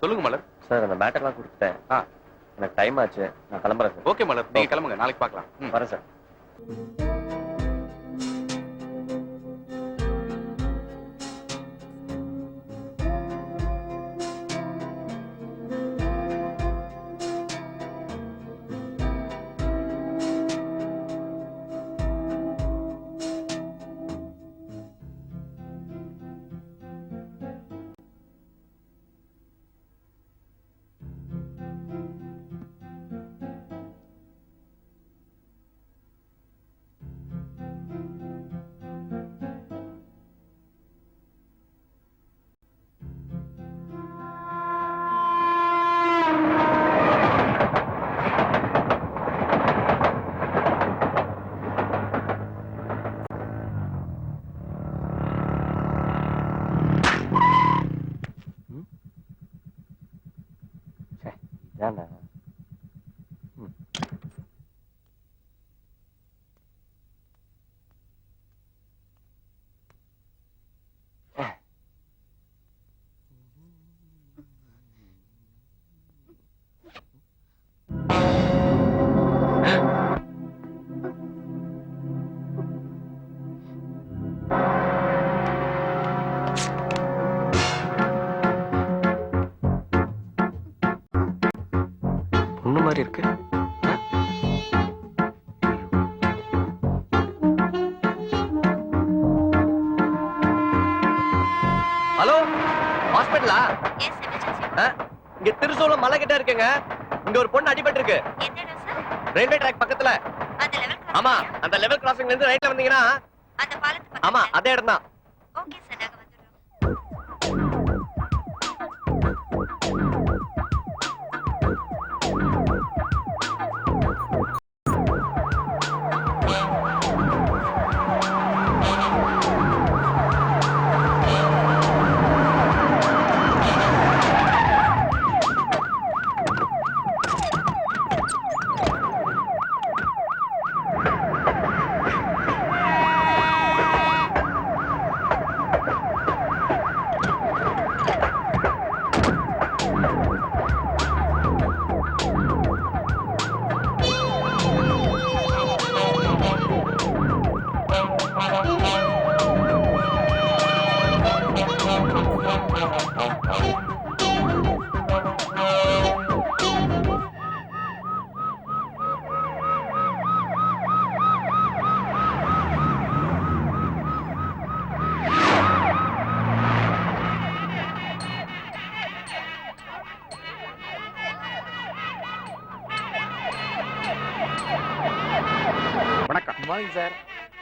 சொல்லுங்க மலர். சார் அந்த மேட்டர்லாம் கொடுத்துட்டேன். எனக்கு டைம் ஆச்சு, நான் கிளம்புறேன் சார். ஓகே மலர், நீங்க கிளம்புங்க, நாளைக்கு பார்க்கலாம். வரேன் சார். இதானே பொண்ணு மாதிரி இருக்கு. ஹலோ, ஹாஸ்பிட்டலா? இங்க திருசூலம் மலை கிட்ட இருக்குங்க. இங்க ஒரு பொண்ணு அடிபட்டு இருக்கு. ரயில்வே ட்ராக் பக்கத்துல. ஆமா, அந்த லெவல் கிராசிங்ல இருந்து ரைட்ல வந்தீங்கன்னா ஆமா அதே இடம் தான். Morning sir.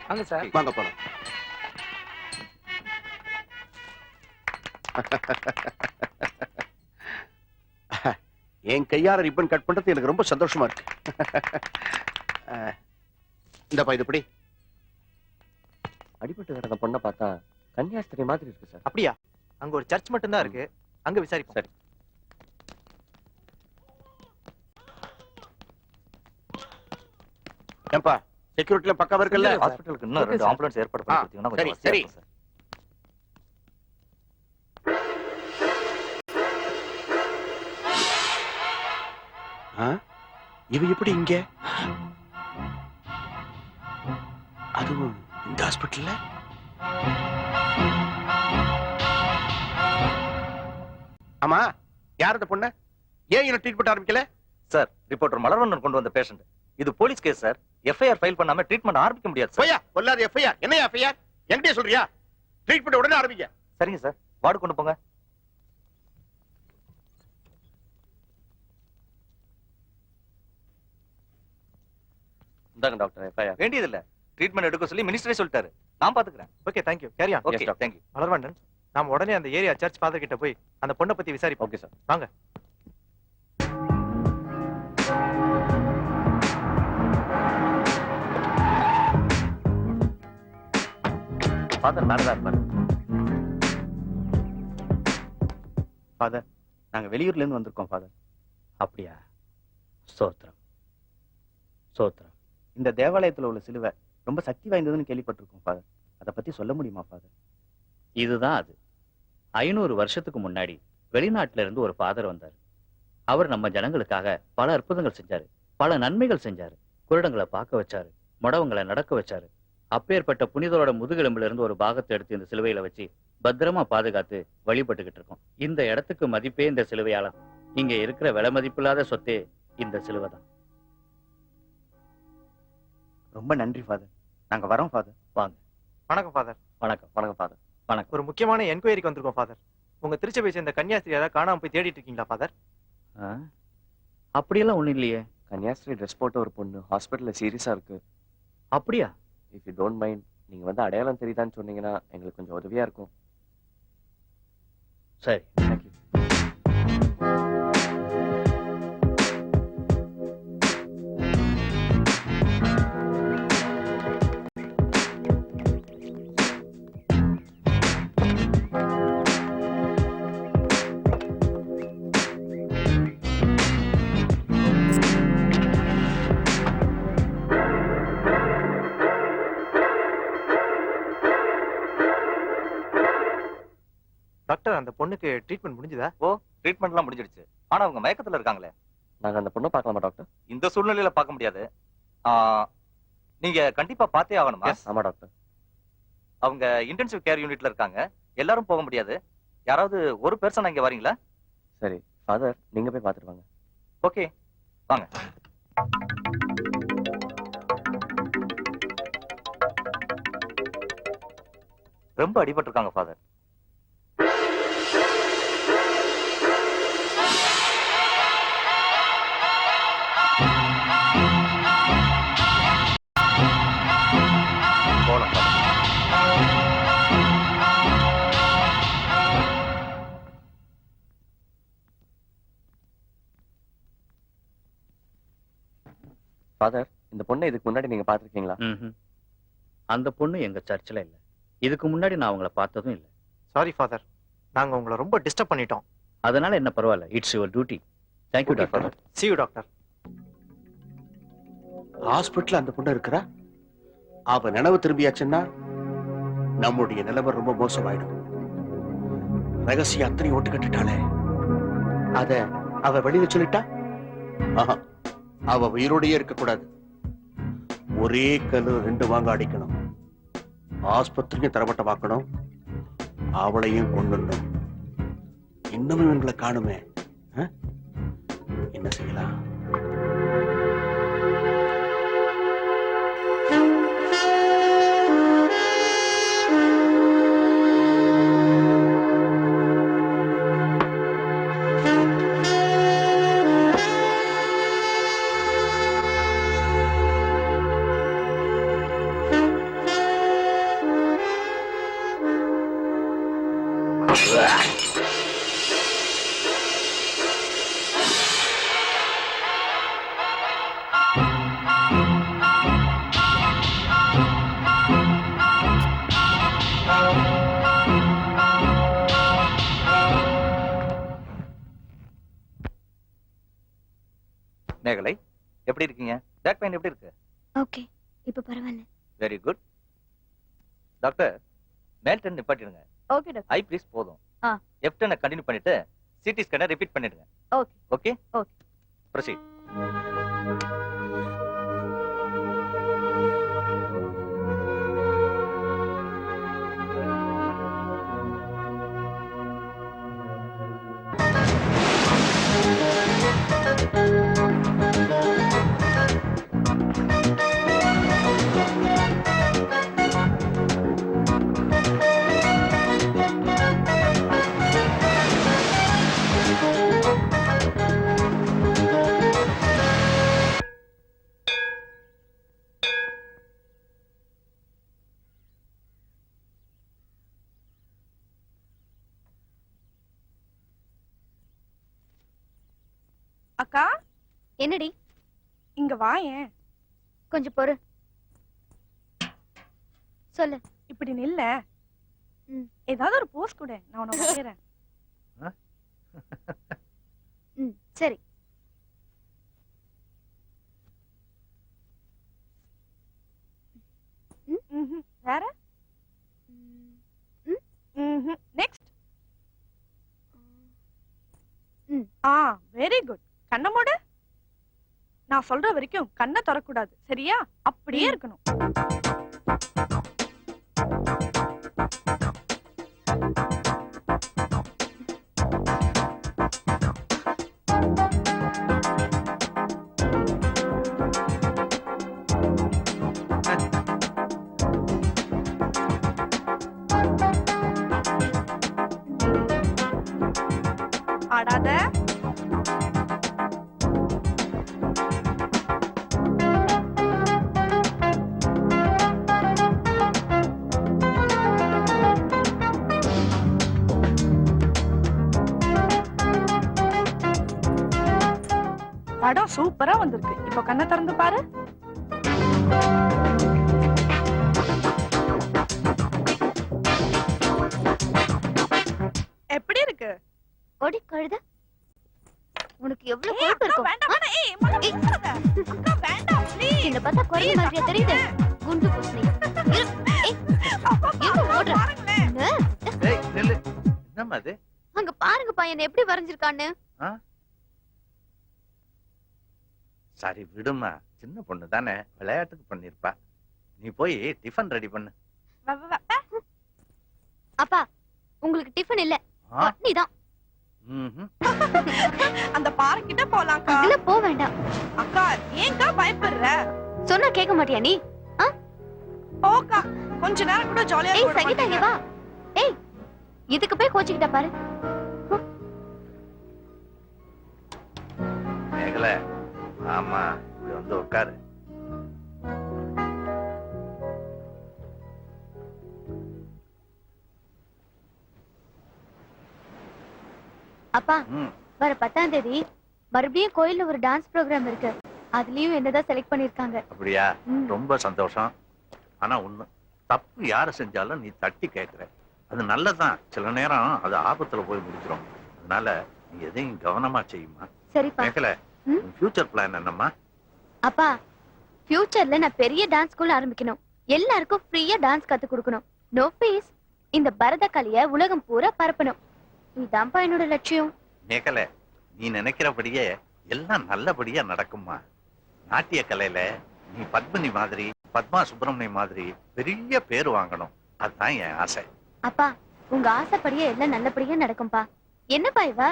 வாங்க சார். வாங்க போலாம். என் கையார ரிப்பன் கட் பண்றது எனக்கு ரொம்ப சந்தோஷமா இருக்கு. இந்த இது எப்படி அடிபட்டு கிடந்த பொண்ணை பார்த்தா கன்னியாஸ்திரி மாதிரி இருக்கு சார். அப்படியா? அங்க ஒரு சர்ச் மட்டும் தான் இருக்கு, அங்க விசாரிப்போம். சரி. ஏம்பா செக்யூரிட்டில பக்காவா இருக்குல்ல? ஹாஸ்பிடலுக்கு இன்னும் 2 ஆம்புலன்ஸ் ஏற்பாடு பண்ணி கொடுத்தீங்கன்னா கொஞ்சம் வசதியா இருக்கும் சார். இவ எப்படி இங்க? அதுவும் இந்த ஹாஸ்பிடல்ல? ஆமா, யார் அந்த பொண்ணு? ஏன் இவனை ட்ரீட்மெண்ட் ஆரம்பிக்கல? சார், ரிப்போர்ட்டர் மலர்வண்ணன் கொண்டு வந்த பேஷண்ட். இது police case sir. FIR file பண்ணாம ட்ரீட்மெண்ட் ஆரம்பிக்க முடியாது சார். போயா, கொல்லாத எஃப்ஐஆர். என்ன எஃப்ஐஆர்? என்கிட்ட சொல்றியா? ட்ரீட்மெண்ட் உடனே ஆரம்பிங்க. சரிங்க சார், வார்டு கொண்டு போங்க. இந்தாங்க டாக்டர் எஃப்ஐஆர். வேண்டியது இல்ல, ட்ரீட்மெண்ட் எடுக்க சொல்லி மினிஸ்டரே சொல்லிட்டாரு. நான் பாத்துக்கிறேன். Okay, thank you. Carry on. Okay, thank you. Malarvannan, நாம உடனே அந்த ஏரியா சர்ச் ஃபாதர் கிட்ட போய் அந்த பொண்ணை பத்தி விசாரிப்போம். ஓகே சார், வாங்க. ஃபாதர் மேலதான் இருப்பாரு. ஃபாதர், நாங்க வெளியூர்ல இருந்து வந்திருக்கோம் ஃபாதர். அப்படியா? ஸ்தோத்திரம் ஸ்தோத்திரம். இந்த தேவாலயத்துல உள்ள சிலுவை ரொம்ப சக்தி வாய்ந்ததுன்னு கேள்விப்பட்டிருக்கோம் ஃபாதர். அதை பத்தி சொல்ல முடியுமா ஃபாதர்? இதுதான் அது. 500 வருஷத்துக்கு முன்னாடி வெளிநாட்டுல இருந்து ஒரு ஃபாதர் வந்தார். அவர் நம்ம ஜனங்களுக்காக பல அற்புதங்கள் செஞ்சாரு, பல நன்மைகள் செஞ்சாரு. குருடங்களை பார்க்க வச்சாரு, முடவங்களை நடக்க வச்சாரு. அப்பேற்பட்ட புனிதரோட முதுகெலும்புல இருந்து ஒரு பாகத்தை எடுத்து இந்த சிலுவையில வச்சு பத்திரமா பாதுகாத்து வழிபட்டுக்கிட்டு இருக்கோம். இந்த இடத்துக்கு மதிப்பே இந்த சிலுவையால. இங்க இருக்கிற விலை மதிப்பில்லாத சொத்தே இந்த சிலுவை தான். ரொம்ப நன்றி ஃபாதர். நாங்க வரோம் ஃபாதர். வாங்க. வணக்கம் ஃபாதர். வணக்கம். வணக்கம் ஃபாதர். வணக்கம். ஒரு முக்கியமான என்கொயரிக்கு வந்திருக்கோம் ஃபாதர். உங்க திருச்சபை சேர்ந்த கன்னியாஸ்திரி யாராவது காணாம போய் தேடிட்டு இருக்கீங்களா ஃபாதர்? அப்படியெல்லாம் ஒண்ணும் இல்லையே. கன்னியாஸ்திரி ட்ரெஸ் போட்ட ஒரு பொண்ணு ஹாஸ்பிட்டல்ல சீரியஸா இருக்கு. அப்படியா? இஃப் யூ டோன்ட் மைண்ட், நீங்க வந்து அடையாளம் தெரியுதான்னு சொன்னீங்கன்னா எங்களுக்கு கொஞ்சம் உதவியா இருக்கும். சரி. தேங்க்யூ. டாக்டர், அந்த பொண்ணுக்கு ட்ரீட்மெண்ட் முடிஞ்சுதா? ட்ரீட்மெண்ட்லாம் முடிஞ்சிடுச்சு. ஆனா அவங்க மயக்கத்துல இருக்காங்களே. நாங்க அந்த பொண்ணை பார்க்கலாமா டாக்டர்? இந்த சூழ்நிலையில பார்க்க முடியாது. நீங்க கண்டிப்பா பார்த்தே ஆகணுமா? ஆமா டாக்டர். அவங்க இன்டென்சிவ் கேர் யூனிட்ல இருக்காங்க. எல்லாரும் போக முடியாது. யாராவது ஒரு பெர்சன் இங்க வரீங்களா? சரி ஃபாதர், நீங்க போய் பார்த்துட்டு வாங்க. ஓகே, வாங்க. ரொம்ப அடிபட்டு இருக்காங்க ஃபாதர். போலாம் ஃபாதர். ஃபாதர், இந்த பொண்ணை இதுக்கு முன்னாடி நீங்க பார்த்திருக்கீங்களா? அந்த பொண்ணு எங்க சர்ச்சில் இல்ல. இதுக்கு முன்னாடி நான் அவங்கள பார்த்ததும் இல்ல. சாரி ஃபாதர், நாங்க உங்களை ரொம்ப டிஸ்டர்ப் பண்ணிட்டோம். அதனால என்ன பரவாயில்ல. It's your duty. Thank you Okay, doctor. See you doctor. Hospital அந்த பொண்ணு இருக்கிறா. அவ நினைவு திரும்பியாச்சுன்னா நம்முடைய நிலைமை ரொம்ப மோசமாயிடும். ரகசிய அத்தனை ஓட்டு கட்டிட்டாளே, அத அவ வெளியில சொல்லிட்டா ஆஹா, அவ உயிரோடையே இருக்க கூடாது. ஒரே கல்லு ரெண்டு வாங்க அடிக்கணும். ஆஸ்பத்திரியும் தரமட்டமாக்கணும், அவளையும் கொண்டுடணும். இன்னமும் இவங்களை காணுமே, என்ன செய்யலாம்? மேகலை, எப்படி இருக்கீங்க? பேக் பெயின் எப்படி இருக்கு? ஓகே, இப்ப பரவாயில்ல. Very good. டாக்டர், மேல் டென் நிப்பாட்டிடுங்க. Okay doctor. ஐ ப்ளீஸ் போதும். ஆ. F10 கண்டினியூ பண்ணிட்டு சிடி ஸ்கேனை ரிப்பீட் பண்ணிடுங்க. ஓகே. ஓகே? ஓகே. ப்ரொசீட். அக்கா, என்னடி? இங்க வாயேன். கொஞ்சம் பொறு. சொல்லு. இப்படி நில்ல. ஏதாவது ஒரு போஸ் கொடு, நான் உன்னை வரையறேன். சரி. வேற? நெக்ஸ்ட். Very good. கண்ண மூடு. நான் சொல்ற வரைக்கும் கண்ணை திறக்கூடாது, சரியா? அப்படியே இருக்கணும். ஆடாத. படம் சூப்பரா வந்திருக்கு. இப்போ கண்ணை திறந்து பாரு. எப்படி இருக்கு? ஒடி கழுத, உனக்கு எவ்வளவு கொழுப்பு இருக்கும்? வேண்டாம் வேண்டாம். ஏய் மகா பேசாத. அக்கா வேண்டாம் ப்ளீஸ். இந்த பார்த்தா குரங்கு மாதிரியா தெரியுது? குண்டு பூசணி. அப்பா ஓடுற. பாருங்களேன். ஏய் நில்லு. என்னம்மா அது? அங்க பாருங்கப்பா என்ன எப்படி வரைஞ்சிருக்கான்னு. சரி விடுமா, சின்ன பொண்ணு தானே, விளையாட்டுக்கு பண்ணிருப்பா. நீ போய் டிஃபன் ரெடி பண்ணு. அப்பா உங்களுக்கு டிஃபன் இல்ல, பட்னி தான். அந்த பார்க் கிட்ட போலாம்க்கா. அதுல போக வேண்டாம். அக்கா ஏன்க்கா பயப்படுற? சொன்னா கேட்க மாட்டியா நீ? போக்கா, கொஞ்ச நேரம் கூட ஜாலியா ஏய் சகிதா இங்க வா. ஏய் இதுக்கு போய் கோச்சிக்கிட்ட பாரு. மேகல, ஆமா இப்படி வந்து உட்காரு. அப்பா வர 10ஆம் தேதி மறுபடியும் கோயில்ல ஒரு டான்ஸ் ப்ரோக்ராம் இருக்கு. அதுலயும் என்னதான் செலக்ட் பண்ணிருக்காங்க. அப்படியா? ரொம்ப சந்தோஷம். ஆனா ஒண்ணு, தப்பு யாரு செஞ்சாலும் நீ தட்டி கேட்கிற. அது நல்லதான். சில நேரம் அது ஆபத்துல போய் முடிச்சிடும். அதனால நீ எதையும் கவனமா செய்யுமா. சரிப்பா. மேகல, ஃபியூச்சர் பிளான் என்னம்மா? அப்பா ஃபியூச்சர்ல நான் பெரிய டான்ஸ் ஸ்கூல் ஆரம்பிக்கணும். எல்லாருக்கும் ஃப்ரீயா டான்ஸ் கத்து கொடுக்கணும். No fees. இந்த பரத கலைய உலகம் பூரா பரப்பணும். இதான்ப்பா என்னோட லட்சியம். மேகல, நீ நினைக்கிறபடியே எல்லாம் நல்லபடியா நடக்குமா. நாட்டிய கலையில நீ பத்மினி மாதிரி, பத்மா சுப்பிரமணியம் மாதிரி பெரிய பேர் வாங்கணும். அதுதான் என் ஆசை. அப்பா உங்க ஆசைப்படியே எல்லாம் நல்லபடியா நடக்கும்பா. என்னப்பா இவ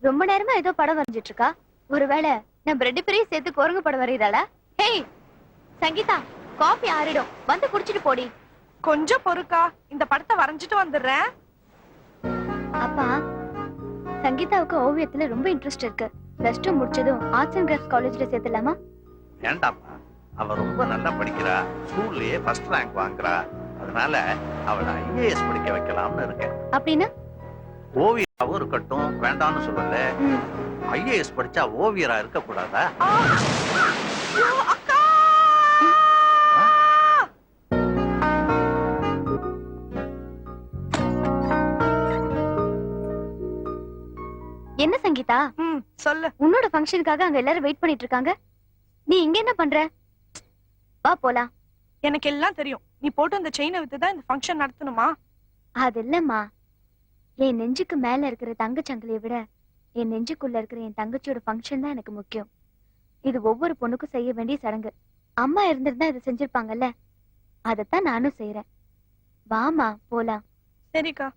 ரொம்ப நேரமா ஏதோ படம் வரைஞ்சிட்டு இருக்கா? ஒருவேளை நான் ரெண்டு பேரையும் சேர்த்து குரங்கு படம் வரையறாளா? ஹேய் சங்கீதா, காஃபி ஆறிடும், வந்து குடிச்சிட்டு போடி. கொஞ்சம் பொறுக்கா, இந்த படத்தை வரைஞ்சிட்டு வந்துடுறேன். அப்பா சங்கீதாவுக்கு ஓவியத்துல ரொம்ப இன்ட்ரெஸ்ட் இருக்கு. +2 முடிச்சதும் ஆர்ட்ஸ் அண்ட் கிராஃப்ட்ஸ் காலேஜ்ல சேர்த்தலாமா? வேண்டாம்மா, அவ ரொம்ப நல்லா படிக்கிறா. ஸ்கூல்லயே ஃபர்ஸ்ட் ரேங்க் வாங்குறா. அதனால அவளை IAS படிக்க வைக்கலாம்னு இருக்கேன். அப்படின்னா ஓவியாவும் இருக்கட்டும், வேண்டாம்னு சொல்லல. IAS படிச்சா ஓவியரா இருக்க கூடாதா? அக்கா என்ன சங்கீதா? சொல்லு. உன்னோட ஃபங்க்ஷனுக்காக அங்க எல்லாரும் வெயிட் பண்ணிட்டு இருக்காங்க. நீ இங்க என்ன பண்ற? வா போலாம். எனக்கு எல்லாம் தெரியும். நீ போட்டு அந்த செயினை வித்துதான் இந்த ஃபங்க்ஷன் நடத்தணுமா? அது இல்லம்மா, என் நெஞ்சுக்கு மேல இருக்கிற தங்கச்சங்கிலியை விட என் நெஞ்சுக்குள்ள இருக்கிற என் தங்கச்சியோட ஃபங்க்ஷன் தான் எனக்கு முக்கியம். இது ஒவ்வொரு பொண்ணுக்கும் செய்ய வேண்டிய சடங்கு. அம்மா இருந்திருந்தா இதை செஞ்சிருப்பாங்கல்ல, அதத்தான் நானும் செய்யறேன். வாமா போலாம். சரிக்கா.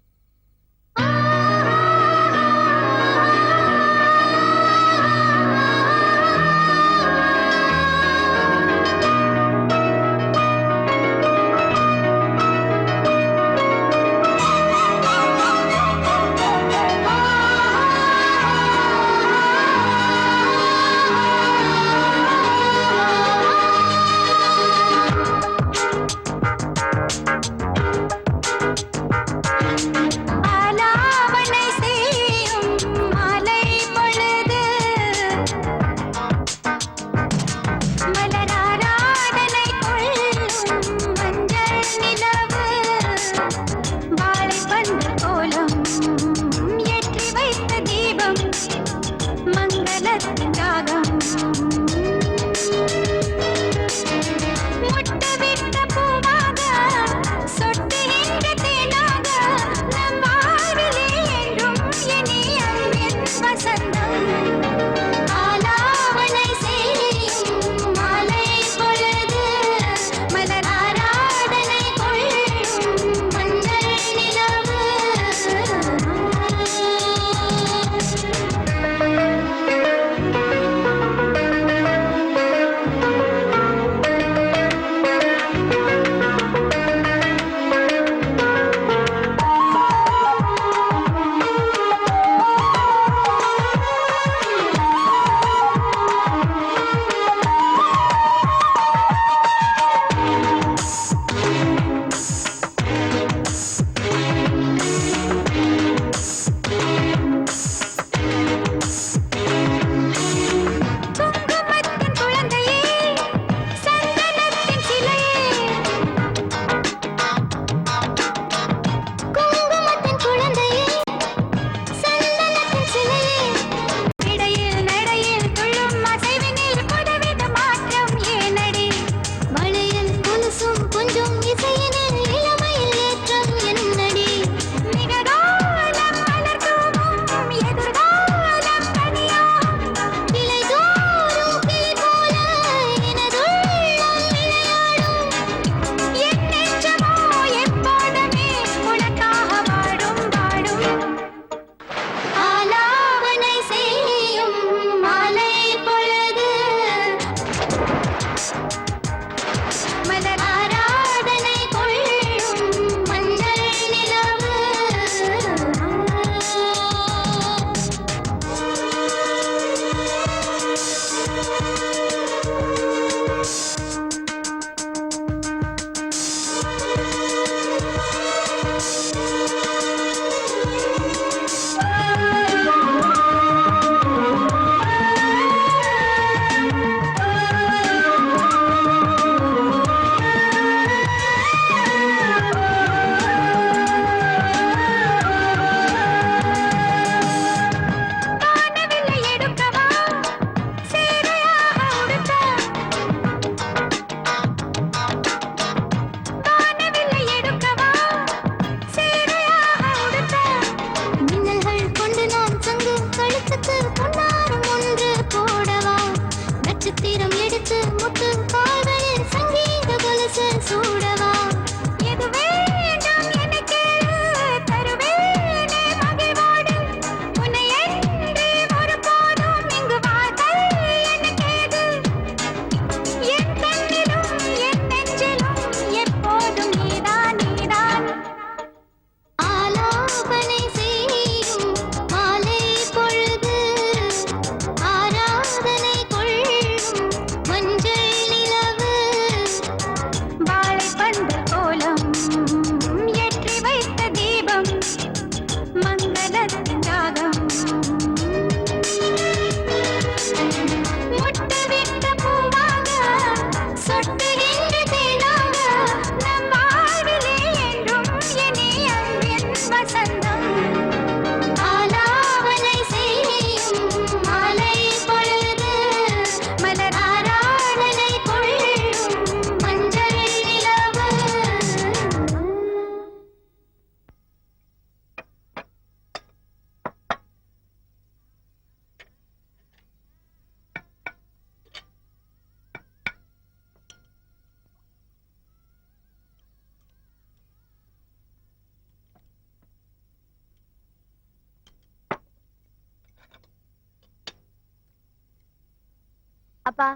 தூங்குங்கப்பா.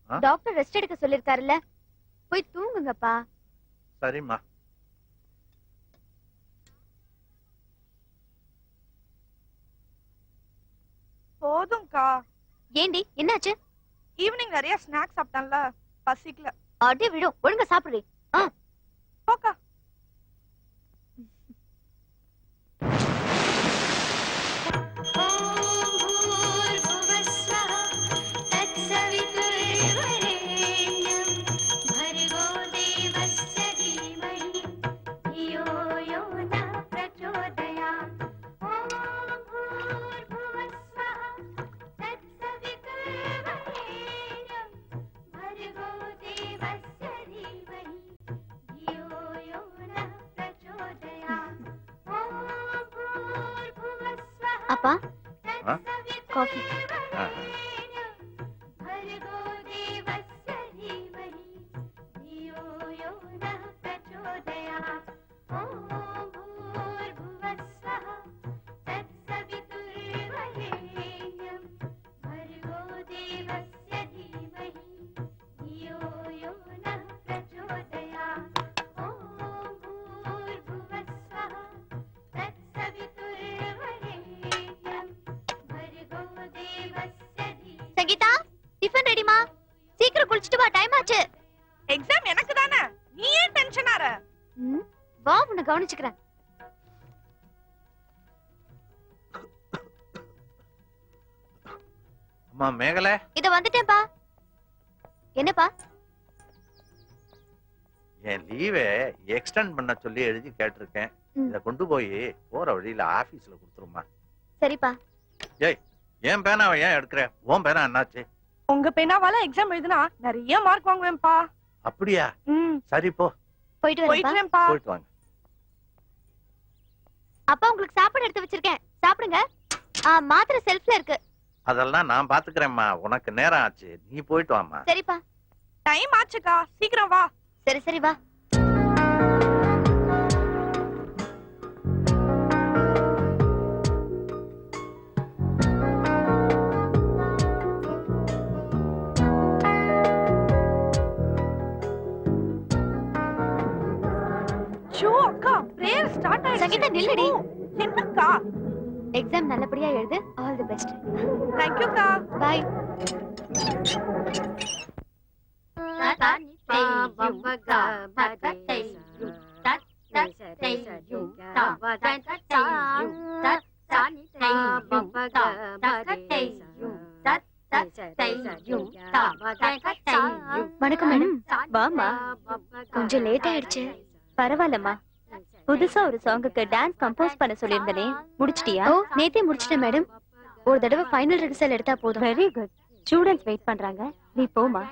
ஆ? டாக்டர் ரெஸ்ட் எடுக்க சொல்லிருக்காருல்ல, போய் தூங்குங்கப்பா. சரிம்மா. போதும்க்கா. ஏண்டி என்னாச்சு? ஈவினிங் நிறைய ஸ்நாக்ஸ் சாப்பிட்டேன்ல, பசிக்கல. அடி விடும், ஒழுங்கா சாப்பிடுறீ. போக்கா. அப்பா, ஆ? காஃபி. ஆ. சங்கீதா, டிஃபன் ரெடிமா? சீக்கிரம் குளிச்சிட்டு வா, டைம் ஆச்சு. எக்ஸாம் எனக்கு தானே, நீ ஏன் டென்ஷன் ஆற? வா, உன்னை கவனிச்சுக்கிறேன். அம்மா மேகலை, இத வந்துட்டேன்பா. என்னப்பா? என் லீவை எக்ஸ்டெண்ட் பண்ண சொல்லி எழுதி கேட்டிருக்கேன். இத கொண்டு போய் போற வழியில ஆபீஸ்ல கொடுத்துருமா. சரிப்பா. ஏய், என் பேனாவை ஏன் எடுக்கிற? உன் பேனா என்னாச்சு? உங்க பேனாவால எக்ஸாம் எழுதுனா நிறைய மார்க் வாங்குவேன்ப்பா. அப்படியா? சரி போ, போயிட்டு வரேன்ப்பா. போயிட்டுறேன்ப்பா. போயிட்டு வாங்க. அப்பா, உங்களுக்கு சாப்பாடு எடுத்து வச்சிருக்கேன், சாப்பிடுங்க. மாத்திரை செல்ஃப்ல இருக்கு. அதெல்லாம் நான் பாத்துக்கிறேன்மா, உனக்கு நேரம் ஆச்சு, நீ போயிட்டு வாமா. சரிப்பா. டைம் ஆச்சுக்கா, சீக்கிரம் வா. சரி சரி வா. ஷோ அக்கா, பிரேயர் ஸ்டார்ட் ஆயிடுச்சு. சங்கீதா, நில்லுடி. என்னக்கா? எக்ஸாம் நல்லபடியா எழுது. All the best. Thank you அக்கா. பை. வணக்கம் மேடம். வாமா. கொஞ்சம் லேட் ஆயிடுச்சு. பரவாயில்லம்மா. புதுசா ஒரு சாங்குக்கு டான்ஸ் கம்போஸ் பண்ண சொல்லியிருந்தனே, முடிச்சிட்டியா? ஓ, நேத்தே முடிச்சிட்டேன் மேடம். ஒரு தடவை ஃபைனல் ரிஹர்சல் எடுத்தா போதும். Very good. ஸ்டூடண்ட்ஸ் வெயிட் பண்றாங்க, நீ போமா.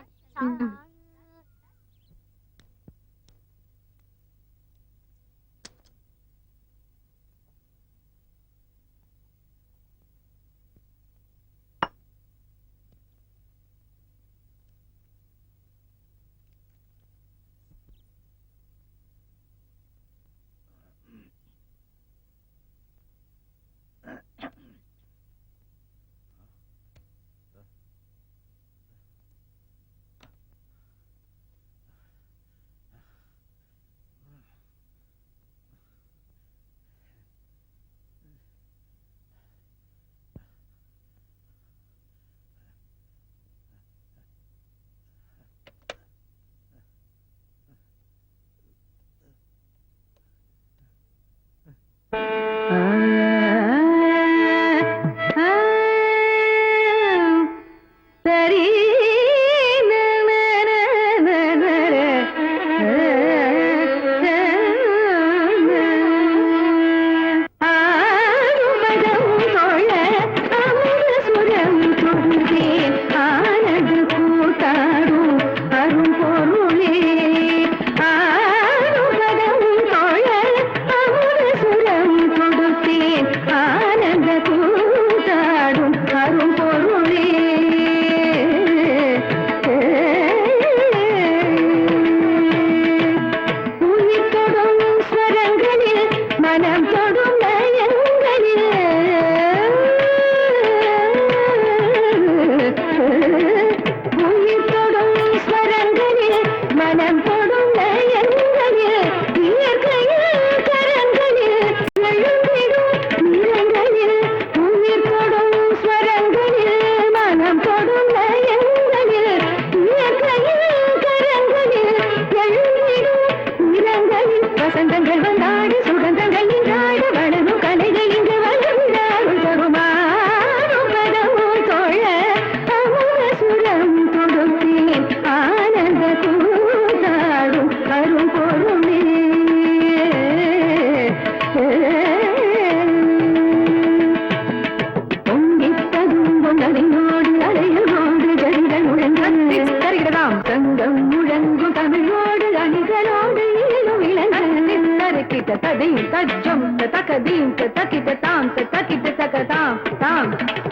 தக்கிட்ட தாம் தக்கிட்ட தக்க தாம் தாம்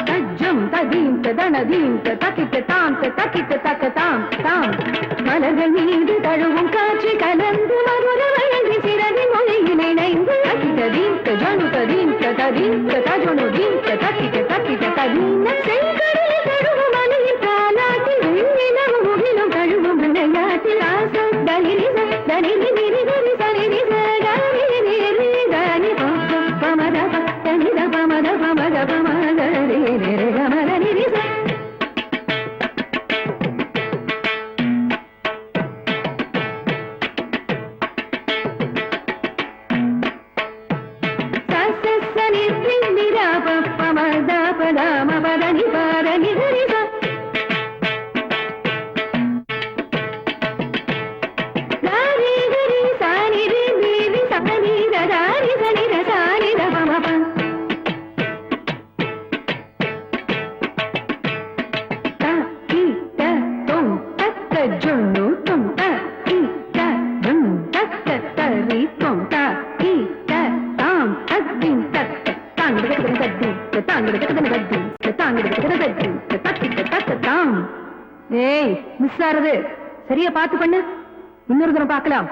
தஜ்ஜம் ததீம் தனதீம் தக்கிட்ட தாம் தக்கிட்ட தக்க தாம் தாம் மலர்கள் மீது தழுவும் காட்சி கலந்து மதுர வழங்கி சிறதி மொழியில் இணைந்து தக்கிட்டதீம் ஜனு ததீம் ததீம் தஜனு தீம் தக்கிட்ட தக்கிட்ட ததீம் செங்கடலில் தழுவும் மலையில் தாலாட்டில் வெண்ணிலவும் முகிலும் தழுவும் விளையாட்டில் ஆசை தனிரிச தனிரி நிரி நிரி சனிரி சகரி நிரி தனி பமத தனித பமத பமத பமத நிரி கமல நிரிச சசனி நிரா பமத பதம பதனி பதனி நிரிச ஏய் மிஸ் ஆறது சரியா பார்த்து பண்ணு இன்னொரு தடவை பார்க்கலாம்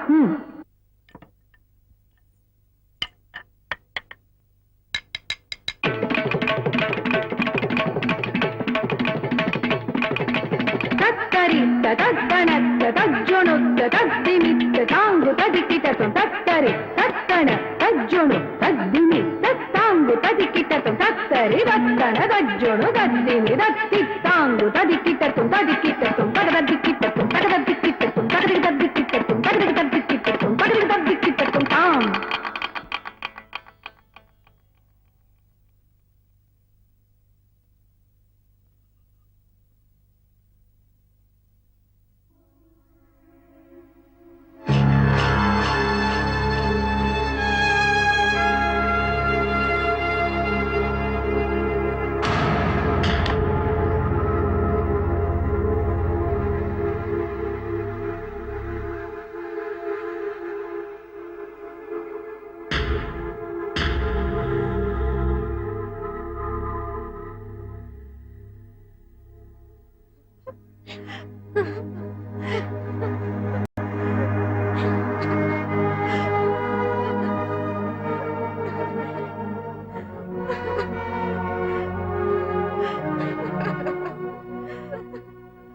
தத்தரி தத்தனத்த தஜ்ஜுணுத்த தத்திமித்த தாங்கு ததிக்கிட்டதும் தத்தரி தத்தன தஜ்ஜுணு தத்திமி தத்தாங்கு ததிக்கிட்டதும் தத்தரி தத்தன தஜ்ஜுணு தத்திமி தத்தி தாங்கு ததிக்கிட்டதும் ததிக்கிட்டதும் தகதத்திக்கிட்டதும் தகதத்திக்கிட்டதும் தகதி தத்திக்கிட்டதும் தகதி தத்திக்கிட்டதும் தகதி தத்திக்கிட்டதும் தாம்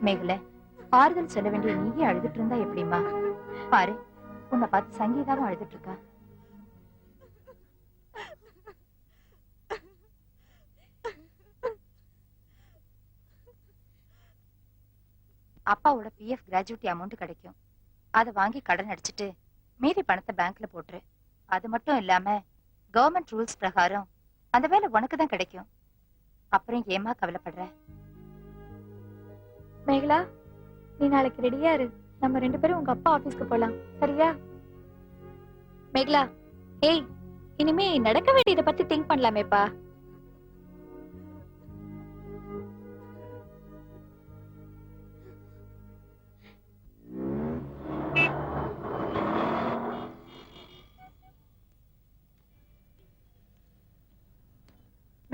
மேகல ஆறுதல் சொல்ல வேண்டிய நீயே அழுதுட்டு இருந்தா எப்படிமா பாரு உன்னை பார்த்து சங்கீதாவும் அழுதுட்டு இருக்கா அப்பாவோட பிஎஃப் கிராஜுவிட்டி அமௌண்ட் கிடைக்கும் அதை வாங்கி கடன் அடிச்சிட்டு மீதி பணத்தை பேங்க்ல போட்டுரு அது மட்டும் இல்லாம கவர்மெண்ட் ரூல்ஸ் பிரகாரம் அந்த வேலை உனக்கு தான் கிடைக்கும் அப்புறம் ஏமா கவலைப்படுற மேகலா நீ நாளைக்கு ரெடியா இரு நம்ம 2 பேரும் உங்க அப்பா ஆபீஸ்க்கு போலாம் சரியா மேகலா ஏய் இனிமே நடக்க வேண்டியதை பத்தி திங்க் பண்ணலாமேப்பா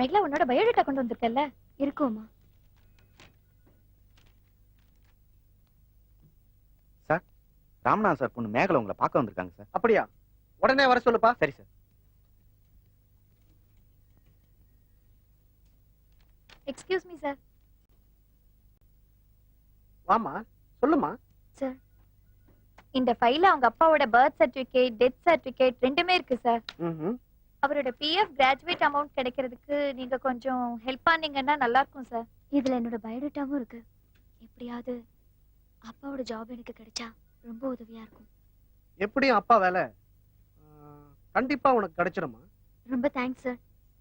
மேகலா உன்னோட பயோடேட்டா கொண்டு வந்திருக்கல்ல இருக்குமா ராமநாத் சார் பொண்ணு மேகலை உங்களை பார்க்க வந்திருக்காங்க சார். அப்படியா? உடனே வர சொல்லுப்பா. சரி சார். Excuse me sir. வாமா, சொல்லுமா. சார், இந்த ஃபைல்ல அவங்க அப்பாவோட பர்த் சர்டிபிகேட், டெத் சர்டிபிகேட் ரெண்டுமே இருக்கு சார். அவரோட பிஎஃப் கிராஜுவேட் அமௌண்ட் கிடைக்கிறதுக்கு நீங்க கொஞ்சம் ஹெல்ப் பண்ணீங்கன்னா நல்லா இருக்கும் சார். இதுல என்னோட பயோடேட்டாவும் இருக்கு. எப்படியாவது அப்பாவோட ஜாப் எனக்கு கிடைச்சா ரொம்ப உதவியா இருக்கும். எப்படியும் அப்பா வேலை கண்டிப்பா உனக்கு கிடைச்சிருமா. ரொம்ப தேங்க்ஸ் சார்.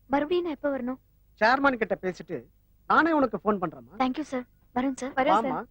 மறுபடியும் நான் எப்ப வரணும்? சேர்மன் கிட்ட பேசிட்டு நானே உனக்கு ஃபோன் பண்றேமா. Thank you sir. வரேன் சார். வரேன் சார்.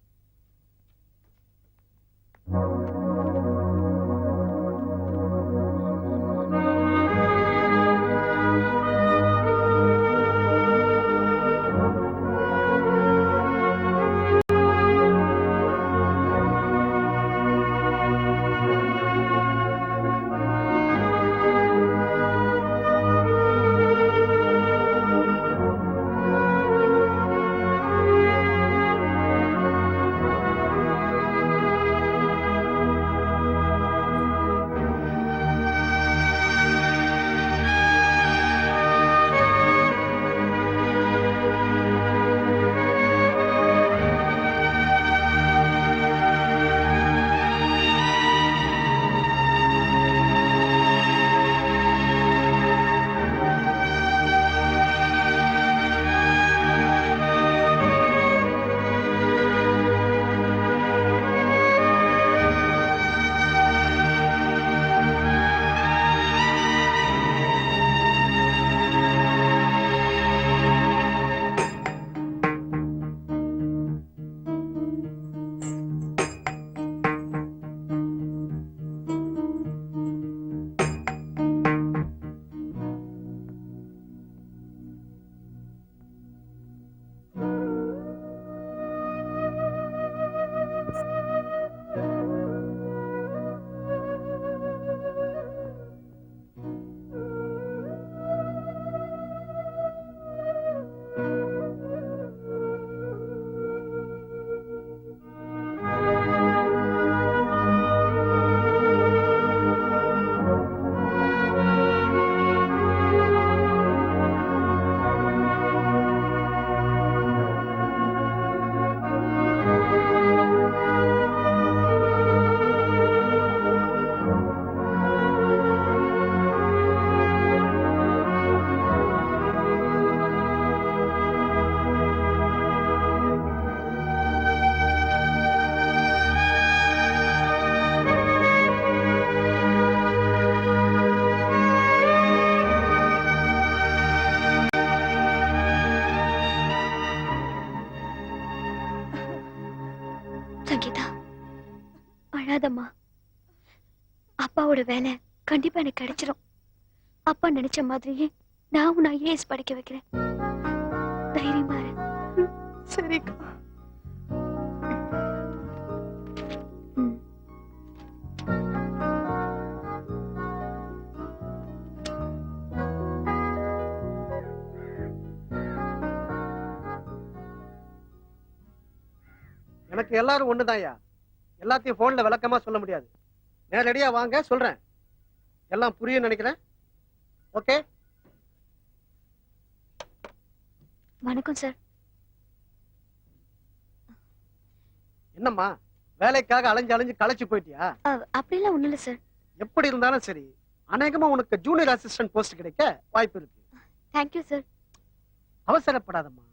சங்கீதா அழாதம்மா. அப்பாவோட வேலை கண்டிப்பா எனக்கு கிடைச்சிரும். அப்பா நினைச்ச மாதிரியே நான் உன்னை ஐஏஎஸ் படிக்க வைக்கிறேன். தைரியமா இரு. சரிக்கா. ம். எனக்கு எல்லாரும் ஒண்ணுதான்யா. எல்லாத்தையும் போன்ல விளக்கமா சொல்ல முடியாது. நேரடியா வாங்க சொல்றேன். எல்லாம் புரியும் நினைக்கிறேன். ஓகே. வணக்கம் சார். என்னம்மா வேலைக்காக அலைஞ்சு அலைஞ்சு களைச்சு போயிட்டியா? அப்படிலாம் ஒண்ணும் இல்ல சார். எப்படி இருந்தாலும் சரி, அநேகமா உனக்கு ஜூனியர் அசிஸ்டன்ட் போஸ்ட் கிடைக்க வாய்ப்பு இருக்கு. Thank you sir. அவசரப்படாதம்மா,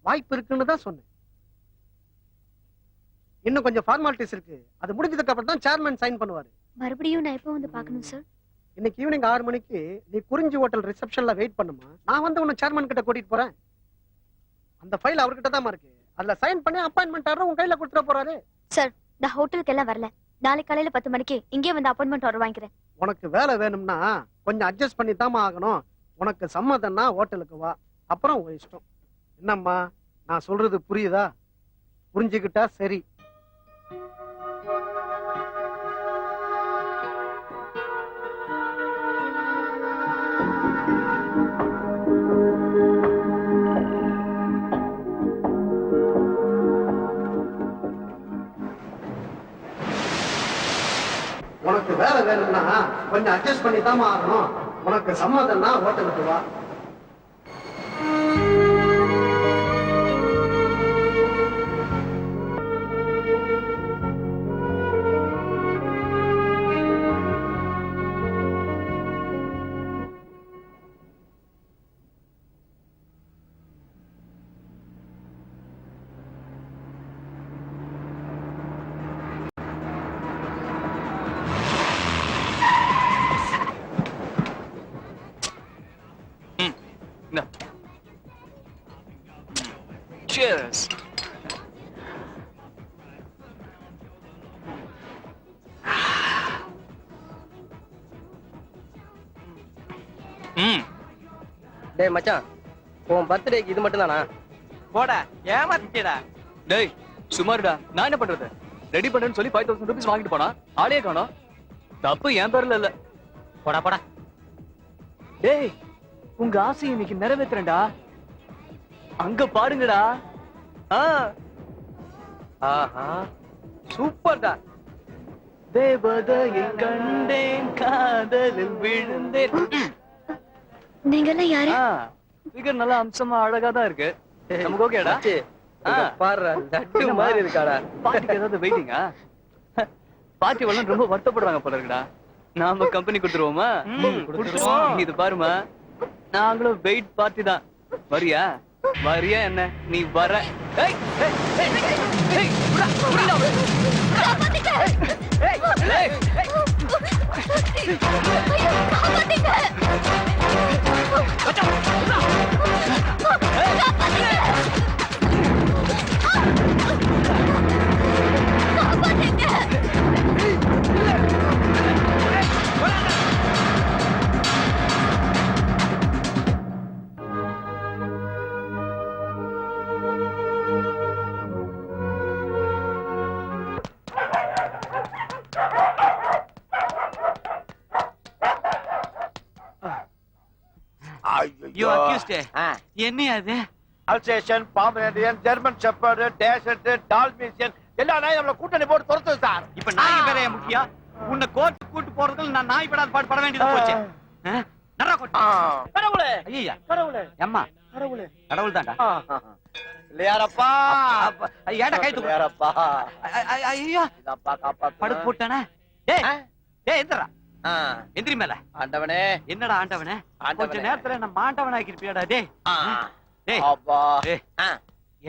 வாய்ப்பு இருக்குன்னு தான் சொன்னேன். இன்னும் கொஞ்சம் ஃபார்மாலிட்டிஸ் இருக்கு. அது முடிஞ்சதுக்கு அப்புறம் தான் சேர்மன் சைன் பண்ணுவாரு. மறுபடியும் நான் எப்போ வந்து பார்க்கணும் சார்? இன்னைக்கு ஈவினிங் 6 மணிக்கு நீ குறிஞ்சி ஹோட்டல் ரிசப்ஷன்ல வெயிட் பண்ணுமா. நான் வந்து உன்னை சேர்மன் கிட்ட கூட்டிட்டு போறேன். அந்த ஃபைல் அவர்கிட்ட தான் இருக்கு. அதுல சைன் பண்ணி அப்பாயின்மெண்ட் ஆர்டர் உன் கையில கொடுத்துட போறாரு. சார், நான் ஹோட்டலுக்கு எல்லாம் வரல. நாளைக்கு காலையில 10 மணிக்கு இங்கே வந்து அப்பாயின்மெண்ட் ஆர்டர் வாங்கிக்கிறேன். உனக்கு வேலை வேணும்னா கொஞ்சம் அட்ஜஸ்ட் பண்ணி தாமா ஆகணும். உனக்கு சம்மதம்னா ஹோட்டலுக்கு வா, அப்புறம் உன் இஷ்டம். என்னம்மா நான் சொல்றது புரியுதா? புரிஞ்சுக்கிட்டா சரி. உனக்கு வேலை வேணும்னா கொஞ்சம் அட்ஜஸ்ட் பண்ணி தாமா ஆகணும். உனக்கு சம்மதம்னா ஹோட்டலுக்கு வா. Cheers. டேய் மச்சான், உன் பர்த்டேக்கு இது மட்டும் தானா? போடா, ஏமாத்திட்டேடா. டேய் சுமாருடா, நான் என்ன பண்றது? ரெடி பண்றேன்னு சொல்லி 5000 ரூபீஸ் வாங்கிட்டு போனா ஆளே காணோம். தப்பு என் பேர்ல இல்ல. போடா போடா. டேய், உங்க ஆசை இன்னைக்கு நிறைவேத்துறேன்டா. அங்க பாருங்கடா. ஆஹா, சூப்பர்டா. தேவதையை கண்டேன், காதலில் விழுந்தேன். நீங்க எல்லாம் யாரு? ஃபிகர் நல்லா அம்சமா அழகா தான் இருக்கு. நமக்கு ஓகேடா? பாரு, லட்டு மாதிரி இருக்காடா. பாட்டிக்கு ஏதாவது வெயிட்டிங்கா? பாட்டி எல்லாம் ரொம்ப வருத்தப்படுறாங்க போல இருக்குடா. நாம கம்பெனி கொடுத்துருவோமா? இது பாருமா, நாங்களும் வெயிட் பார்ட்டி தான். வரியா வரியா? என்ன நீ வர? You accused என்ன அது? Alsatian, Pomeranian, German shepherd, T-shirt, டால்மேசியன் எல்லா நாயும் நம்மள கூட்டணி போட்டு துரத்துது சார். இப்ப நாய் வேற முக்கியம். உன்னை கோர்ட் கூட்டு போறதுக்கு நான் நாய் படாத பாடு பட வேண்டியது போச்சு. நரா கோட். கடவுளே, ஐயா கடவுளே, அம்மா கடவுளே, கடவுள் தான்டா. இல்லையாரப்பா, ஏடா கை தூக்கு. இல்லையாரப்பா, ஐயா அப்பா காப்பாத்து. படுத்து போட்டானே. டேய் டேய் எந்திரா. எந்திரி மேல. ஆண்டவனே, என்னடா ஆண்டவனே? கொஞ்ச நேரத்துல நம்ம ஆண்டவன் ஆக்கிருப்பியாடா. டேய் டேய் அப்பா,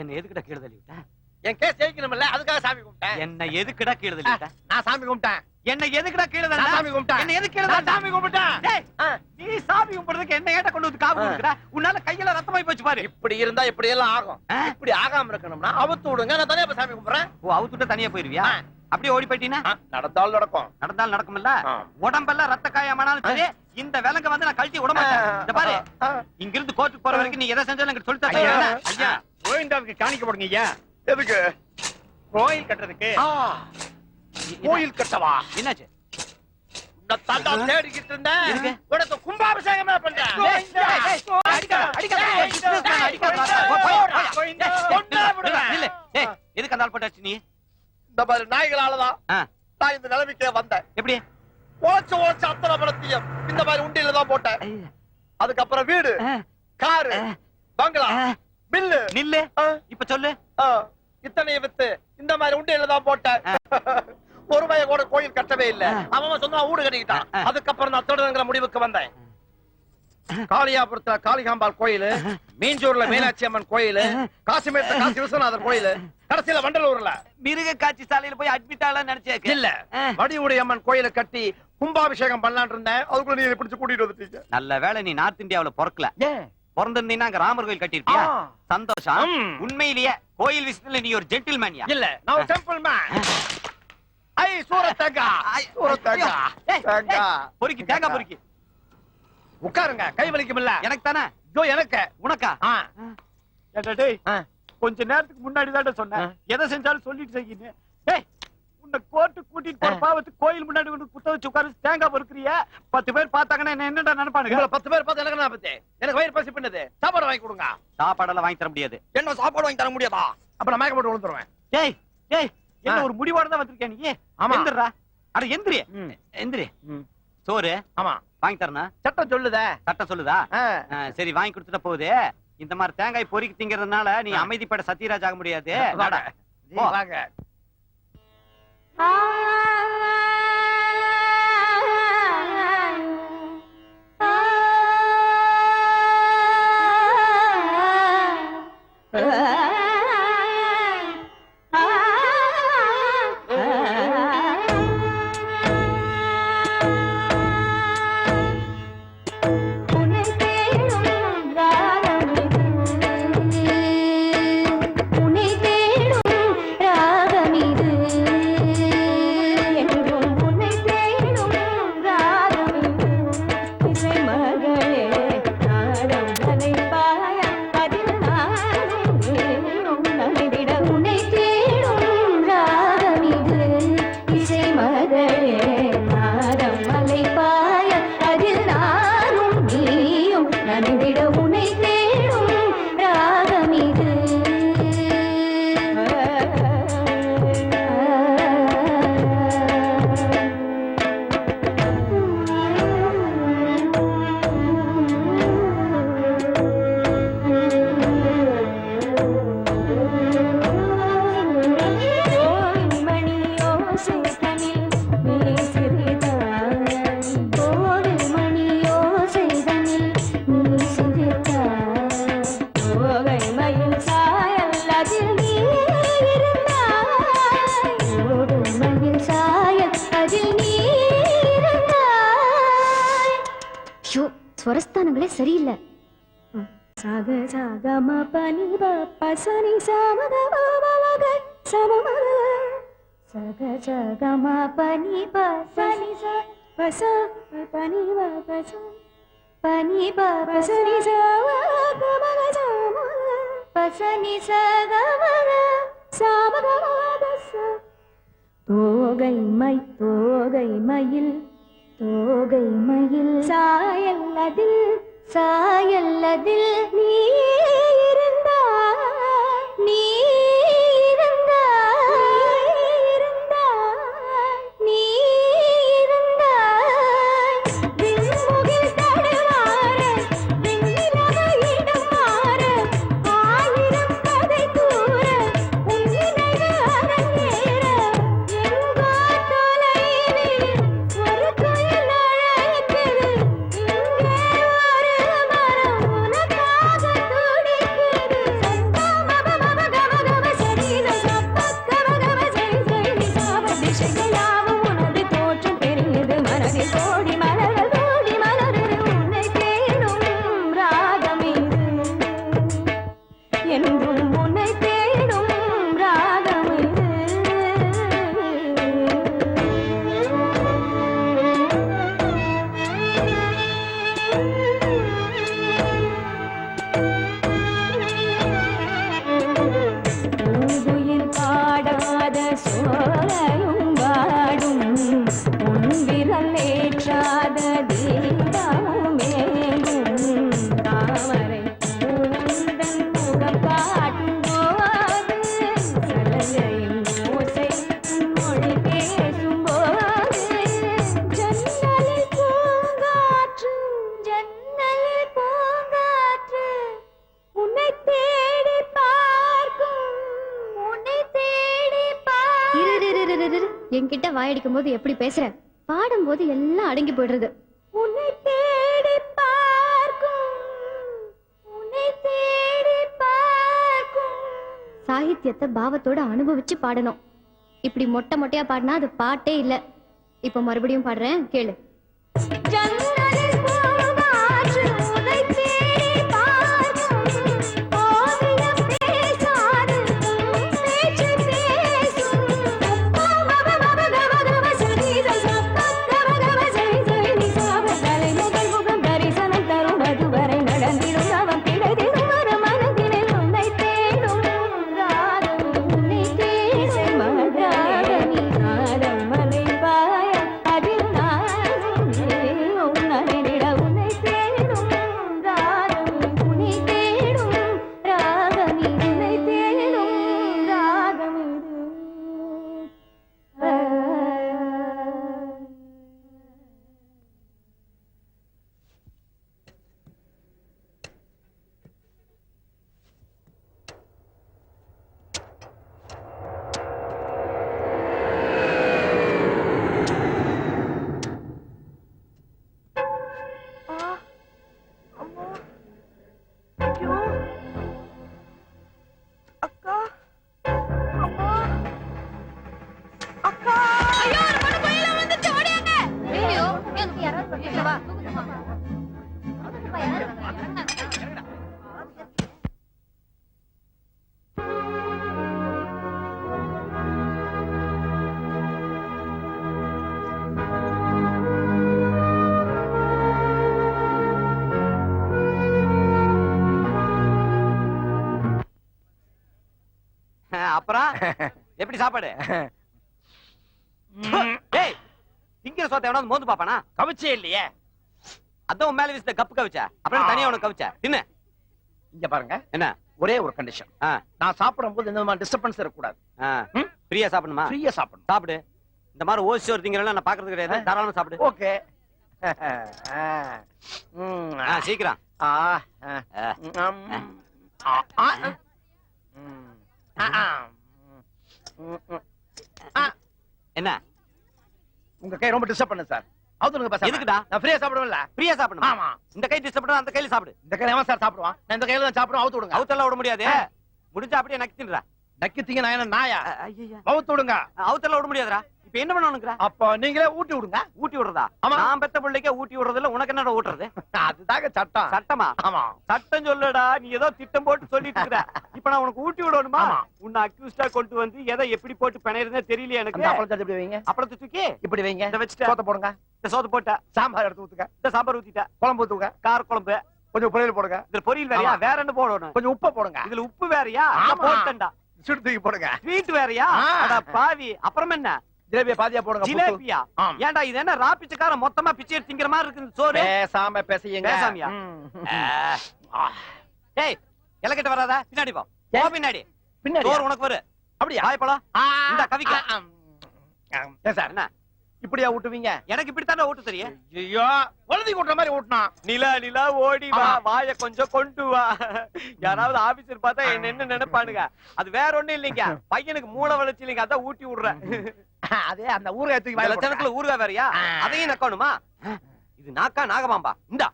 என்ன எதுக்குடா கீழ தள்ளி விட்ட? என் கேஸ் ஜெயிக்கணும்ல, அதுக்காக சாமி கும்பிட்டேன். என்ன எதுக்குடா கீழ தள்ளி விட்ட? நான் சாமி கும்பிட்டேன். என்ன எதுக்குடா கீழே நான் சாமி கும்பிட்டேன். என்ன எதுக்கு கீழே நான் சாமி கும்பிட்டேன். டேய், நீ சாமி கும்பிடுறதுக்கு என்ன ஏட்ட கொண்டு வந்து காவு கொடுக்குற? உன்னால கையில ரத்தமாய் போச்சு பாரு. இப்படி இருந்தா இப்படி எல்லாம் ஆகும். இப்படி ஆகாம இருக்கணும்னா அவுத்து விடுங்க. நான் தனியா போய் சாமி கும்பிடுறேன். ஓ அவுத்துட்டு தனியா போயிருவியா? அப்படியே ஓடி போயிட்டீங்கன்னா நடந்தாலும் நடக்கும். நடந்தாலும் நடக்கும்ல. உடம்பெல்லாம் ரத்த காயமானாலும் சரி, இந்த விலங்க வந்து நான் கழட்டி விட மாட்டேன். இந்த பாரு, இங்க இருந்து கோர்ட்டுக்கு போற வரைக்கும் நீ எதை செஞ்சாலும் எனக்கு சொல்லி தர. ஐயா, கோயிந்தாவுக்கு காணிக்க போடுங்க ஐயா. எதுக்கு? கோயில் கட்டுறதுக்கு. கோயில் கட்டவா? என்னாச்சு? தாத்தா தேடிக்கிட்டு இருந்தேன். எதுக்கு? உனக்கு கும்பாபிஷேகம் பண்றேன். எதுக்கு அந்த ஆள் போட்டாச்சு நீ? இந்த மாதிரி நாய்களாலதான் நான் இந்த நிலைமைக்கே வந்தேன். எப்படி? உழைச்சு அத்தனை பணத்தையும் இந்த மாதிரி உண்டியில தான் போட்டேன். அதுக்கப்புறம் வீடு, காரு, பங்களா, பில்லு. நில்லு, இப்ப சொல்லு. இத்தனையை வித்து இந்த மாதிரி உண்டியில தான் போட்டேன். ஒரு பய கூட கோயில் கட்டவே இல்ல. அவன் சொன்னா வீடு கட்டிக்கிட்டான். அதுக்கப்புறம் நான் தொடருங்கிற முடிவுக்கு வந்தேன். காளியாபுரத்துல காளிகாம்பாள் கோயில், மீஞ்சூர்ல மீனாட்சி அம்மன் கோயில், காசிமேட்ல காசி விஸ்வநாதர் கோயில், கடைசியில வண்டலூர்ல மிருக காட்சி சாலையில போய் அட்மிட் ஆகலாம் நினைச்சேன். இல்ல, வடிவுடைய அம்மன் கோயிலை கட்டி கும்பாபிஷேகம் பண்ணலான் இருந்தேன். அதுக்குள்ள நீ பிடிச்சு கூட்டிட்டு வந்துட்டீங்க. நல்ல வேளை நீ நார்த் இந்தியாவுல பிறக்கல. பிறந்திருந்தீங்கன்னா அங்க ராமர் கோயில் கட்டிருப்பியா? சந்தோஷம். உண்மையிலேயே கோயில் விஷயத்துல நீ ஒரு ஜென்டில்மேனியா? இல்ல, நான் ஒரு டெம்பிள் மேன். ஐ சூரத்தேங்கா, சூரத்தேங்கா, தேங்கா பொறுக்கி, தேங்காய் பொறுக்கி. உட்காருங்க, கை வலிக்கும் இல்ல? எனக்கு தானே? ஐயோ எனக்கு. உனக்கா? டேய், கொஞ்ச நேரத்துக்கு முன்னாடி தான் சொன்னேன், எதை செஞ்சாலும் சொல்லிட்டு செய்யுன்னு. டேய், உன்னை கோர்ட்டு கூட்டிட்டு போற பாவத்துக்கு கோயில் முன்னாடி வந்து குத்த வச்சு உட்காரு தேங்காய் பொறுக்கிறிய. 10 பேர் பார்த்தாங்கன்னா என்ன என்னடா நினைப்பானுங்க? 10 பேர் பார்த்து எனக்கு என்ன பத்தி? எனக்கு வயிறு பசி பண்ணது. சாப்பாடு வாங்கி கொடுங்க. சாப்பாடெல்லாம் வாங்கி தர முடியாது. என்ன சாப்பாடு வாங்கி தர முடியாதா? அப்ப நான் மயக்க போட்டு விழுந்துருவேன். டேய் டேய், என்ன ஒரு முடிவோட தான் வந்திருக்கேன் நீ? எந்திரா. அட எந்திரி, எந்திரி. சோறு ஆமா வாங்கி தரனா? சட்டம் சொல்லுதே. சட்டம் சொல்லுதா? சரி, வாங்கி கொடுத்துட்ட போகுது. இந்த மாதிரி தேங்காய் பொறுக்கி திங்கிறதுனால நீ அமைதிப்பட சத்யராஜ் ஆக முடியாது. வாங்க. ஸ்வரஸ்தானங்களே சரியில்லை. சக சகம பனி பசனி சமக சம சக சகம பனி பசனி பச பனி பச பனி பசனி சமக சம பசனி சகமக சமக பச தோகை மயில் தோகை மயில் சாயல்லதில் சாயல்லதில் நீ இருந்தாய் நீ இருந்தாய் நீ இருந்தாய் விண்முகில் தடுமாற விண்ணிலவையிடம் மாற ஆயிரம் கதை கூற உன் நினைவு அரங்கேற எங்கோ தொலைவில் ஒரு குயில் அழைக்குது இங்கே ஒரு மரம் உனக்காக பூங்குயில் பாடாத சோலையும் வாடும் உன் விரல் ஏற்றாத தீபமும் ஏங்கும் தாமரை பூந்தன் முகம் காட்டும் போது சலங்கையின் ஓசை மொழி பேசும் போது ஜன்னலில் பூங்காற்று ஜன்னலில் பூங்காற்று உன்னை தேடி பார்க்கும் உன்னை தேடி என்கிட்ட வாயடிக்கும் போது எப்படி பேசுற பாடும்போது எல்லாம் அடங்கி போயிடுறது உன்னை தேடி பார்க்கும் உன்னை தேடி பார்க்கும் சாகித்யத்தை பாவத்தோட அனுபவிச்சு பாடணும் இப்படி மொட்டை மொட்டையா பாடினா அது பாட்டே இல்ல இப்ப மறுபடியும் பாடுறேன் கேளு ஜன்னலில் பூங்காற்று உன்னை தேடி பார்க்கும் ஓவியம் பேசாது உன் பேச்சு பேசும் தரிசனம் தரும் அதுவரை நடந்திடும் அவன் கிடைத்திடும் ஒரு மனதினில் உன்னை தேடும் ராகம் உன்னை தேடும் மகாராணி நாதம் மலை பாய அதில் நானும் உன்னரிட உன்னை தேடும் ராகம் உன்னை தேடும் ராகம் உன்னை தேடும் ராகம் அம்மா ஐயோ அக்கா அம்மா அக்கா ஐயோ ஒரு பொண்ணு கோயில வந்துச்சு ஓடியாங்க ஐயோ எனக்கு யாராவது பக்கத்துல வா அப்புறம் எப்படி சாப்பாடு டேய் திங்கிற சோத்தை எவனாவது மோந்து பாப்பானா கவிச்சே இல்லையே. அதான் உன் மேல வீசுத கப்பு கவிச்சா அப்புறம் தனியா உனக்கு கவிச்சா தின்னு இங்க பாருங்க, என்ன ஒரே ஒரு கண்டிஷன், நான் சாப்பிடும் போது இந்த மாதிரி டிஸ்டர்பன்ஸ் இருக்கக்கூடாது. ஃப்ரீயா சாப்பிடணுமா? ஃப்ரீயா சாப்பிடணும். சாப்பிடு. இந்த மாதிரி ஓசி ஒரு திங்கறலாம் நான் பாக்குறது கிடையாது. தாராளமா சாப்பிடு. ஓகே. சீக்கிரம். என்ன உங்க கை ரொம்ப டிஸ்டர்ப் பண்ணு சார். அவுத்துங்க பாஸ். எதுக்குடா? நான் ஃப்ரீயா சாப்பிடுவேன்ல. ஃப்ரீயா சாப்பிடணும். ஆமா. இந்த கை டிஸ்டர்ப் பண்ணா அந்த கையில சாப்பிடு. இந்த கையில அவன் சார் சாப்பிடுவான். நான் இந்த கையில தான் சாப்பிடுவேன். அவுத்து விடுங்க. அவுத்தெல்லாம் விட முடியாது. முடிஞ்சா அப்படியே நக்கி தின்றா. நக்கி திங்க நான் என்ன நாயா? அவுத்து விடுங்க. அவுத்தெல்லாம் விட முடியாதுடா. இப்ப என்ன பண்ணணும்ங்கற? அப்ப நீங்களே ஊட்டி விடுங்க. ஊட்டி விடுறதா? ஆமா. நான் பெத்த பிள்ளைக்கே ஊட்டி விடுறதுல உனக்கு என்னடா ஊட்டுறது? அதுதாங்க சட்டம். சட்டமா? ஆமா. சட்டம் சொல்லுடா. நீ ஏதோ திட்டம் போட்டு சொல்லிட்டு இருக்கற. இப்ப நான் உனக்கு ஊட்டி விடணுமா? உன்னை அக்யூஸ்டா கொண்டு வந்து எதை எப்படி போட்டு பிணையறதே தெரியல எனக்கு. அந்த அப்பளத்தை எப்படி வைங்க? அப்பளத்தை தூக்கி இப்படி வைங்க. இத வச்சிட்டு சோத்த போடுங்க. இந்த சோத்து போட்ட சாம்பார் எடுத்து ஊத்துங்க. இந்த சாம்பார் ஊத்திட்ட குழம்பு ஊத்துங்க. கார குழம்பு கொஞ்சம் பொரியல் போடுங்க. இதுல பொரியல் வேறயா? வேற என்ன போடணும்? கொஞ்சம் உப்பு போடுங்க. இதுல உப்பு வேறயா? ஆமா. போட்டேன்டா. சுடு தூக்கி போடுங்க. ஸ்வீட் வேறயா? அட பாவி. அப்புறம் என்ன? ஜிலேபியா பாதியா போடுங்க. ஜிலேபியா? ஏன்டா இது என்ன ராப்பிச்சக்கார மொத்தமா பிச்சை எடுத்துங்கிற மாதிரி இருக்கு சோறு? பேசாம பேசியங்க. பேசாமியா? டேய் எலக்கிட்ட வராத. பின்னாடி போ. போ பின்னாடி. பின்னாடி சோறு உனக்கு வரு. அப்படியே வாய்ப்பலாம். இந்த கவிக்க. சார் என்ன இப்படியா ஊட்டுவீங்க? எனக்கு இப்படித்தானே ஊட்டு தெரியும். ஐயோ குழந்தை கூட்டுற மாதிரி ஊட்டனா? நிலா நிலா ஓடி வா, வாய கொஞ்சம் கொண்டு வா. யாராவது ஆபீசர் பார்த்தா என்ன நினைப்பானுங்க? அது வேற ஒண்ணும் இல்லைங்க. பையனுக்கு மூளை வளர்ச்சி இல்லைங்க. அதான் ஊட்டி விடுறேன். அதே அந்த ஊறுகாய் தூக்கி வாயில போடுங்க. லட்சணத்துல ஊறுகாய் வேறயா? அதையும் நக்கணுமா? இது நாக்கா நாகமாம்பா? இந்தா.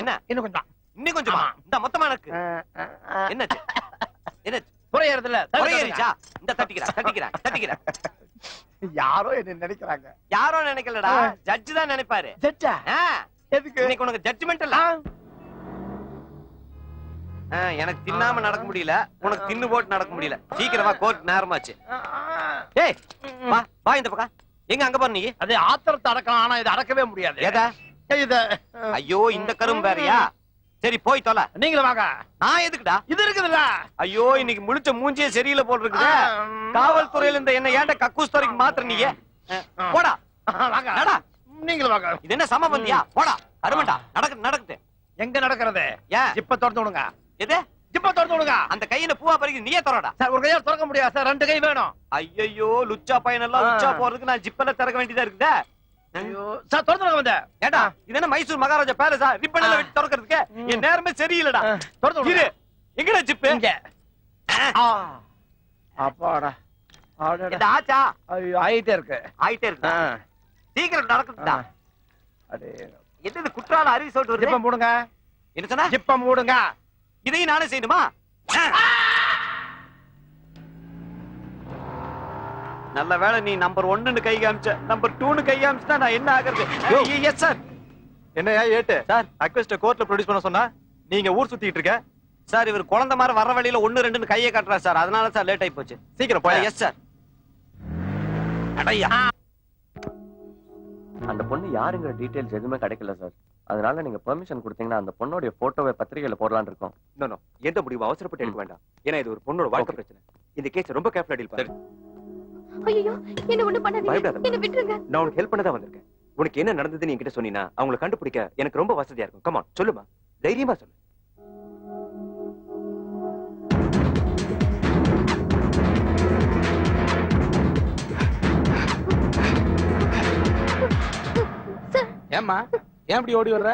என்ன இன்னும் கொஞ்சம். இன்னும் கொஞ்சமா? இந்த மொத்தமா எனக்கு என்னாச்சு? என்னாச்சு? புரியறது இல்ல. புரியுச்சா? இந்த தட்டிக்கிறேன். யாரோ என்ன நினைக்கிறாங்க. யாரோ நினைக்கலடா, ஜட்ஜ் தான் நினைப்பாரு. ஜட்ஜா? எதுக்கு? இன்னைக்கு உனக்கு ஜட்ஜ்மெண்ட் இல்ல. எனக்கு தின்னாம நடக்க முடியல, உனக்கு தின்னு போட்டு நடக்க முடியல. சீக்கிரமா கோர்ட் நேரமாச்சு. ஏய் வா வா இந்த பக்கம். எங்க அங்க போற நீ? அது ஆத்திரத்தை அடக்கலாம், ஆனா இதை அடக்கவே முடியாது. ஏதா இத ஐயோ இந்த கரும் வேறயா? சரி போய் தொலை. நீங்களும் வாங்க. நான் எதுக்குடா? இது இருக்குதுல்ல. ஐயோ இன்னைக்கு முழிச்ச மூஞ்சியே சரியில்லை போல் இருக்குது. காவல்துறையில இந்த என்ன ஏன்டா கக்கூஸ் துறைக்கு மாத்திர நீங்க? போடா வாங்க. நடா. நீங்களும் வாங்க. இது என்ன சமபந்தியா? போடா கருமண்டா. நடக்குது. எங்க நடக்கிறது? ஏன் ஜிப்ப திறந்து விடுங்க. எது? ஜிப்ப திறந்து விடுங்க. அந்த கையில பூவா பறிக்குது, நீயே திறடா. சார் ஒரு கையால திறக்க முடியாது சார், 2 கை வேணும். ஐயோ லுச்சா பையன் எல்லாம் உச்சா போறதுக்கு நான் ஜிப்பல திறக்க வேண்டியதா இருக்குதா? ஐயோ சார் திறந்து விடுங்க வந்து. ஏண்டா இது என்ன மைசூர் மகாராஜா பேலஸா? ரிப்பன் எல்லாம் வெட்டி திறக்கிறதுக்கு என் நேரமே சரியில்லடா. திறந்து விடுங்க. இரு. எங்கடா ஜிப்? இங்க. அப்பாடா. இந்த ஆச்சா ஐயோ ஆயிட்டே இருக்கு. ஆயிட்டே இருக்கு. சீக்கிரம் நடக்குதுடா. அடே என்னது குற்றால அரிசி சோட்டு வருது? ஜிப்ப மூடுங்க. என்ன சொன்னா? ஜிப்ப மூடுங்க. இதையும் நானே செய்யணுமா? நல்ல வேளை நீ நம்பர் 1ன்னு கை காமிச்ச. நம்பர் 2ன்னு கை காமிச்சா நான் என்ன ஆகுறது? Yes sir. என்னையா ஏட்டு சார் அக்வெஸ்ட கோர்ட்ல ப்ரொடியூஸ் பண்ண சொன்னா நீங்க ஊர் சுத்திட்டு இருக்க. சார் இவர் குழந்தை மாதிரி வர வழியில 1 2ன்னு கையை காட்டுறாரு சார், அதனால சார் லேட் ஆகி போச்சு. சீக்கிரம் போய். Yes sir. அடையா அந்த பொண்ணு யாருங்கிற டீடைல்ஸ் எதுவுமே கிடைக்கல சார். அதனால நீங்க பெர்மிஷன் கொடுத்தீங்கன்னா அந்த பொண்ணோட போட்டோவை பத்திரிகையில போடலாம்னு இருக்கோம். நோ எந்த முடிவும் அவசரப்பட்டு எடுக்க வேண்டாம். ஏன்னா இது ஒரு பொண்ணோட வாழ்க்கை பிரச்சனை. இந்த கேஸ் ரொம்ப கேர்ஃபுல்லா டீல் பண்ணு. ஐயோ என்ன ஒண்ணு பண்ணாதீங்க, பயப்படாத. என்ன விட்டுருங்க. நான் உனக்கு ஹெல்ப் பண்ண தான் வந்திருக்கேன். உனக்கு என்ன நடந்ததுன்னு என்கிட்ட சொன்னீனா அவங்களை கண்டுபிடிக்க எனக்கு ரொம்ப வசதியா இருக்கும். கம் ஆன் சொல்லுமா, தைரியமா சொல்லு. ஏம்மா ஏன் இப்படி ஓடி வர்ற?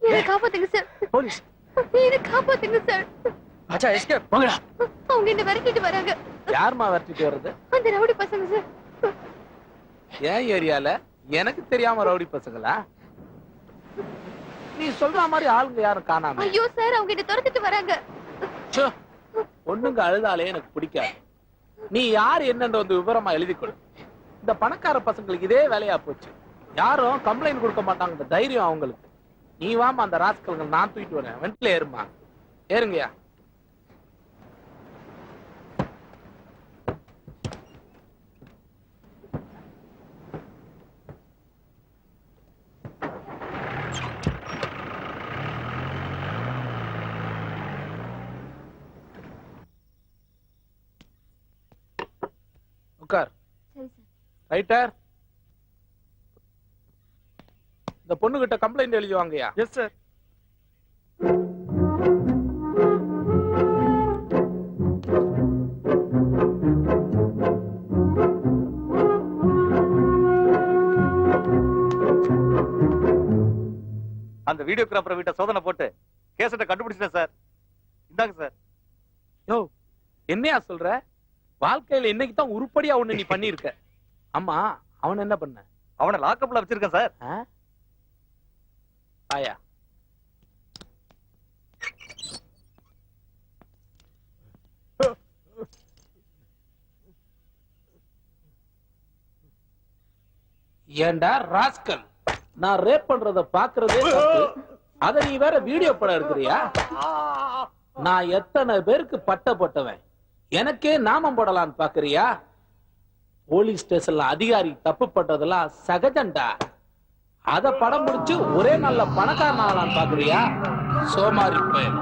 என்ன காப்பாத்துங்க சார். போலீஸ். என்ன காப்பாத்துங்க சார். மச்சான் எஸ்கேப் போங்கடா. அவங்க என்ன விரட்டிட்டு வராங்க. யார்மா விரட்டிட்டு வர்றது? அந்த ரவுடி பசங்க சார். ஏன் ஏரியால எனக்கு தெரியாம ரவுடி பசங்களா? நீ சொல்ற மாதிரி ஆளுங்க யாரும் காணாம. ஐயோ சார் அவங்க என்ன துரத்திட்டு வராங்க. ச்சே, பொண்ணுங்க அழுதாலே எனக்கு பிடிக்காது. நீ யார் என்னன்ற வந்து விவரமா எழுதிக்கொள். இந்த பணக்கார பசங்களுக்கு இதே வேலையா போச்சு. யாரும் கம்ப்ளைண்ட் கொடுக்க மாட்டாங்க, தைரியம் அவங்களுக்கு. நீ வாமா அந்த ராஸ்கல்கள் நான் தூக்கிட்டு வரேன். வெண்டில ஏறுமா, ஏறுங்கயா. உட்கார். சரி சார். ரைட்டர், இந்த பொண்ணு கிட்ட கம்ப்ளைண்ட் எழுதி வாங்கயா. Yes sir. அந்த வீடியோகிராஃபர் வீட்டை சோதனை போட்டு கேசட்டை கண்டுபிடிச்சிட்டேன் சார். இந்தாங்க சார். யோ என்னையா சொல்ற? வாழ்க்கையில இன்னைக்கு தான் உருப்படியா ஒண்ணு நீ பண்ணிருக்க. ஆமா அவன் என்ன பண்ண? அவனை லாக்கப்ல வச்சிருக்கேன் சார். ஆயா ஏண்டா ராஸ்கல், நான் ரேப் பண்றத பாக்குறதே தப்பு. அத நீ வேற வீடியோ படம் எடுக்கிறியா? நான் எத்தனை பேருக்கு பட்ட போட்டவன், எனக்கே நாமம் போடலான்னு பாக்குறியா? போலீஸ் ஸ்டேஷன்ல அதிகாரி தப்பு பட்டதெல்லாம் சகஜண்டா. அத படம் முடிச்சு ஒரே நல்ல பணக்காரன் ஆகலான்னு பாக்குறியா? சோமாரி பையன்.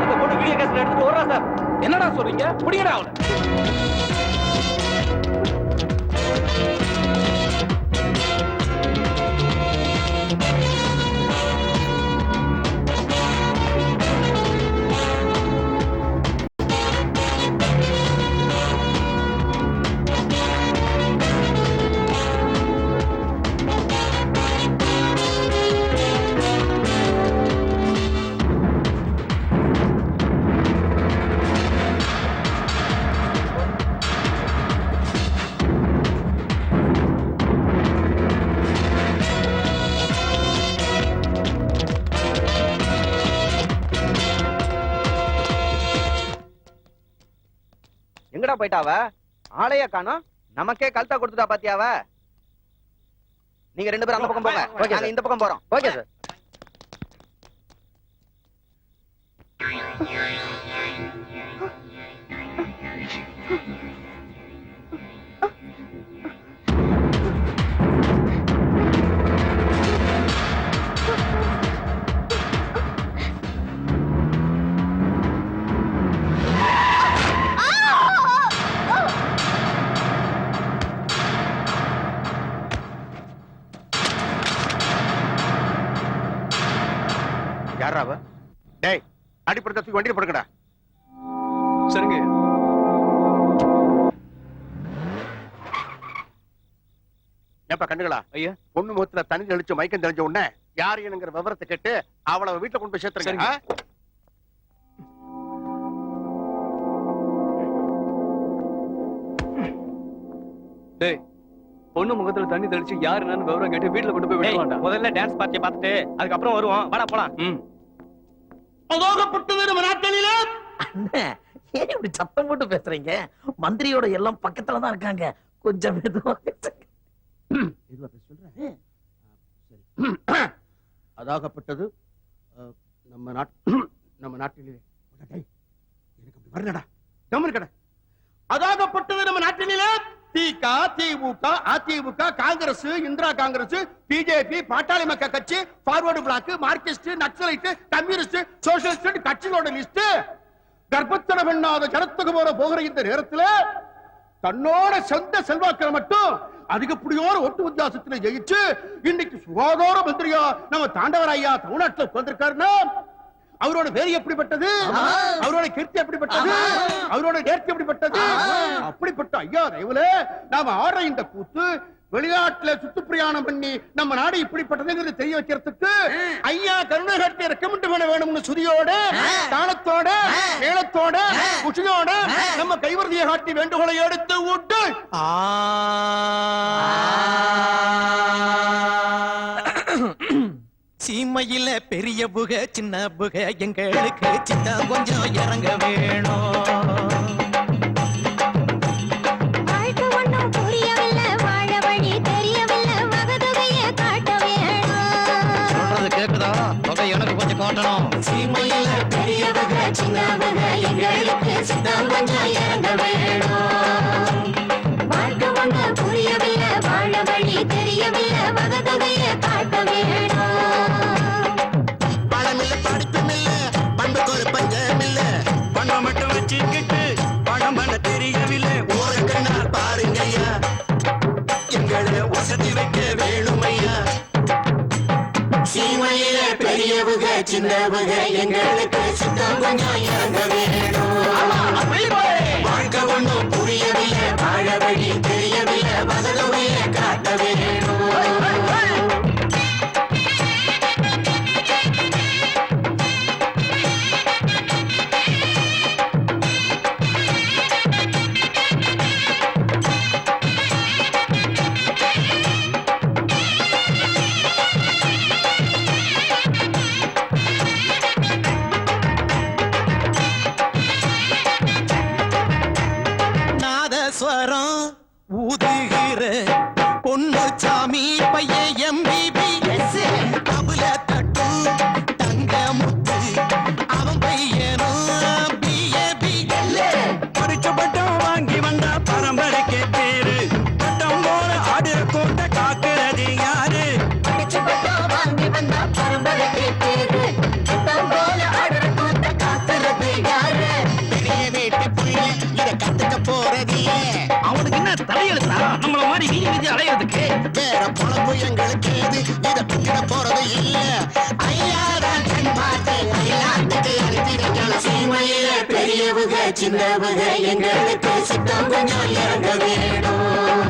அந்த பொண்ணு வீடியோ கேசட் எடுத்துட்டு ஓடுறா சார். என்னடா சொல்றீங்க? புடிங்கடா அவனை. எங்கடா போயிட்டாவ? ஆளையா காணோம். நமக்கே கல்தா கொடுத்துட்டா பாத்தியாவ? நீங்க 2 பேரும் அந்த பக்கம் போங்க, நாங்க இந்த பக்கம் போறோம். Okay sir. யாரா அவ? டேய் அடிப்படத்தை தூக்கி வண்டியில போடுங்கடா. சரிங்க. ஏப்பா கண்டுகளா ஐயா. பொண்ணு முகத்துல தண்ணி தெளிச்சு மயக்கம் தெளிஞ்ச உடனே யார் என்னங்கிற விவரத்தை கேட்டு அவளை வீட்டுல கொண்டு போய் சேர்த்துருங்க. டேய் பொண்ணு முகத்துல தண்ணி தெளிச்சு யாரு என்னன்னு விவரம் கேட்டு வீட்டுல கொண்டு போய் விடுவாண்டா. முதல்ல டான்ஸ் பார்ட்டியை பார்த்துட்டு அதுக்கப்புறம் வருவோம். வாடா போலாம். அதோகப்பட்டது நம்ம நாட்டிலே. ஏன் இப்படி சத்தம் போட்டு பேசுறீங்க? மந்திரியோட எல்லாம் பக்கத்துல தான் இருக்காங்க. கொஞ்சம் மெதுவா பேசுங்க. அதாகப்பட்டது நம்ம நாட்டிலே. எனக்கு அப்படி வரலடா. கம்முனு அதாகப்பட்டது நம்ம நாட்டிலே. திக, திமுக, அதிமுக, Congress, Indira Congress, BJP, Pattali Makkal Katchi, Forward Bloc, Marxist, Naxalite, communist, socialist கட்சிகளோட லிஸ்ட் கர்ப்பத்தட பண்ணாத ஜனத்துக்கு போகிற இந்த நேரத்தில் தன்னோட சொந்த செல்வாக்களை மட்டும் அதிகப்படியோட ஒட்டு வித்தியாசத்துல ஜெயிச்சு இன்னைக்கு சுகாதார மந்திரியா நம்ம தாண்டவராயா தமிழ்நாட்டில் உட்கார்ந்திருக்காருன்னா அவரோட பேர் எப்படிப்பட்டது, அவரோட கீர்த்தி எப்படிப்பட்டது, அவரோட நேர்த்தி எப்படிப்பட்டது. அப்படிப்பட்ட ஐயா தயவுல நாம ஆடுற இந்த கூத்து வெளிநாட்டுல சுற்றுப்பிரயாணம் பண்ணி நம்ம நாடு இப்படிப்பட்டதுங்கிறது தெரிய வைக்கிறதுக்கு ஐயா கருணை காட்டி ரெக்கமெண்ட் பண்ண வேணும்னு சுதியோட தாளத்தோட மேளத்தோட குஷியோட நம்ம கைவர்தியை காட்டி வேண்டுகோளை எடுத்து விட்டு சீமையில பெரிய புக சின்ன புக எங்களுக்கு சின்ன கொஞ்சம் இறங்க வேணும். எனக்கு கொஞ்சம் காட்டணும். சீமையில பெரிய புக சின்ன புக எங்களுக்கு சின்ன கொஞ்சம் இறங்க வேணும். வாழ்க்கை ஒண்ணு புரியவில்லை, வாழ வழி தெரியவில்லை, வகதொகைய காட்ட வேணும். பழமில்ல படிப்புமில்ல, பண்புக்கு ஒரு பஞ்சமில்ல, பணம் மட்டும் வச்சுக்கிட்டு பணம் பண்ண தெரியவில்லை. ஒரு கண்ணால் பாருங்க ஐயா, எங்களை வசதி வைக்க வேணும் ஐயா. சீமையில பெரியவுக சின்னவுக எங்களுக்கு சித்தம் கொஞ்சம் இறங்க வேணும். வாழ்க்கை ஒண்ணும் புரியவில்லை, வாழ வழி தெரியவில்லை, வசதியை காட்ட வேணும். நாதஸ்வரம் ஊதுகிற பொண்ணு சாமி பையன் MBBS கபுல தட்டும் தங்க முத்து அவன் பையனும் BABL. படிச்ச பட்டம் வாங்கி வந்தா பரம்பரைக்கு பேரு, பட்டம் போல ஆடுற கோட்ட காக்குறது யாரு? படிச்ச பட்டம் வாங்கி வந்தா பரம்பரைக்கு பேரு, பட்டம் போல ஆடுற கோட்ட காக்குறது யாரு? பெரிய வீட்டு புள்ளி இத கத்துக்க போறது அவனுக்கு என்ன தலையெழுத்தா? நம்மள மாதிரி வீதி வீதி அலையிறதுக்கு வேற பொழப்பு எங்களுக்கு ஏது? இத பின்னிட போறது இல்ல. ஐயாதான் கண் பார்த்து அயலாத்துக்கு அனுப்பிடுங்கள். சீமையில பெரியவுக சின்னவுக எங்களுக்கு சித்தம் கொஞ்சம் இறங்க வேணும்.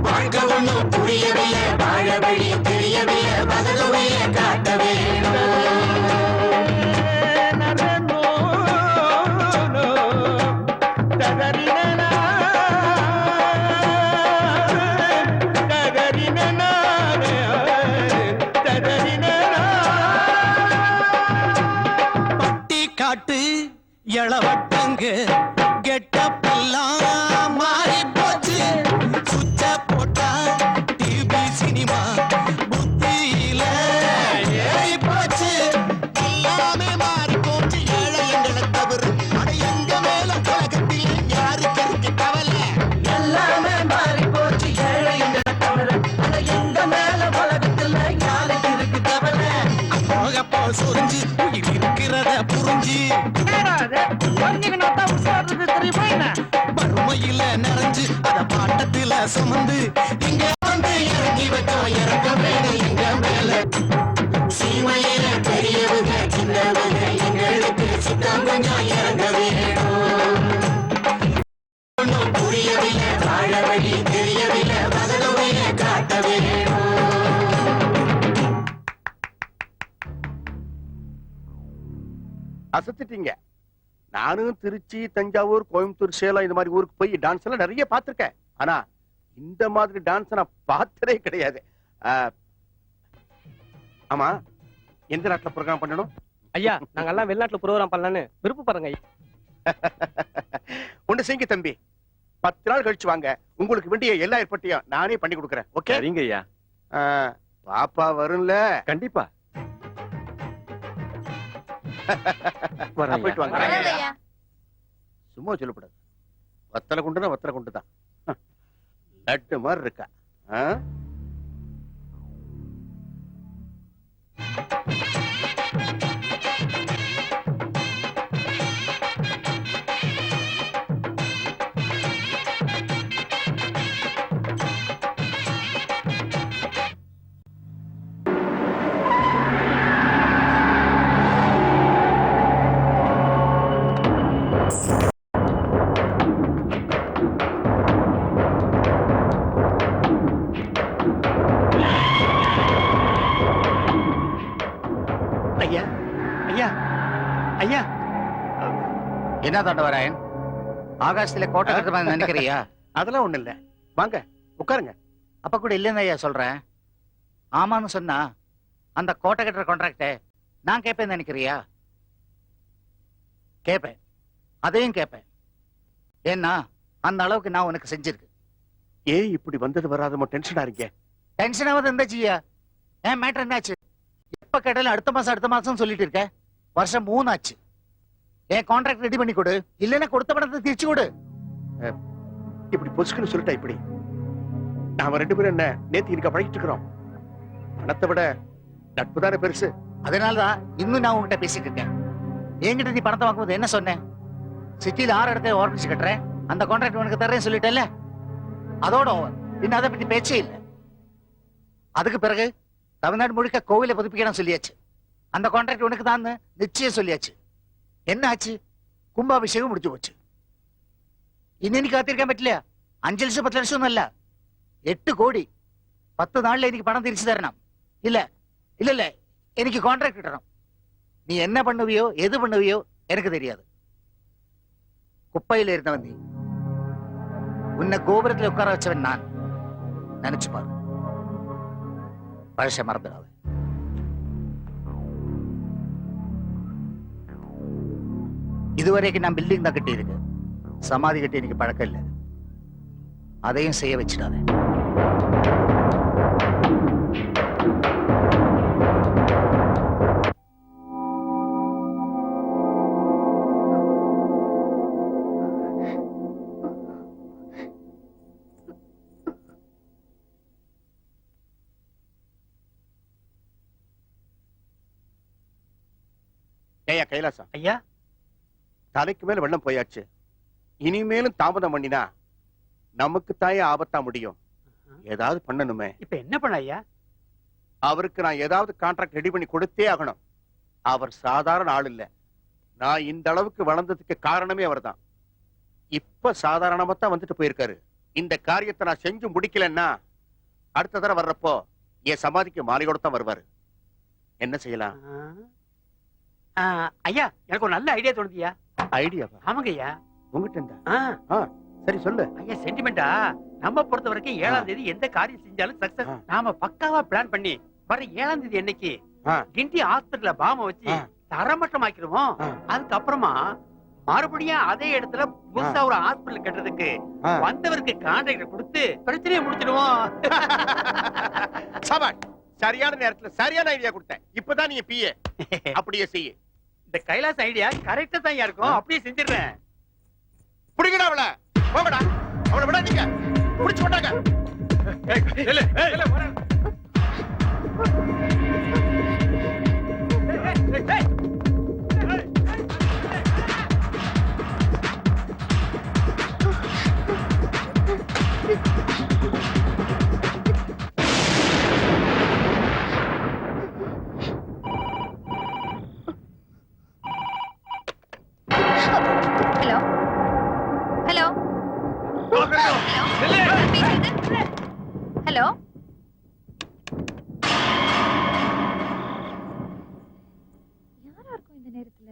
வாழ்க்கை ஒண்ணும் புரியவில்லை, வாழ வழி தெரியவில்லை, வசதியை காட்ட வேணும். பட்டி காட்டு இளவட்டங்க கெட்டப்பெல்லாம் மாறி போச்சு. சுச்ச போட்டா டிவி சினிமா புத்தியில ஏறி போச்சு. எல்லாமே மாறி போச்சு, ஏழை எங்களை தவிர. அட எங்க மேல உலகத்தில் யாருக்கு இருக்கு கவலை? எல்லாமே மாறி போச்சு, ஏழை எங்களை தவிர. அட எங்க மேல உலகத்தில் யாருக்கு இருக்கு கவலை? போக போ சொரிஞ்சு உயிர் இருக்கிறத புரிஞ்சு வறுமையில நிறைஞ்சு அத பாட்டத்தில சுமந்து இங்க வந்து இறங்கி வச்சோம் இறக்க வேணும் எங்க மேல. சீமையில பெரியவுக அசத்திட்டீங்க. நானும் திருச்சி, தஞ்சாவூர், கோயம்புத்தூர், சேலம் இந்த மாதிரி ஊருக்கு போய் டான்ஸ் எல்லாம் நிறைய பார்த்திருக்கேன். ஆனா இந்த மாதிரி டான்ஸ் நான் பார்த்ததே கிடையாது. ஆமா, எந்த நாட்டுல ப்ரோக்ராம் பண்ணணும்? ஐயா நாங்க எல்லாம் வெளிநாட்டுல ப்ரோக்ராம் பண்ணலான்னு விருப்பப்படுறேங்க ஐயா. ஒண்ணு செய்யுங்க தம்பி, 10 நாள் கழிச்சு வாங்க. உங்களுக்கு வேண்டிய எல்லா ஏற்பாட்டையும் நானே பண்ணி கொடுக்குறேன். ஓகே? சரிங்க ஐயா. பாப்பா வரும்ல? கண்டிப்பா போயிட்டு வாங்க. வணக்கம் ஐயா. சும்மா சொல்லக்கூடாது. வத்தலை குண்டுனா வத்தலை குண்டு தான். லட்டு மாதிரி இருக்கா. ஐயா ஐயா ஐயா, என்ன தாண்டவராயன், ஆகாசத்துல கோட்டை கட்டுற நினைக்கிறியா? அதெல்லாம் ஒண்ணு இல்ல, வாங்க உட்காருங்க. அப்ப கூட இல்லைன்னு ஐயா சொல்றேன். ஆமான்னு சொன்னா அந்த கோட்டை கட்டுற கான்ட்ராக்ட நான் கேட்பேன்னு நினைக்கிறியா? கேட்பேன், அதையும் கேட்பேன். ஏன்னா அந்த அளவுக்கு நான் உனக்கு செஞ்சிருக்கு. ஏன் இப்படி வந்தது வராதமோ டென்ஷனா இருக்கே? டென்ஷன் ஆகுது இருந்தாச்சியா? ஏன் மேட்டர் என்னாச்சு? எப்ப கேட்டாலும் அடுத்த மாசம் சொல்லிட்டு இருக்க. வருஷம் 3 ஆச்சு. என் கான்ட்ராக்ட் ரெடி பண்ணி கொடு, இல்லைன்னா கொடுத்த பணத்தை திருச்சி கொடு. இப்படி பொசுக்குன்னு சொல்லிட்டா இப்படி? நாம 2 பேரும் என்ன நேத்து இருக்க பழகிட்டு இருக்கிறோம். பணத்தை விட நட்பு தானே பெருசு. அதனாலதான் இன்னும் நான் உங்ககிட்ட பேசிட்டு இருக்கேன். என்கிட்ட நீ பணத்தை வாங்கும்போது என்ன சொன்னேன்? சிட்டியில 6 இடத்துல ஆர்கனைஸ் கட்டுறேன், அந்த கான்ட்ராக்ட் உனக்கு தர்றேன்னு சொல்லிட்டேன்ல. அதோட இன்னும் அதை பத்தி பேச்சே இல்லை. அதுக்கு பிறகு தமிழ்நாடு முழுக்க கோவிலை புதுப்பிக்கணும் சொல்லியாச்சு. அந்த கான்ட்ராக்ட் உனக்கு தான் நிச்சயம் சொல்லியாச்சு. என்ன ஆச்சு? கும்பாபிஷேகம் முடிச்சு போச்சு. இன்னைக்கு காத்திருக்க பറ്റിல்லையா? 5 லட்சம் 10 லட்சம் இல்ல, 8 கோடி. 10 நாள்ல இன்னைக்கு பணம் திருச்சி தரணும். இல்ல இல்ல இல்ல, எனக்கு கான்ட்ராக்ட் தரணும். நீ என்ன பண்ணுவியோ எது பண்ணுவியோ எனக்கு தெரியாது. குப்பையில இருந்தவன் நீ. உன்னை கோபுரத்துல உட்கார வச்சவன் நான். நினைச்சு பாரு, பழச மறந்துடாது. இதுவரைக்கும் நான் பில்டிங் தான் கட்டி இருக்கு, சமாதி கட்டி எனக்கு பழக்கம் இல்லை. அதையும் செய்ய வச்சிடாத. ஏயா கைலாசம், ஐயா தலைக்கு மேல வெள்ளம் போயாச்சு. இனிமேலும் தாமதம் பண்ணினா நமக்கு தாயே ஆபத்தா முடியும். ஏதாவது பண்ணணுமே. இப்ப என்ன பண்ண ஐயா? அவருக்கு நான் ஏதாவது கான்ட்ராக்ட் ரெடி பண்ணி கொடுத்தே ஆகணும். அவர் சாதாரண ஆள் இல்ல. நான் இந்த அளவுக்கு வளர்ந்ததுக்கு காரணமே அவர்தான். இப்ப சாதாரணமா தான் வந்துட்டு போயிருக்காரு. இந்த காரியத்தை நான் செஞ்சு முடிக்கலன்னா அடுத்த தடவை வர்றப்போ என் சமாதிக்கு மாலையோட தான் வருவாரு. என்ன செய்யலாம்? ஐயா எனக்கு ஒரு நல்ல ஐடியா தோணுதியா. ஐடியாவா? ஆமாங்க ஐயா. உங்ககிட்ட இருந்தா? சரி சொல்லு. ஐயா சென்டிமெண்டா, நம்ம பொறுத்த வரைக்கும் 7ஆம் தேதி எந்த காரியம் செஞ்சாலும் சக்சஸ். நாம பக்காவா பிளான் பண்ணி வர 7ஆம் தேதி அன்னைக்கு கிண்டி ஹாஸ்பிடல்ல பாம வச்சு தரமட்டம் ஆக்கிடுவோம். அதுக்கப்புறமா மறுபடியும் அதே இடத்துல புதுசா ஒரு ஹாஸ்பிடல் கட்டுறதுக்கு வந்தவருக்கு கான்ட்ராக்ட் கொடுத்து பிரச்சனையை முடிச்சிடுவோம். சபாஷ், சரியான நேரத்துல சரியான ஐடியா கொடுத்தேன். இப்பதான் நீ பிஏ. அப்படியே செய்ய. இந்த கைலாஸ் ஐடியா கரெக்டா தான் இருக்கும். அப்படியே செஞ்சிடுறேன். புடிங்கடா அவளை. போங்கடா, அவளை விடாதீங்க. புடிச்சு போட்டாங்க. ஹலோ ஹலோ ஹலோ, யாரா இருக்கும் இந்த நேரத்துல?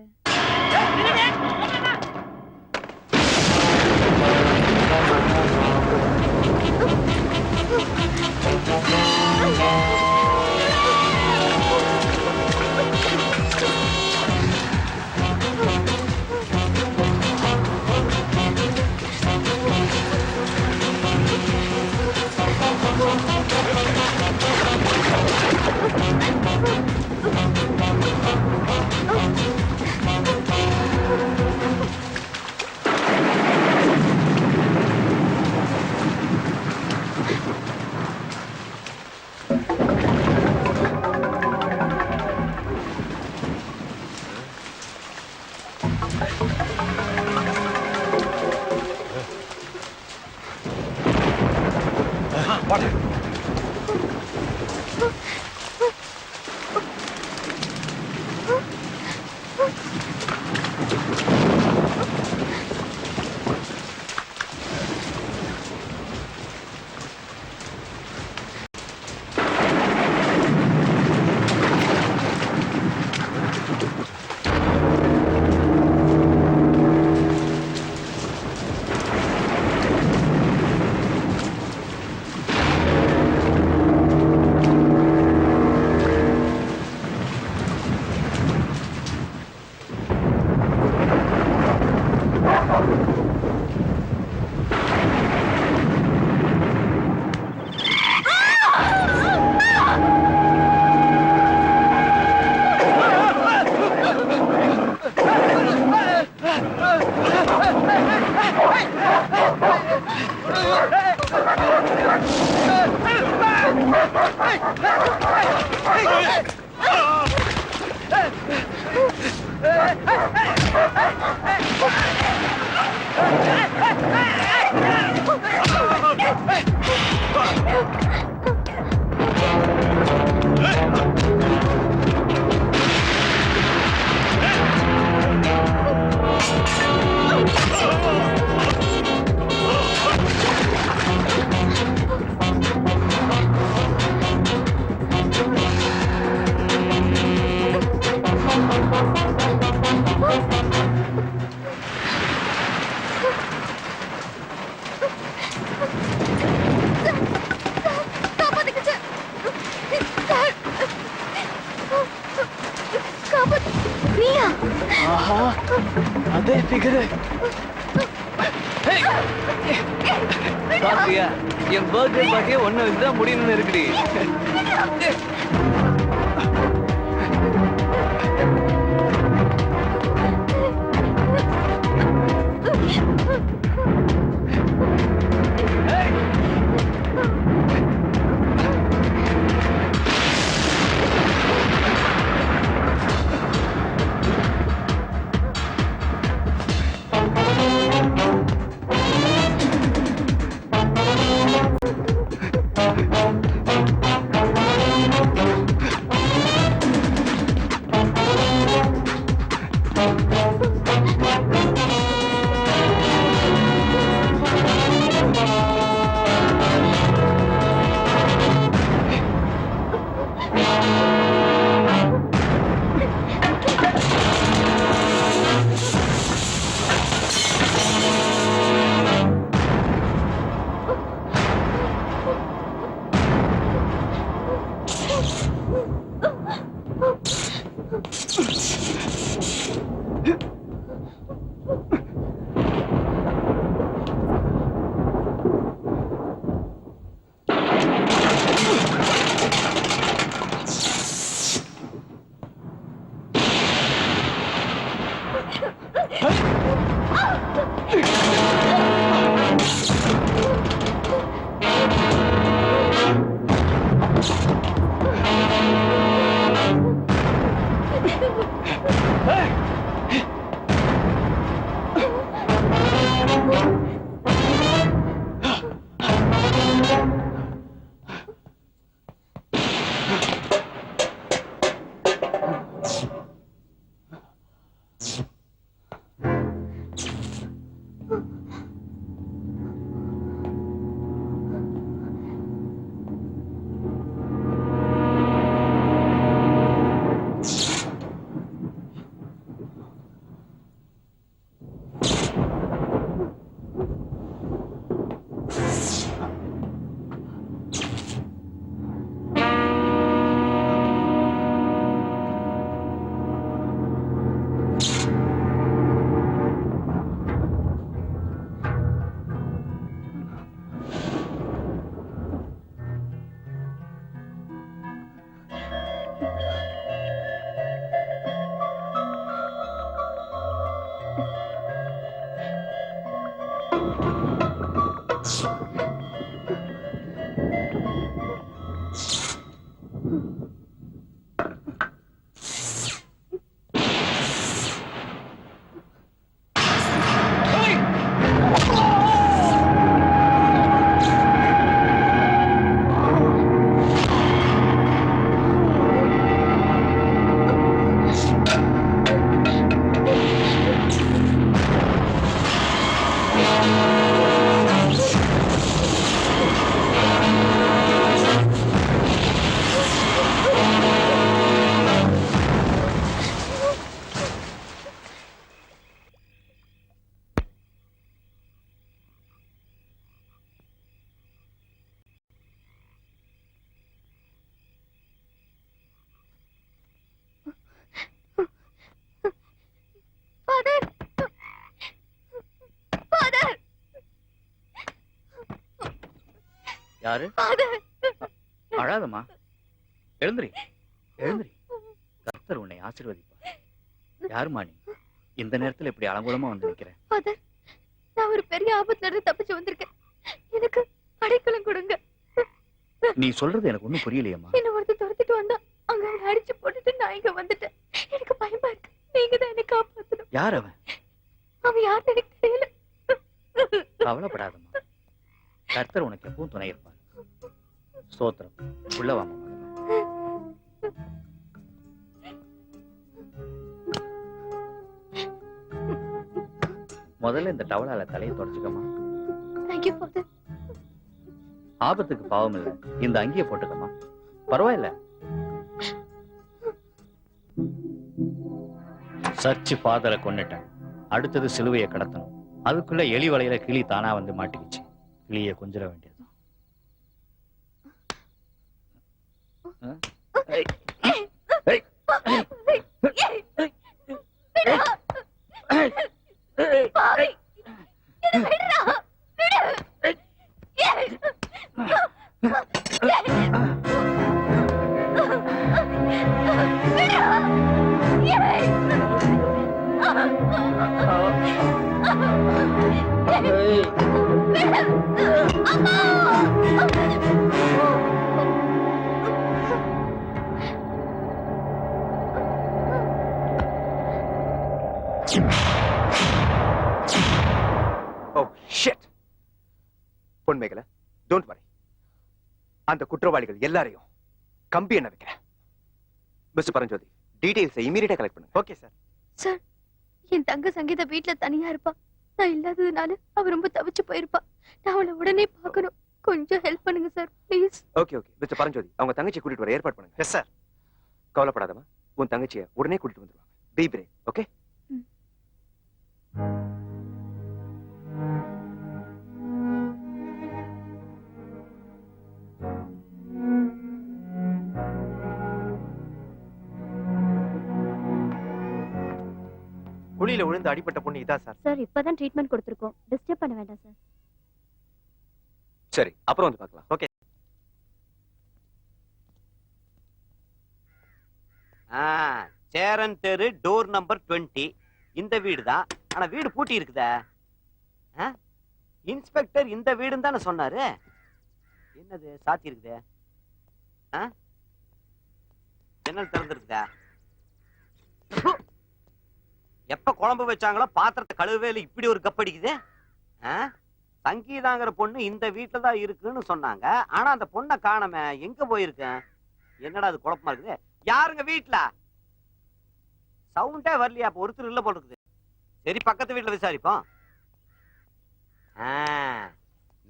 ஆஹா அதே ஃபிகர். பாத்தியா என் பர்த்டே பார்ட்டியே ஒன்னு வச்சுதான் முடியணும்னு இருக்குடி. யாரு? அழாதம்மா, எழுந்திரி எழுந்திரி. கர்த்தர் உன்னை ஆசீர்வதிப்பார். யாருமா நீ? இந்த நேரத்துல இப்படி அலங்கோலமா வந்து நிக்கிறேன். ஃபாதர், நான் ஒரு பெரிய ஆபத்துல இருந்து தப்பிச்சு வந்திருக்கேன். எனக்கு அடைக்கலம் கொடுங்க. நீ சொல்றது எனக்கு ஒண்ணும் புரியலையம்மா. என்ன ஒருத்தர் துரத்திட்டு வந்தா அங்க அவனை அடிச்சு போட்டுட்டு நான் இங்க வந்துட்டேன். எனக்கு பயமா இருக்கு. நீங்க தான் என்ன காப்பாத்தணும். யார் அவன்? அவன் யாருன்னு எனக்கு தெரியல. கவலைப்படாதம்மா, கர்த்தர் உனக்கு எப்பவும் துணை இருப்பார். ஸ்தோத்திரம். உள்ள வாமா. முதல்ல இந்த டவலால தலையை தொடச்சுக்கமா. Thank you father. ஆபத்துக்கு பாவம் இல்ல, இந்த அங்கியை போட்டுக்கமா. பரவாயில்ல. சர்ச்சு ஃபாதரை கொன்னுட்டேன். அடுத்தது சிலுவையை கடத்தணும். அதுக்குள்ள எலி வலையில கிளி தானா வந்து மாட்டிக்கிச்சு. கிளியை கொஞ்சிட வேண்டியது. Oh shit. பொன் மேகலை, டோன்ட் வரி. அந்த குற்றவாளிகள் எல்லாரையும் கம்பி என்ன வைக்கிறேன். மிஸ்டர் பரஞ்சோதி, டீடைல்ஸ் இமீடியட்டா கலெக்ட் பண்ணுங்க. Okay sir. சார், என் தங்க சங்கீதா வீட்ல தனியா இருப்பா. நான் இல்லாததுனால அவ ரொம்ப தவிச்சு போயிருப்பா. நான் அவளை உடனே பார்க்கணும். கொஞ்சம் ஹெல்ப் பண்ணுங்க sir, please. Okay okay mister Paranjothi, அவங்க தங்கச்சியை கூட்டிட்டு வர ஏற்பாடு பண்ணுங்க. Yes sir. கவலைப்படாதமா, உன் தங்கச்சியை உடனே கூட்டிட்டு வந்துருவாங்க. B brave, okay? குழியில விழுந்து அடிபட்ட பொண்ணு இதா சார்? சார், இப்பதான் ட்ரீட்மெண்ட் கொடுத்திருக்கோம். டிஸ்டர்ப் பண்ண வேண்டாம் சார். சரி, அப்புறம் வந்து பார்க்கலாம். ஓகே. சேரன் தெரு, டோர் நம்பர் 20. இந்த வீடு தான். ஆனா வீடு பூட்டி இருக்குதே. இன்ஸ்பெக்டர் இந்த வீடுன்னு தானே சொன்னாரு. என்னது சாத்தி இருக்குதே? ஜன்னல் திறந்துருக்குதா? எப்ப குழம்பு வச்சாங்களோ பாத்திரத்தை கழுவே இல்லை, இப்படி ஒரு கப்படிக்குது. சங்கீதாங்கிற பொண்ணு இந்த வீட்டுல தான் இருக்குன்னு சொன்னாங்க. ஆனா அந்த பொண்ணை காணமே, எங்க போயிருக்கேன்? என்னடா அது குழப்பமா இருக்குது? யாருங்க வீட்டுல? சவுண்டே வரலையா? அப்ப ஒருத்தர் இல்ல போல இருக்குது. சரி, பக்கத்து வீட்டுல விசாரிப்போம்.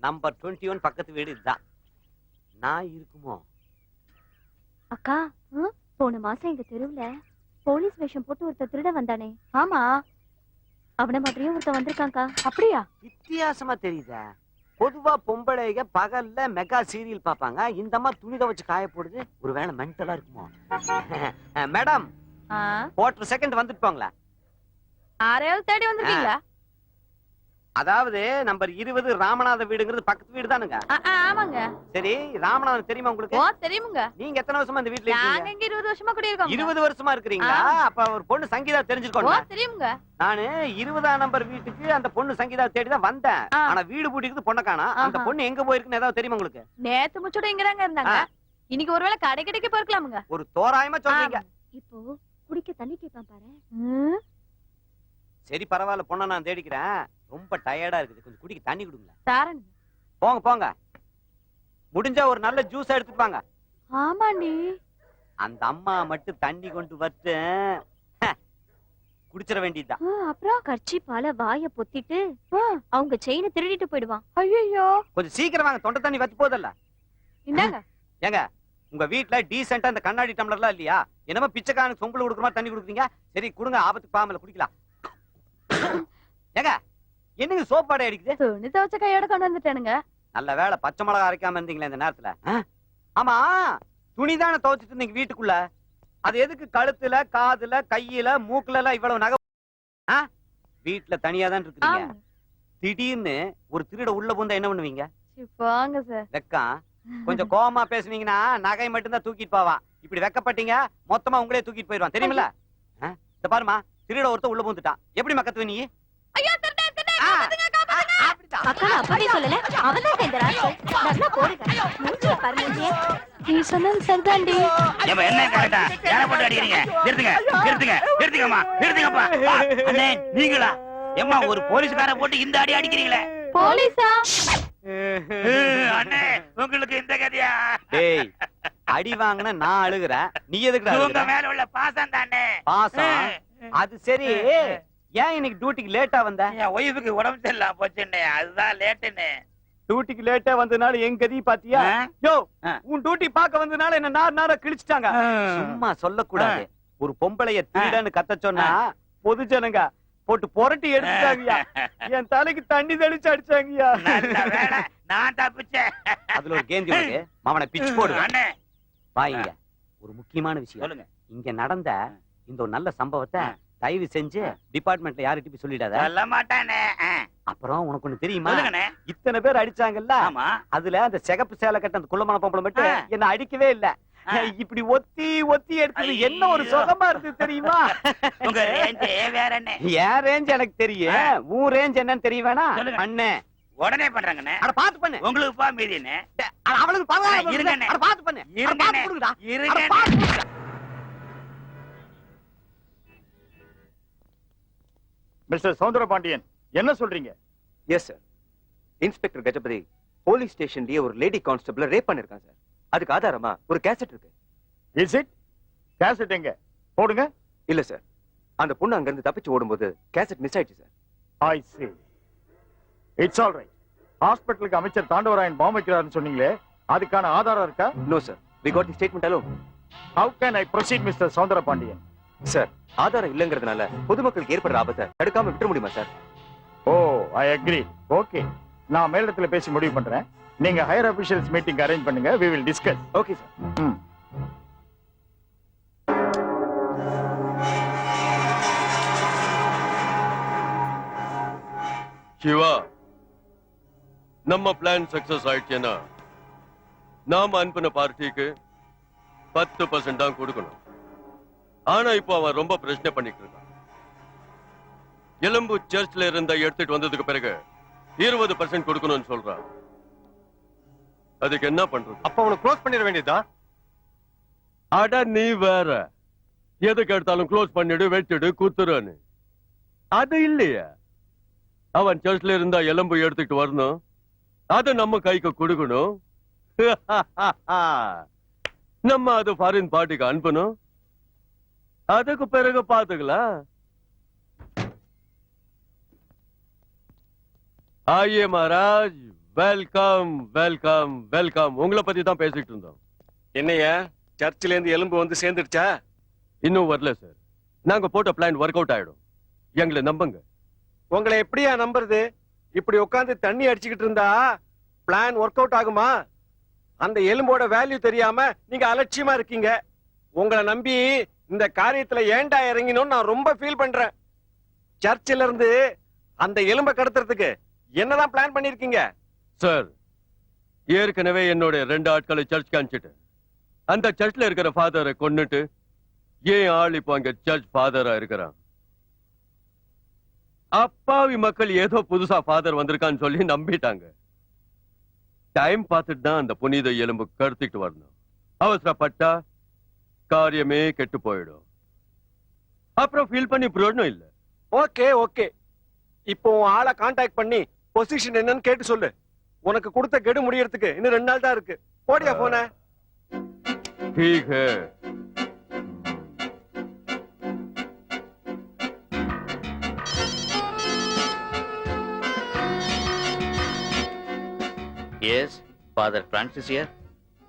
நம்பர் 21 பக்கத்து வீடு இதுதான். நான் இருக்குமோ? அக்கா, போன மாசம் எங்க தெருவுல போலீஸ் வேஷம் போட்டு ஒருத்தர் திருட வந்தானே. ஆமா, அவன மாதிரியும் ஒருத்தர் வந்திருக்காங்கா. அப்படியா? வித்தியாசமா தெரியுதா? பொதுவா பொம்பளைங்க பகல்ல மெகா சீரியல் பாப்பாங்க. இந்த மாதிரி துணி துவைச்சு காய போடுது. ஒருவேளை மென்டலா இருக்குமோ? மேடம், போட்டு செகண்ட் வந்துட்டு போங்களா? யாரையாவது தேடி வந்திருக்கீங்களா? அதாவது நம்பர் 20 ராமநாத வீடுங்கிறது பக்கத்து வீடு தானுங்க? ஆமாங்க. சரி, ராமநாதன் தெரியுமா உங்களுக்கு? ஓ, தெரியுமுங்க. நீங்க எத்தனை வருஷமா இந்த வீட்ல இருக்கீங்க? நாங்க இங்க 20 வருஷமா குடியிருக்கோம். 20 வருஷமா இருக்கீங்களா? அப்ப ஒரு பொண்ணு சங்கீதா ஓ, தெரிஞ்சிருக்கோம். தெரியுங்க. நானு 20ஆம் நம்பர் வீட்டுக்கு அந்த பொண்ணு சங்கீதா தேடி தான் வந்தேன். ஆனா வீடு பூட்டிக்குது, பொண்ணை காணோம். அந்த பொண்ணு எங்க போயிருக்குன்னு ஏதாவது தெரியுமா உங்களுக்கு? நேத்து முச்சோட இங்கதாங்க இருந்தாங்க. இன்னைக்கு ஒருவேளை கடை கடைக்கு போயிருக்கலாமுங்க. ஒரு தோராயமா சொல்றீங்க. இப்போ குடிக்க தண்ணி கேட்பான் பாரு. சரி, பரவாயில்ல, பொண்ணை நான் தேடிக்கிறேன். ரொம்ப டயர்டா இருக்குது, கொஞ்சம் குடிக்க தண்ணி கொடுங்க. தாரணுங்க. போங்க போங்க, முடிஞ்சா ஒரு நல்ல ஜூஸ் எடுத்துட்டு வாங்க. ஆமாண்டி. அந்த அம்மா மட்டும் தண்ணி கொண்டு வந்து குடிச்சிட வேண்டியதுதான். அப்புறம் கர்ச்சிப்பால வாய பொத்திட்டு அவங்க செயினை திருடிட்டு போயிடுவான். ஐயோ, கொஞ்சம் சீக்கிரம் வாங்க, தொண்டை தண்ணி வத்து போதல்ல. இந்தாங்க. ஏங்க, உங்க வீட்டுல டீசென்ட்டா இந்த கண்ணாடி டம்ளர்லாம் இல்லையா? என்னமோ பிச்சைக்காரனுக்கு சொம்புல கொடுக்குற மாதிரி தண்ணி கொடுக்குறீங்க. சரி கொடுங்க, ஆபத்துக்கு பாமல குடிக்கலாம். ஏங்க, என்னங்க சோப்பாடை அடிக்குது? துணி துவைச்ச கையோட கொண்டு வந்துட்டானுங்க. நல்ல வேளை பச்சை மிளகா அரைக்காம இருந்தீங்களே இந்த நேரத்துல. ஆமா, துணிதானே துவைச்சிட்டு இருந்தீங்க வீட்டுக்குள்ள. அது எதுக்கு கழுத்துல, காதுல, கையில, மூக்குல எல்லாம் இவ்வளவு நகை? வீட்டுல தனியா தான் இருக்கீங்க. திடீர்னு ஒரு திருட உள்ள பூந்தா என்ன பண்ணுவீங்க? போங்க சார். வெக்கம். கொஞ்சம் கோவமா பேசுனீங்கன்னா நகை மட்டும் தான் தூக்கிட்டு போவான். இப்படி வெக்கப்பட்டீங்க, மொத்தமா உங்களே தூக்கிட்டு போயிடுவான். தெரியுமில்ல? இந்த பாருமா, திருட ஒருத்தன் உள்ள பூந்துட்டான். எப்படி மக்கத்து நீ? அக்கா, அப்பவே சொல்லல. அவன்தான் சேர்ந்தா. நல்லா போடுங்க. மூஞ்சிய பாரு, மூஞ்சிய. நீ சொன்னது சரிதான்டி. ஏமா என்ன கரெக்டா? யாரை போட்டு அடிக்கிறீங்க? நிறுத்துங்க, நிறுத்துங்க, நிறுத்துங்கம்மா, நிறுத்துங்கப்பா. அண்ணே, நீங்களா? ஏமா ஒரு போலீஸ்கார போட்டு இந்த அடி அடிக்கிறீங்களே? போலீஸா? அண்ணே, உங்களுக்கு இந்த கதையா? டேய், அடி வாங்கின நான் அழுகுறேன், நீ எதுக்கு உங்க மேல உள்ள பாசம் தானே. பாசம்? அது சரி, ஏன் இன்னைக்கு டியூட்டிக்கு லேட்டா வந்த? என் ஒய்ஃபுக்கு உடம்பு சரியில்லாம போச்சுன்னு, அதுதான் லேட்டுன்னு. டியூட்டிக்கு லேட்டா வந்தனால என் கதி பாத்தியா? யோ, உன் டியூட்டி பாக்க வந்தனால என்ன நார கிழிச்சிட்டாங்க. சும்மா சொல்லக்கூடாது. ஒரு பொம்பளைய திருடன்னு கத்த சொன்னா பொது ஜனங்க போட்டு புரட்டி எடுத்துட்டாங்கயா. என் தலைக்கு தண்ணி தெளிச்சு அடிச்சாங்கயா. நான் தப்பிச்சேன். அதுல ஒரு கேந்தி உனக்கு மாமனை பிச்சு போடு. அண்ணே, வாங்க, ஒரு முக்கியமான விஷயம் சொல்லுங்க. இங்க நடந்த இந்த ஒரு நல்ல சம்பவத்தை தயவு செஞ்சு டிபார்ட்மெண்ட்ல யார்கிட்ட போய் சொல்லிடாத. சொல்ல மாட்டானே. அப்புறம் உனக்கு ஒண்ணு தெரியுமா? சொல்லுங்கண்ணே. இத்தனை பேர் அடிச்சாங்கல்ல, ஆமா. அதுல அந்த சிகப்பு சேலை கட்ட அந்த குள்ளமான பொம்பளை மட்டும் என்ன அடிக்கவே இல்ல. இப்படி ஒத்தி ஒத்தி எடுத்தது என்ன ஒரு சுகமா இருக்கு தெரியுமா? உங்க ரேஞ்சே வேற என்ன? என் ரேஞ்ச் எனக்கு தெரியும், உன் ரேஞ்ச் என்னன்னு தெரிய வேணா? சொல்லுங்க. அண்ணே உடனே பண்றாங்கண்ணே. அட பாத்து பண்ணு. உங்களுக்கு பா மீதி என்ன? அட அவளுக்கு பரவாயில்லை. இருங்கண்ணே. அட பாத்து பண்ணு. அட இருங்கண்ணே. பாத்து கொடுங்கடா. அட இருங்கண்ணே. பாத்து கொடுங்கடா. மிஸ்டர் சௌந்தரபாண்டியன், என்ன சொல்றீங்க? Yes sir. Inspector Gajapathi police ஸ்டேஷன்லயே ஒரு லேடி கான்ஸ்டபிள் ரேப் பண்ணிருக்கான் சார். அதுக்கு ஆதாரமா ஒரு கேசட் இருக்கு. Is it? கேசட் எங்க? போடுங்க. இல்ல சார், அந்த பொண்ணு அங்க இருந்து தப்பிச்சு ஓடும்போது கேசட் மிஸ் ஆயிடுச்சு sir. I see. It's all right. ஹாஸ்பிட்டலுக்கு அமைச்சர் தாண்டவராயன் பாம்பு வைக்கிறாருன்னு சொன்னீங்களே, அதுக்கான ஆதாரம் இருக்கா? No sir, we got the statement alone. How can I proceed, Mr. Soundarapandian? Sir, ஆதாரம் இல்லங்கிறதுனால பொதுமக்களுக்கு ஏற்படுற ஆபத்தை தடுக்காம விட்டுற முடியுமா sir? Oh, I agree. Okay, நான் மேலிடத்துல பேசி முடிவு பண்றேன். நீங்க ஹையர் அபிஷியல்ஸ் மீட்டிங் அரேஞ்ச் பண்ணுங்க. we will discuss. Okay sir. Siva, நம்ம பிளான் சக்சஸ் ஆயிடுச்சுன்னா நாம அனுப்பின பார்ட்டிக்கு 10% தான் கொடுக்கணும். ஆனா இப்போ அவன் ரொம்ப பிரச்சனை பண்ணிட்டு இருக்கான். எலும்பு சர்ச்ல இருந்த எடுத்துட்டு வந்ததுக்கு பிறகு 20% கொடுக்கணும்னு சொல்றான். அதுக்கு என்ன பண்றது? அப்ப அவனை க்ளோஸ் பண்ணிட வேண்டியதுதான். அட நீ வேற, எதுக்கு எடுத்தாலும் க்ளோஸ் பண்ணிடு, வெட்டிடு, குத்துறான்னு. அது இல்லையா, அவன் சர்ச்ல இருந்தா எலும்பு எடுத்துட்டு வரணும், அது நம்ம கைக்கு கொடுக்கணும். நம்ம அது ஃபாரின் பார்ட்டிக்கு அனுப்பணும். அதுக்கு பிறகு பாத்துக்கலாம். ஆயே மகாராஜ், வெல்கம் வெல்கம் வெல்கம். உங்களை பத்தி தான் பேசிட்டு இருந்தோம். என்னையா சர்ச்சில இருந்து எலும்பு வந்து சேர்ந்துடுச்சா? இன்னும் வரல சார். நாங்க போட்ட பிளான் ஒர்க் அவுட் ஆயிடும், எங்களை நம்புங்க. உங்களை எப்படியா நம்புறது? இப்படி உட்கார்ந்து தண்ணி அடிச்சுக்கிட்டு இருந்தா பிளான் ஒர்க் அவுட் ஆகுமா? அந்த எலும்போட வேல்யூ தெரியாம நீங்க அலட்சியமா இருக்கீங்க. உங்களை நம்பி இந்த காரியத்துல ஏன்டா இறங்கினோம்னு நான் ரொம்ப ஃபீல் பண்றேன். சர்ச்சில இருந்து அந்த எலும்பை கடத்துறதுக்கு என்னதான் பிளான் பண்ணிருக்கீங்க? சார், ஏற்கனவே என்னோட 2 ஆட்களை சர்ச்சுக்கு அனுப்பிச்சிட்டு அந்த சர்ச்ல இருக்கிற ஃபாதரை கொன்னுட்டு ஏன் ஆள் இப்போ அங்க சர்ச் ஃபாதரா இருக்கிறான். அப்பாவி மக்கள் ஏதோ புதுசா ஃபாதர் வந்திருக்கான்னு சொல்லி நம்பிட்டாங்க. டைம் பார்த்துட்டு தான் அந்த புனித எலும்பு கடத்திட்டு வரணும். அவசரப்பட்டா காரியமே கெட்டு போயிடும். அப்புறம் ஃபீல் பண்ணி பிரயோஜனம் இல்ல. ஓகே ஓகே, இப்போ உன் ஆளை கான்டாக்ட் பண்ணி பொசிஷன் என்னன்னு கேட்டு சொல்லு. உனக்கு கொடுத்த கெடு முடியறதுக்கு இன்னும் 2 நாள் தான் இருக்கு. போடியா போன. ठीक है. Yes Father Francis here.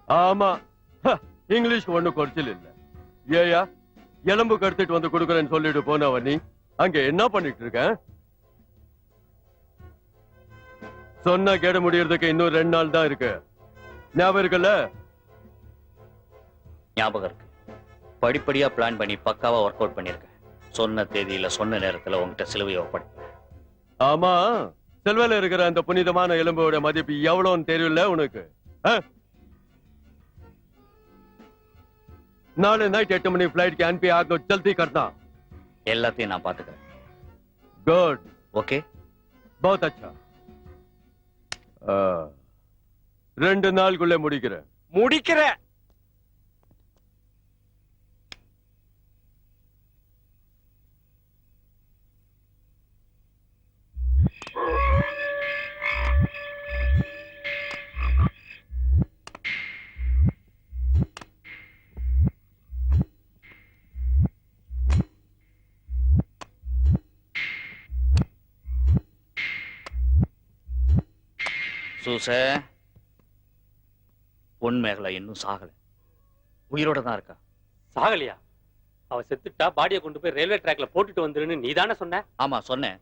ஆமா, இங்கிலீஷ் ஒண்ணு குறைச்சல் இல்ல. ஏயா, எலும்பு கடத்திட்டு வந்து கொடுக்கறேன்னு சொல்லிட்டு போனவ நீ அங்க என்ன பண்ணிட்டு இருக்க? சொன்ன கேட முடியறதுக்கு இன்னும் 2 நாள் தான் இருக்கு. ஞாபகம் இருக்குல்ல? ஞாபகம் இருக்கு. படிப்படியா பிளான் பண்ணி பக்காவா ஒர்க் அவுட் பண்ணிருக்கேன். சொன்ன தேதியில சொன்ன நேரத்துல உங்ககிட்ட சிலுவையை ஒப்படைப்பேன். ஆமா, செல்வல இருக்கிற அந்த புனிதமான எலும்போட மதிப்பு எவ்வளவுன்னு தெரியல உனக்கு? நாளை நைட் 8 மணி फ्लाइट के एनपी आग जल्दी करना. எல்லாத்தையும் நான் பாத்துக்கிறேன். गुड. ஓகே, बहुत अच्छा. 2 நாளுக்குள்ள முடிக்கிறேன். முடிக்கிற சூச, பொன் மேகலை இன்னும் சாகல, உயிரோட தான் இருக்கா. சாகலையா? அவ செத்துட்டா பாடியை கொண்டு போய் ரயில்வே ட்ராக்ல போட்டுட்டு வந்துருன்னு நீதானே சொன்ன? ஆமா சொன்னேன்.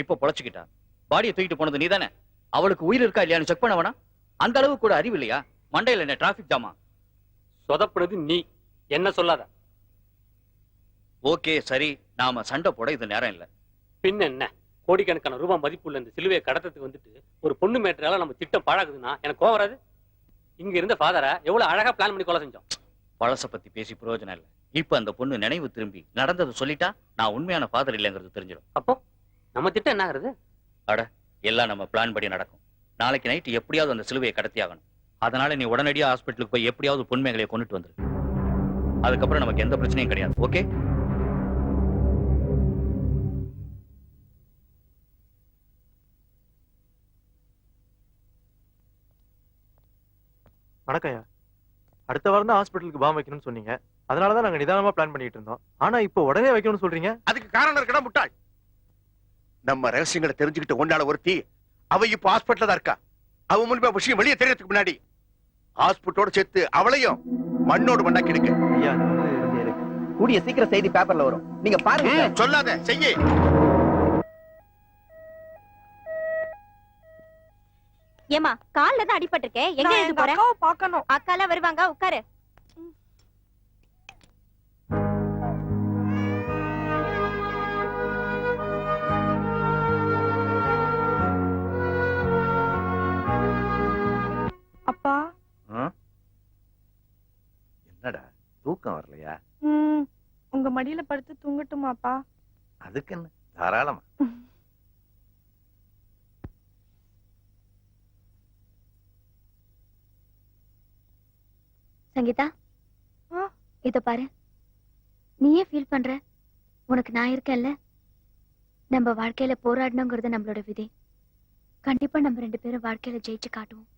இப்ப பொழைச்சுக்கிட்டா. பாடியை தூக்கிட்டு போனது நீதானே. அவளுக்கு உயிர் இருக்கா இல்லையான்னு செக் பண்ண வேணா? அந்த அளவு கூட அறிவு இல்லையா? மண்டையில என்ன டிராபிக் ஜாமா? சொதப்படுறது நீ, என்ன சொல்லாத. ஓகே சரி, நாம சண்டை போட இது நேரம் இல்ல. பின்ன என்ன, கோடிக்கணக்கான ரூபாய் மதிப்புள்ள இந்த சிலுவையை கடத்தத்துக்கு வந்துட்டு ஒரு பொண்ணு மேட்டரால நம்ம திட்டம் பாழாக்குதுன்னா எனக்கு கோவம் வராது? இங்க இருந்த ஃபாதரை எவ்வளவு அழகா பிளான் பண்ணி கொலை செஞ்சோம். பழச பத்தி பேசி பிரயோஜனம் இல்லை. இப்ப அந்த பொண்ணு நினைவு திரும்பி நடந்ததை சொல்லிட்டா நான் உண்மையான ஃபாதர் இல்லைங்கிறது தெரிஞ்சிடும். அப்போ நம்ம திட்டம் என்ன ஆகுறது? அட, எல்லாம் நம்ம பிளான் படி நடக்கும். நாளைக்கு நைட்டு எப்படியாவது அந்த சிலுவையை கடத்தி ஆகணும். அதனால நீ உடனடியா ஹாஸ்பிட்டலுக்கு போய் எப்படியாவது பொன்மேகலையை கொண்டுட்டு வந்துரு. அதுக்கப்புறம் நமக்கு எந்த பிரச்சனையும் கிடையாது. ஓகே? வணக்கம்யா. அடுத்த வாரம் தான் ஹாஸ்பிட்டலுக்கு பாம் வைக்கணும்னு சொன்னீங்க. அதனாலதான் நாங்க நிதானமா பிளான் பண்ணிட்டு இருந்தோம். ஆனா இப்போ உடனே வைக்கணும்னு சொல்றீங்க. அதுக்கு காரணம் இருக்கடா முட்டாள். நம்ம ரகசியங்களை தெரிஞ்சுக்கிட்டு ஒன்னால ஒருத்தி அவ இப்ப ஹாஸ்பிட்டல்ல தான் இருக்கா. அவ முன்பே விஷயம் வெளியே தெரியறதுக்கு முன்னாடி ஹாஸ்பிட்டலோட சேர்த்து அவளையும் மண்ணோடு மண்ணாக்கி எடுக்க. ஐயா, கூடிய சீக்கிரம் செய்தி பேப்பர்ல வரும். நீங்க பாருங்க. சொல்லாத, செய்ய. ஏமா, கால்ல தான் அடிபட்டிருக்கேன். எங்க எழுது போற? பாக்கணும். அக்கால வருவாங்க, உட்காரு. அப்பா. என்னடா தூக்கம் வரலையா? உங்க மடியில படுத்து தூங்கட்டுமாப்பா? அதுக்கு என்ன, தாராளமா. சங்கீதா, இத பாரு. நீயே ஃபீல் பண்ற? உனக்கு நான் இருக்கேன்ல. நம்ம வாழ்க்கையில போராடணுங்கிறது நம்மளோட விதி. கண்டிப்பா நம்ம 2 பேரும் வாழ்க்கையில ஜெயிச்சு காட்டுவோம்.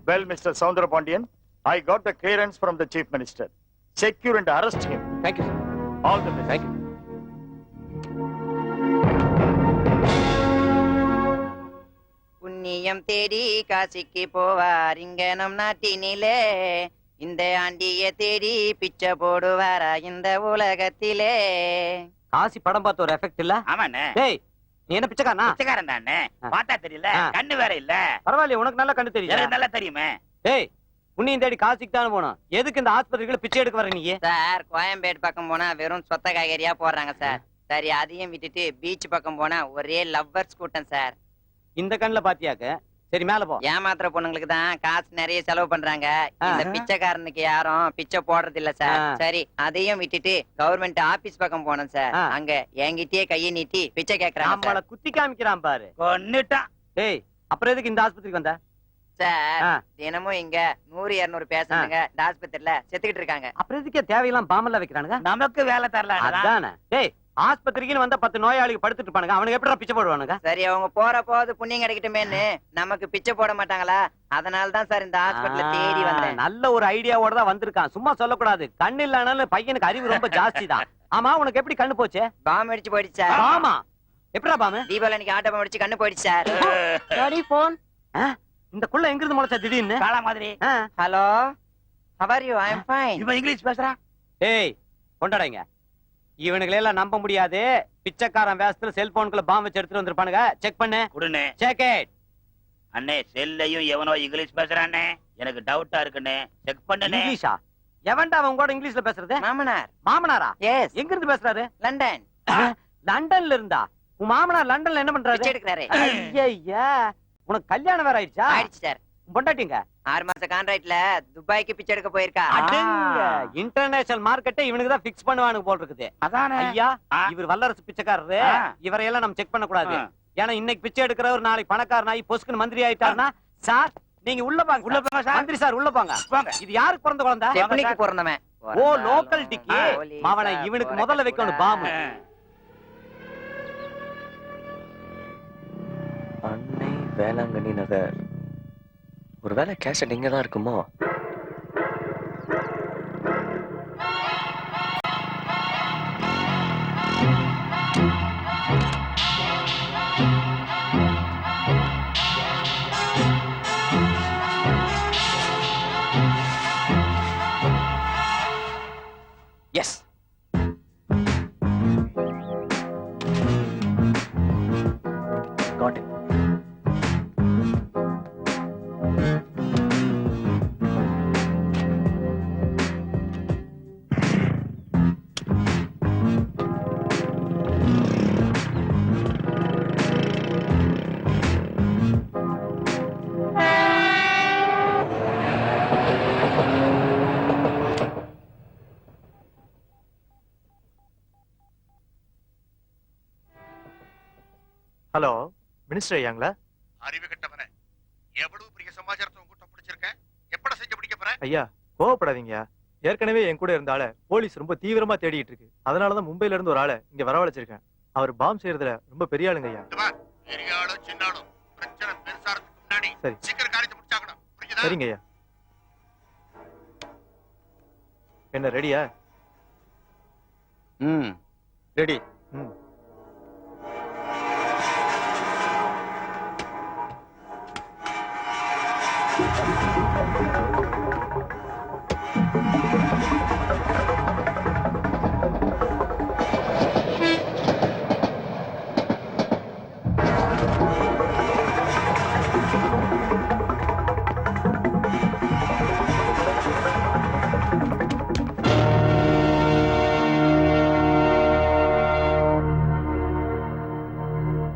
Well, Mr. Soundarpandian, I got the clearance from the Chief Minister. Secure and arrest him. Thank you, sir. All the best. Thank you. புண்ணியம் தேடி காசிக்கு போவார் இங்க நம் நாட்டினிலே. இந்த ஆண்டிய தேடி பிச்சை போடுவாரா இந்த உலகத்திலே. காசி படம் பார்த்த ஒரு எஃபெக்ட் இல்ல? ஆமாண்ணே. டேய், நீ என்ன பிச்சைக்காரனா? பிச்சைக்காரன் தானே. பார்த்தா தெரியல, கண்ணு வேற இல்ல. பரவாயில்ல, உனக்கு நல்லா கண்ணு தெரியும். எனக்கு நல்லா தெரியுமே. டேய், புண்ணியம் தேடி காசிக்கு தானே போனோம். எதுக்கு இந்த ஆஸ்பத்திரிகளை பிச்சை எடுக்க வர நீ? சார், கோயம்பேடு பக்கம் போனா வெறும் சொத்த காய்கறியா போடுறாங்க சார். சரி, அதையும் விட்டுட்டு பீச் பக்கம் போனா ஒரே லவ்வர்ஸ் கூட்டம் சார். இந்த கண்ணுல பாத்தியாக்க. சரி, மேல போ. ஏமாத்துற பொண்ணுங்களுக்கு தான் காசு நிறைய செலவு பண்றாங்க. இந்த பிச்சைக்காரனுக்கு யாரும் பிச்சை போடுறது இல்ல சார். சரி, அதையும் விட்டுட்டு கவர்மெண்ட் ஆபீஸ் பக்கம் போனோம் சார். அங்க என்கிட்டயே கையை நீட்டி பிச்சை கேக்குறாங்க. நம்மள குத்தி காமிக்கிறான் பாரு. கொன்னுட்டான். டேய், அப்புறம் எதுக்கு இந்த ஆஸ்பத்திரிக்கு வந்த? சார், தினமும் இங்க 100-200 பேஷண்ட்ங்க இந்த ஆஸ்பத்திரியில செத்துக்கிட்டு இருக்காங்க. அப்புறம் எதுக்கே தேவையெல்லாம் பாம்பெல்லாம் வைக்கிறானுங்க? நமக்கு வேலை தரல. அதானே. டேய், ஆஸ்பத்திரிக்கு வந்த 10 நோயாளிக்கு படுத்துட்டு இருப்பானுங்க. அவனுக்கு எப்படி பிச்சை போடுவானுங்க? சரி, அவங்க போற போது புண்ணியம் கிடைக்கட்டுமேன்னு நமக்கு பிச்சை போட மாட்டாங்களா? அதனாலதான் சார் இந்த ஹாஸ்பிடல்ல தேடி வந்தேன். நல்ல ஒரு ஐடியாவோட தான் வந்திருக்கான். சும்மா சொல்லக்கூடாது. கண்ணு இல்லனாலும் பையனுக்கு அறிவு ரொம்ப ஜாஸ்தி தான். ஆமா, உனக்கு எப்படி கண்ணு போச்சு? பாம் அடிச்சு போயிடுச்சு சார். ஆமா, எப்படா பாம்? தீபாவளிக்கு ஆட்டோ பாம் அடிச்சு கண்ணு போயிடுச்சு சார். சரி, போன். இந்த குள்ள எங்க இருந்து முளைச்சா திடீர்னு? காளா மாதிரி. Hello, how are you? I am fine. இவன் இங்கிலீஷ் பேசுறா. டேய், கொண்டாடங்க. இவனுங்களை எல்லாம் நம்ப முடியாது. பிச்சைக்காரன் வேஷத்துல செல்போனுக்குள்ள பாம் வச்சு எடுத்துட்டு வந்திருப்பானுங்க. செக் பண்ணு. குடுனே. Check it. அண்ணே, செல்லையும் எவனோ இங்கிலீஷ் பேசுறானே. எனக்கு டவுட்டா இருக்குனே. செக் பண்ணுனே. இங்கிலீஷா? எவன்டா அவன் கூட இங்கிலீஷ்ல பேசுறது? மாமனார். மாமனாரா? எஸ். எங்க இருந்து பேசுறாரு? லண்டன். லண்டன்ல இருந்தா? உன் மாமனார் லண்டன்ல என்ன பண்றாரு? பிச்சை எடுக்கறாரு. ஐயா, உனக்கு கல்யாணம் வேற ஆயிடுச்சா? ஆயிடுச்சு சார். பொண்டாட்டிங்க 6 மாச கான்ட்ராக்ட்ல துபாய்க்கு பிச்சை எடுக்க போயிருக்கா. இன்டர்நேஷனல் மார்க்கெட்டை இவனுக்கு தான் பிக்ஸ் பண்ணுவானுங்க போல் இருக்குது. அதானே. ஐயா, இவர் வல்லரசு பிச்சைக்காரரு. இவரையெல்லாம் நம்ம செக் பண்ண கூடாது. ஏன்னா இன்னைக்கு பிச்சை எடுக்கிறவர் நாளைக்கு பணக்காரனாயி பொஸ்குன்னு மந்திரி ஆயிட்டாருன்னா, சார் நீங்க உள்ள வாங்க. உள்ள போங்க சார். மந்திரி சார், உள்ள வாங்க. இது யாருக்கு பிறந்த குழந்தை? டெக்னிக்கு பிறந்தவன். ஓ, லோக்கல் டிக்கி. மாவன இவனுக்கு முதல்ல வைக்கணும் பாம்பு. வேளாங்கண்ணி நகர். ஒருவேளை கேசட் இங்க தான் இருக்குமோ? Yes. Got it. Hello, minister ஐயாங்களா? அறிவு கட்டவன எவ்வளவு பெரிய சமாச்சாரத்தை உங்ககிட்ட பிடிச்சிருக்கேன். எப்பட செஞ்சு பிடிக்க போற? ஐயா கோவப்படாதீங்க. ஏற்கனவே என் கூட இருந்த ஆளை போலீஸ் ரொம்ப தீவிரமா தேடிட்டு இருக்கு. அதனாலதான் மும்பைல இருந்து ஒரு ஆளை இங்க வரவழைச்சிருக்கேன். அவர் பாம் செய்யறதுல ரொம்ப பெரிய ஆளுங்க ஐயா. பெரியாளோ சின்னாளோ பிரச்சனை பெருசாறதுக்கு முன்னாடி சரி. சீக்கிரம் காரியத்தை முடிச்சாகணும். புரியுதா? சரிங்க ஐயா. என்ன ரெடியா? ரெடி.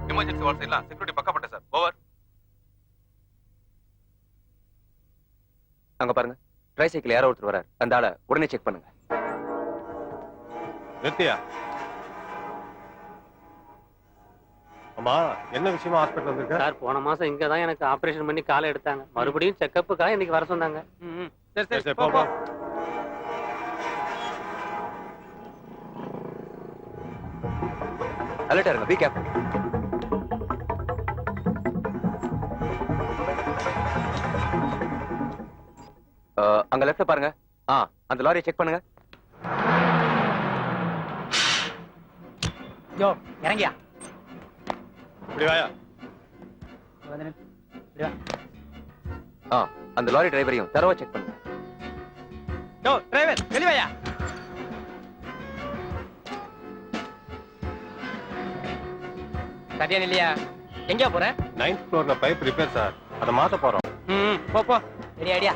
எமர்ஜென்சி வார்த்தை எல்லாம் செக்யூரிட்டி பக்கப்பட்ட சார். ஓவர். அங்க பாருங்க, ட்ரைசைக்கிள் யாரோ ஒருத்தர் வரார். அந்த ஆளை உடனே செக் பண்ணுங்க. நித்யா, அம்மா என்ன விஷயமா ஹாஸ்பிடல் வந்திருக்க? சார் போன மாசம் இங்க தான் எனக்கு ஆபரேஷன் பண்ணி காலை எடுத்தாங்க. மறுபடியும் செக்கப்புக்காக இன்னைக்கு வர சொன்னாங்க. சரி போ போ. அலர்ட்டா இருங்க. Be careful. அங்க லெஃப்ட்ல பாருங்க. அந்த லாரியை செக் பண்ணுங்க. யோ இறங்கியா. இப்படி வாயா. அந்த லாரி டிரைவரையும் தரவா செக் பண்ணுங்க. யோ டிரைவர் வெளிவாயா. சரியா இல்லையா? எங்க போற? 9th ஃப்ளோர்ல பைப் ரிப்பேர் சார். அத மாத்த போறோம். போ போ. Ready idea.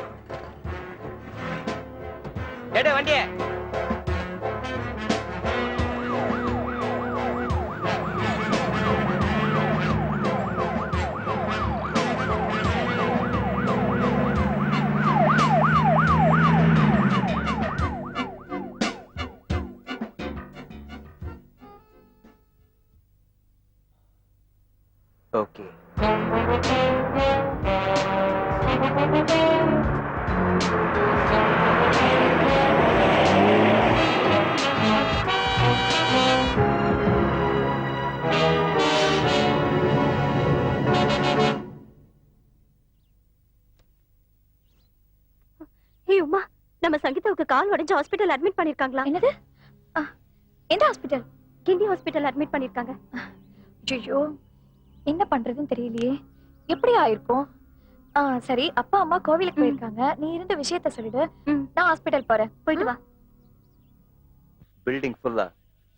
எடு வண்டியே. ஓகே. ஏய் உமா, நம்ம சங்கீதாவுக்கு கால் உடைஞ்சு ஹாஸ்பிடல் அட்மிட் பண்ணிருக்காங்களா? என்னது? எந்த ஹாஸ்பிடல்? கிண்டி ஹாஸ்பிடல் அட்மிட் பண்ணிருக்காங்க. ஐயோ, என்ன பண்றதுன்னு தெரியலையே. எப்படி ஆயிருக்கும்? சரி, அப்பா அம்மா கோவிலுக்கு போயிருக்காங்க. நீ இருந்த விஷயத்த சொல்லிடு. நான் ஹாஸ்பிடல் போறேன். போயிட்டு வா. பில்டிங் ஃபுல்லா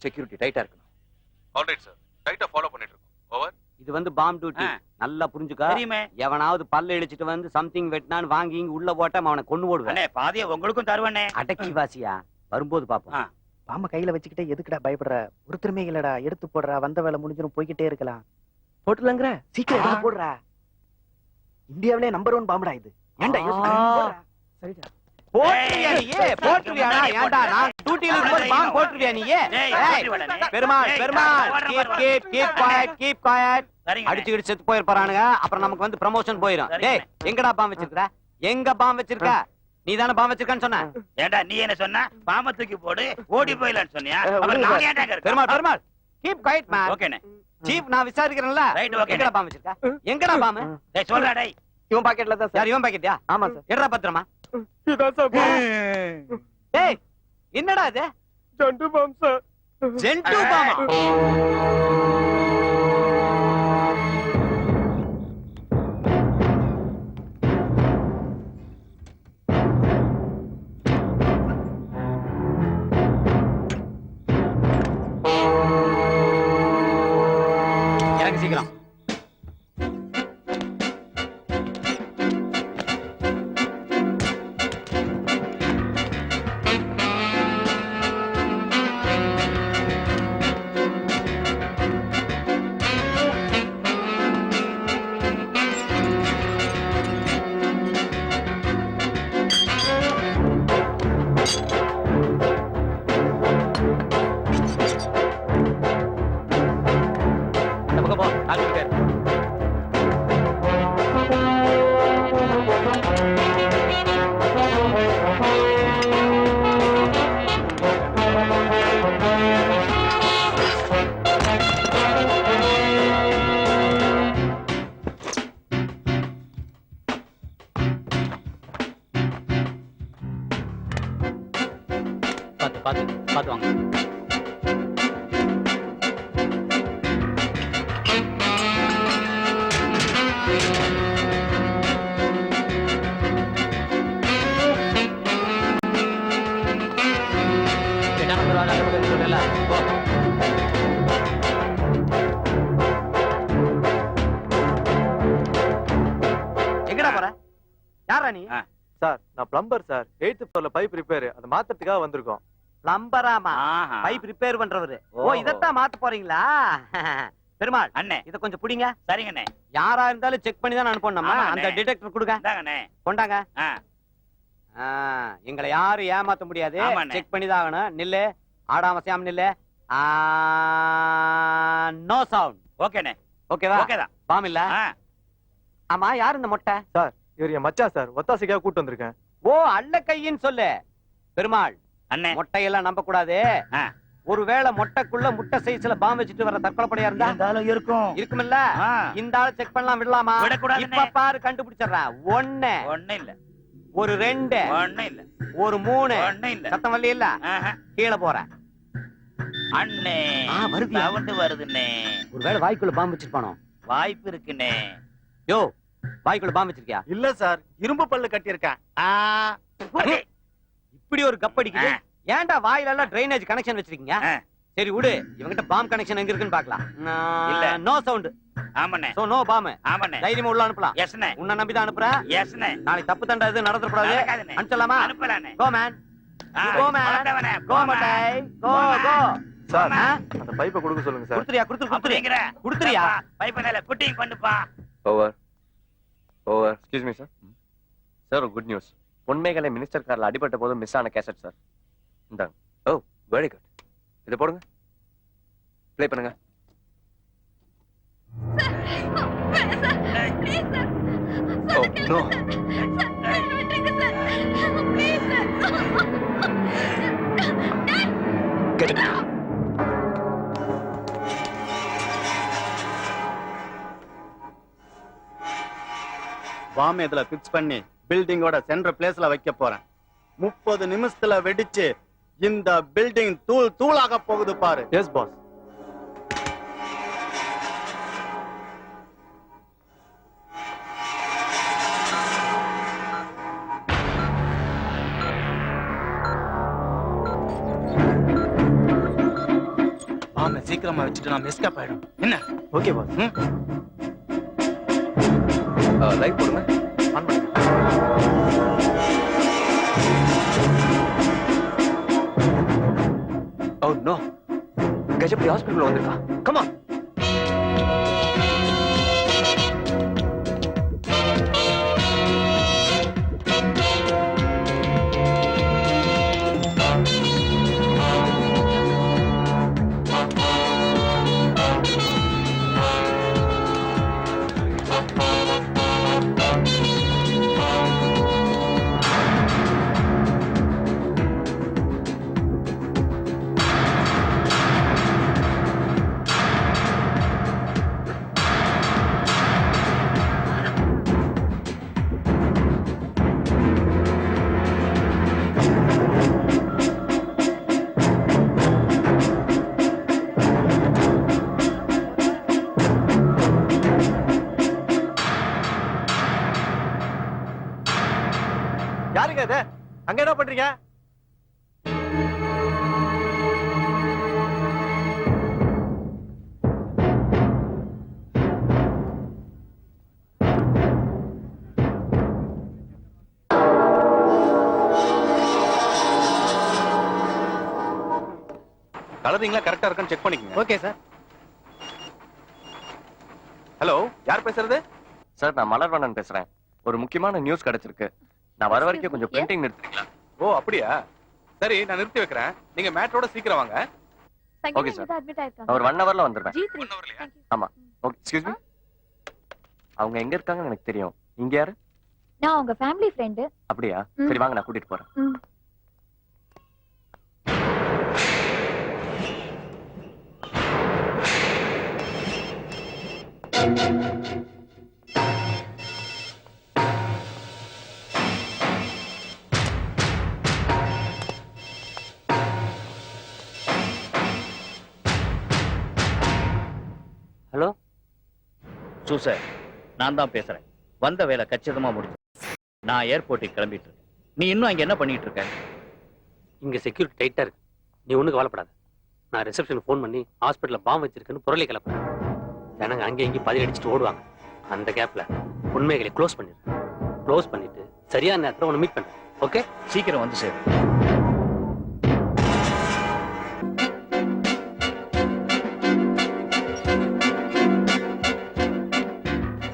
செக்யூரிட்டி டைட்டா இருக்கணும். Alright sir. டைட்டா ஃபாலோ பண்ணிட்டு இருக்கோம். ஓவர். இது வந்து பாம் டியூட்டி. நல்லா புரிஞ்சுக்க. எவனாவது பல்ல இழிச்சிட்டு வந்து சம்திங் வெட்டினான்னு வாங்கி இங்க உள்ள போட்டா அவனை கொண்டு போடுவேன். பாதிய உங்களுக்கும் தருவனே. அடக்கி வாசியா. வரும்போது பாப்போம். பாம்ப கையில வச்சுக்கிட்டே எதுக்குடா பயப்படுற? ஒருத்தருமே இல்லடா. எடுத்து போடுறா. வந்த வேலை முடிஞ்சிடும். போய்கிட்டே இருக்கலாம். போட்டுலங்கற சீக்கிரம் போடுறா. இந்தியாவிலே நம்பர் 1 பாம்புடா இது. ஏன்டா யோசிக்கிறீங்க? சரிடா. போட்டுறியா நீ? போட்டுறியாடா? ஏன்டா நான் டியூட்டில இருக்கும்போது பாம் போட்டுறியா நீ? Perumal keep quiet. அடிச்சுக்கிட்டு செத்து போயிருப்பானுங்க. அப்புறம் நமக்கு வந்து ப்ரமோஷன் போயிடும். டேய் எங்கடா பாம் வச்சிருக்க? எங்க பாம் வச்சிருக்க? நீ தானே பாம் வச்சிருக்கான்னு சொன்ன. ஏண்டா நீ என்ன சொன்ன? பாம தூக்கி போடு ஓடி போயிடலான்னு சொன்னியா? அப்புறம் நான் ஏன்டா இருக்கேன்? Perumal keep quiet man. ஓகேண்ணே. சீஃப் நான் விசாரிக்கிறேன்ல. Right okay. எங்கடா பாம்பு வச்சிருக்க? எங்கடா பாம்பு? டேய் சொல்றா டேய். இவன் பாக்கெட்ல தான் யார் சார். இவன் பாக்கெட்டியா? ஆமா சார். எட்ரா பத்திரமா. இதான் சார் டேய் என்னடா இது? Zandu balm sir. ஜென்டு பாமா? இறங்கு சீக்கிரம். இந்த பக்கம் போ. ஆள் இருக்காரு. பாத்து வாங்க. எட்டாம் நம்பர் வாங்க. அந்த பக்கம் சொல்றல. போ. எங்கடா போற? யாரா நீ? சார் நான் பிளம்பர் சார். 8th ஃப்ளோர்ல பைப் ரிப்பேர். அதை மாத்தறதுக்காக வந்திருக்கோம். பிளம்பராமா? ஆஹா. Pipe repair பண்றவரு. ஓ ஓஹோ. இதத்தான் மாத்த போறீங்களா? பெருமாள் அண்ணே இத கொஞ்சம் புடிங்க. சரிங்க அண்ணே. யாரா இருந்தாலும் செக் பண்ணி தான் அனுப்பணும் நம்ம. ஆமா, அந்த அண்ணே. டிடெக்டர் கொடுங்க. இந்தாங்க அண்ணே. கொண்டாங்க. ஆ. ஆ, எங்களை யாரும் ஏமாத்த முடியாது. ஆமா, அண்ணே. செக் பண்ணி தான் ஆகணும். நில்லு. ஆடாம செய்யாம நில்லு. No sound. ஓகே அண்ணே. ஓகேவா? ஓகே தான். பாம் இல்ல. ஆ. ஆமா யார் இந்த மொட்டை? சார் இவர் என் மச்சான் சார். ஒத்தாசைக்காக கூட்டு வந்திருக்கேன். ஓ அல்ல கையின்னு சொல்லு. பெருமாள் அண்ணே. மொட்டையெல்லாம் நம்ப கூடாது. ஆ. ஒருவேளை மொட்டைக்குள்ள முட்டை சைஸ்ல பாம்பு வச்சுட்டு வர தற்கொலைப்படையா இருந்தா இருந்தாலும் இருக்கும். இருக்குமில்ல? ஆ. இந்த ஆளை செக் பண்ணலாம் விடலாமா? விடக்கூடாதுண்ணே. இப்ப பாரு கண்டுபிடிச்சிடுறேன். ஒண்ணு, ஒண்ணும் இல்ல. ஒரு ரெண்டு, ஒண்ணும் இல்ல. ஒரு மூணு. ஒண்ணும் இல்ல. சத்தம் வரல இல்ல? ஆஹா. கீழே போறேன். அண்ணே. வருதியா? சவுண்ட் வருதுண்ணே. ஒருவேளை வாய்க்குள்ள பாம்பு வச்சிருப்பானோ? வாய்ப்பு இருக்குண்ணே. யோ வாய்க்குள்ள பாம்பு வச்சிருக்கியா? இல்ல சார், இரும்பு பல்லு கட்டியிருக்கேன். இப்படி ஒரு கப்படிக்குது. ஏன்டா வாயில எல்லாம் டிரைனேஜ் கனெக்ஷன் வச்சிருக்கீங்க? சரி விடு, இவங்கிட்ட பாம் கனெக்ஷன் எங்க இருக்குன்னு பாக்கலாம். இல்ல. No sound. ஆமாண்ணே. So no bomb. ஆமாண்ணே. தைரியமா உள்ள அனுப்பலாம். எஸ்ண்ணே. உன்னை நம்பி தான் அனுப்புறேன். எஸ்ண்ணே. நாளைக்கு தப்பு தண்டா எதுவும் நடந்துடக்கூடாது. நடக்காதுண்ணே. அனுப்பலாமா? அனுப்பலாண்ணே. Go man. Go man. வளர்ந்தவனே. கோ மட்டை. கோ கோ. சார் அந்த பைப்பை கொடுக்க சொல்லுங்க சார். குடுத்துறியா? குடுத்துறியா? அப்படிங்கிற. குடுத்துறியா? பைப்பனால குட்டிங் பண்ணுப்பா. Over over. Excuse me sir. Sir good news. Ponmegalai minister கார்ல அடிபட்ட போது மிஸ் ஆன கேசட் சார். இந்தாங்க. Oh very good. இதை போடுங்க. ப்ளே பண்ணுங்க. Oh no. Get it. Bomb இதுல பிக்ஸ் பண்ணி பில்டிங்கோட சென்டர் பிளேஸ்ல வைக்க போறேன். 30 நிமிஷத்துல வெடிச்சு இந்த பில்டிங் தூள் தூளாக போகுது பாரு. S pass. பாம் சீக்கிரமா வச்சுட்டு நான் எஸ்கேப் ஆயிடும். என்ன? Okay boss. லைட் போடுங்க. ஆன் பண்ணுங்க. Oh no. கஜபதி ஹாஸ்பிடல்ல வந்திருக்கா. Come on. யாருங்க அது? அங்க என்ன பண்றீங்க? கலரிங்லாம் கரெக்டா இருக்கான்னு செக் பண்ணிக்கங்க. Okay sir. ஹலோ, யார் பேசுறது? சார் நான் மலர்வண்ணன் பேசுறேன். ஒரு முக்கியமான நியூஸ் கிடைச்சிருக்கு. நான் வர வரைக்கும் கொஞ்சம் பிரிண்டிங் நிறுத்துறீங்களா? ஓ அப்படியா? சரி, நான் நிறுத்தி வைக்கிறேன். நீங்க மேட்டரோட சீக்கிரம் வாங்க. Okay sir. அவர் 1 hourல வந்துருவேன். ஆமா. Okay, excuse me. அவங்க எங்க இருக்காங்கன்னு எனக்கு தெரியும். இங்க யாரு? நான் உங்க ஃபேமிலி ஃப்ரெண்ட். அப்படியா? சரி வாங்க, நான் கூட்டிட்டு போறேன். ஹலோ சூசர், நான் தான் பேசுறேன். வந்த வேலை கச்சிதமா முடிஞ்சு நான் ஏர்போர்ட்டுக்கு கிளம்பிட்டு இருக்கேன். நீ இன்னும் அங்க என்ன பண்ணிட்டு இருக்க? இங்க செக்யூரிட்டி டைட்டா இருக்கு. நீ ஒண்ணு கவலைப்படாத. நான் ரிசப்ஷனுக்கு ஃபோன் பண்ணி ஹாஸ்பிட்டல்ல பாம்பு வச்சிருக்குன்னு பொருளை கிளப்புறேன். ஜனங்க அங்கே இங்கே பதி அடிச்சுட்டு ஓடுவாங்க. அந்த கேப்ல உண்மைகளை க்ளோஸ் பண்ணிடுறேன். க்ளோஸ் பண்ணிட்டு சரியான நேரத்துல உன்னை மீட் பண்றேன். ஓகே, சீக்கிரம் வந்து சேரு.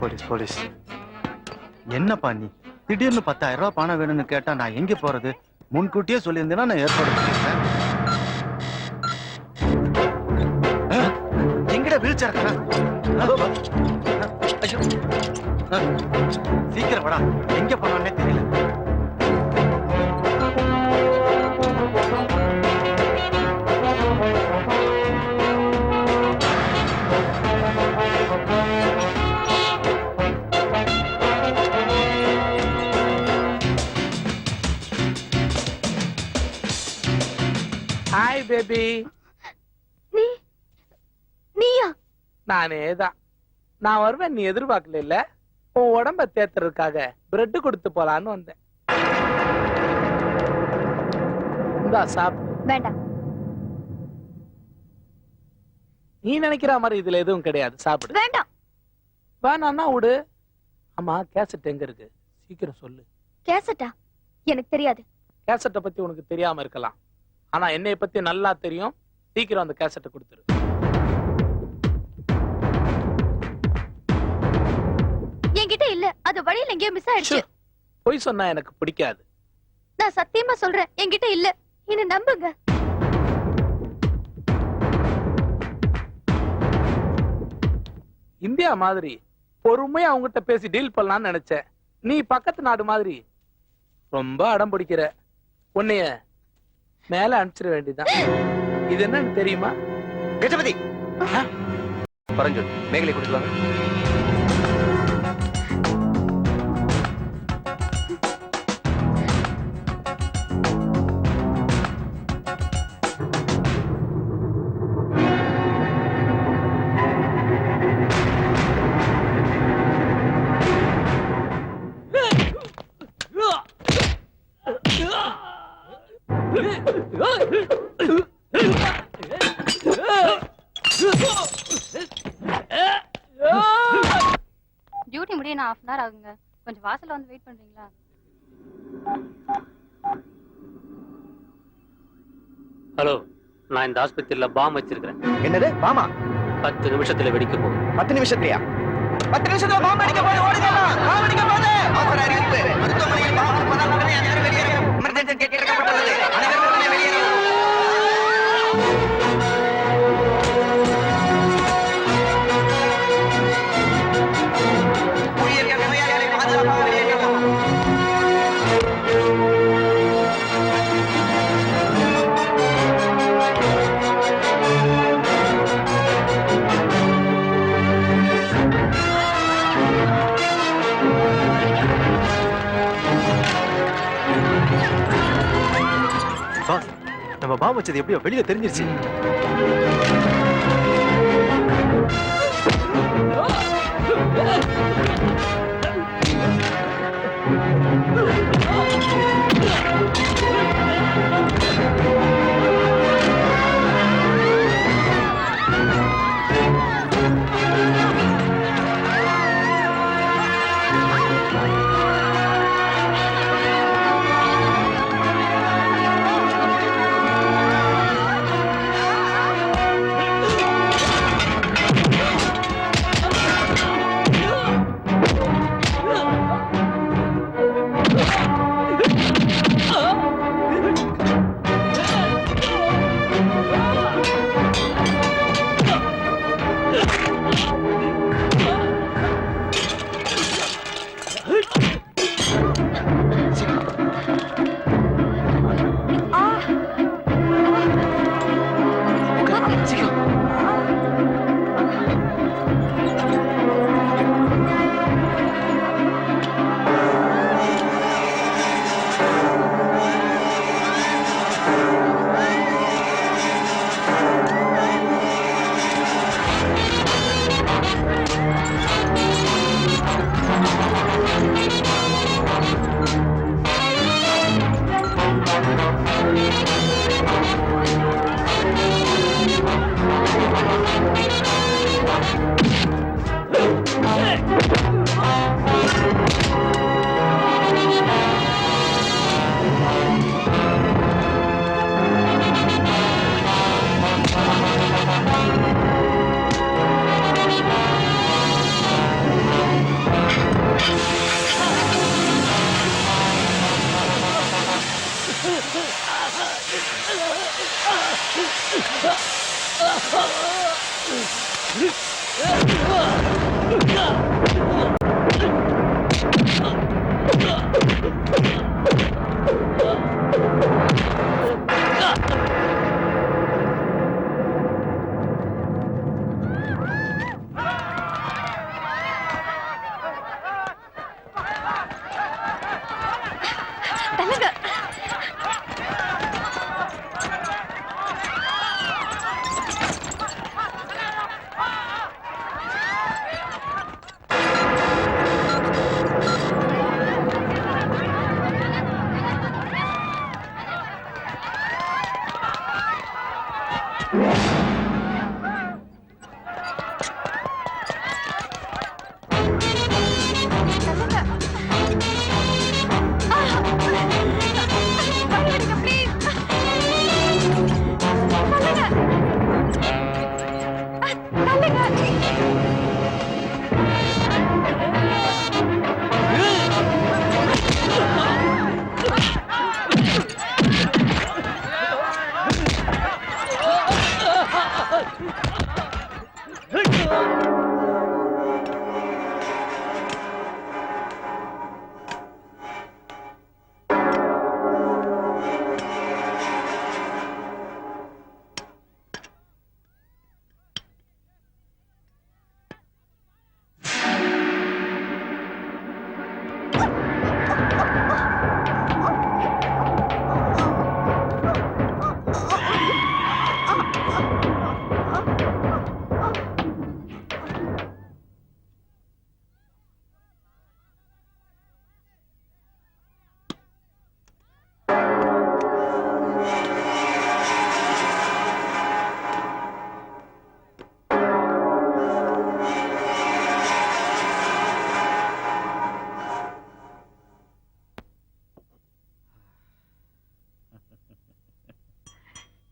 Police police. என்னப்பா நீ திடீர்னு 10,000 ரூபாய் பணம் வேணும்னு கேட்டா நான் எங்க போறது? முன்கூட்டியே சொல்லியிருந்தேன்னா நான் ஏற்பாடு பண்ணிருக்கேன். எங்கடா வீல் சேர்? சீக்கிரம் வாடா, எங்க போனானே தெரியல. Hi baby. நீயா? நானே தான். நான் வருவேன் நீ எதிர்பார்க்கல இல்ல. உன் உடம்ப தேத்துறதுக்காக பிரெட் கொடுத்து போலான்னு வந்தேன். இந்தா சாப்பிடு. வேண்டாம். நீ நினைக்கிற மாதிரி இதுல எதுவும் கிடையாது. சாப்பிடு. வேண்டாம். வேணான்னா விடு. ஆமா, கேசட் எங்க இருக்கு? சீக்கிரம் சொல்லு. கேசட்டா? எனக்கு தெரியாது. கேசட்டை பத்தி உனக்கு தெரியாம இருக்கலாம். ஆனா என்னைய பத்தி நல்லா தெரியும். சீக்கிரம் அந்த கேசட்டை கொடுத்துரு. என்கிட்ட இல்ல. அது வழியில எங்கேயோ மிஸ் ஆயிடுச்சு. பொய் சொன்னா எனக்கு பிடிக்காது. நான் சத்தியமா சொல்றேன், என்கிட்ட இல்ல. என்ன நம்புங்க. இந்தியா மாதிரி பொறுமையா அவங்ககிட்ட பேசி டீல் பண்ணலாம்னு நினைச்சேன். நீ பக்கத்து நாடு மாதிரி ரொம்ப அடம் பிடிக்கிற. உன்னைய மேல அனுப்பிச்சிட வேண்டியதான். இது என்னன்னு தெரியுமா? கஜபதி பரஞ்சோதி, மேகலை கொடுத்துவாங்க. டியூட்டி முடிய நான் 1/2 hour ஆகுங்க. கொஞ்சம் வாசல்ல வந்து வெயிட் பண்றீங்களா? ஹலோ, நான் இந்த ஆஸ்பத்திரியில பாம் வச்சிருக்கிறேன். என்னது பாமா? 10 நிமிஷத்துல வெடிக்க போகுது. 10 நிமிஷத்துலயா? 10 நிமிஷத்துல பாம்பு அடிக்க போகுது. ஓடுங்க, பாம்பு அடிக்க போகுது. அவசர அறிவிப்பு. மருத்துவமனையில் பாம்பு இருப்பதால் உடனே அனைவரும் வெளியேறவும். எமர்ஜென்சி கேட் திறக்கப்பட்டுள்ளது. அனைவரும் உடனே வெளியேறவும். ஊழியர்கள் நோயாளிகளை பாதுகாப்பாக வெளியேற்றவும். நம்ம பாம்பு வச்சது எப்படியோ வெளியில தெரிஞ்சிருச்சு.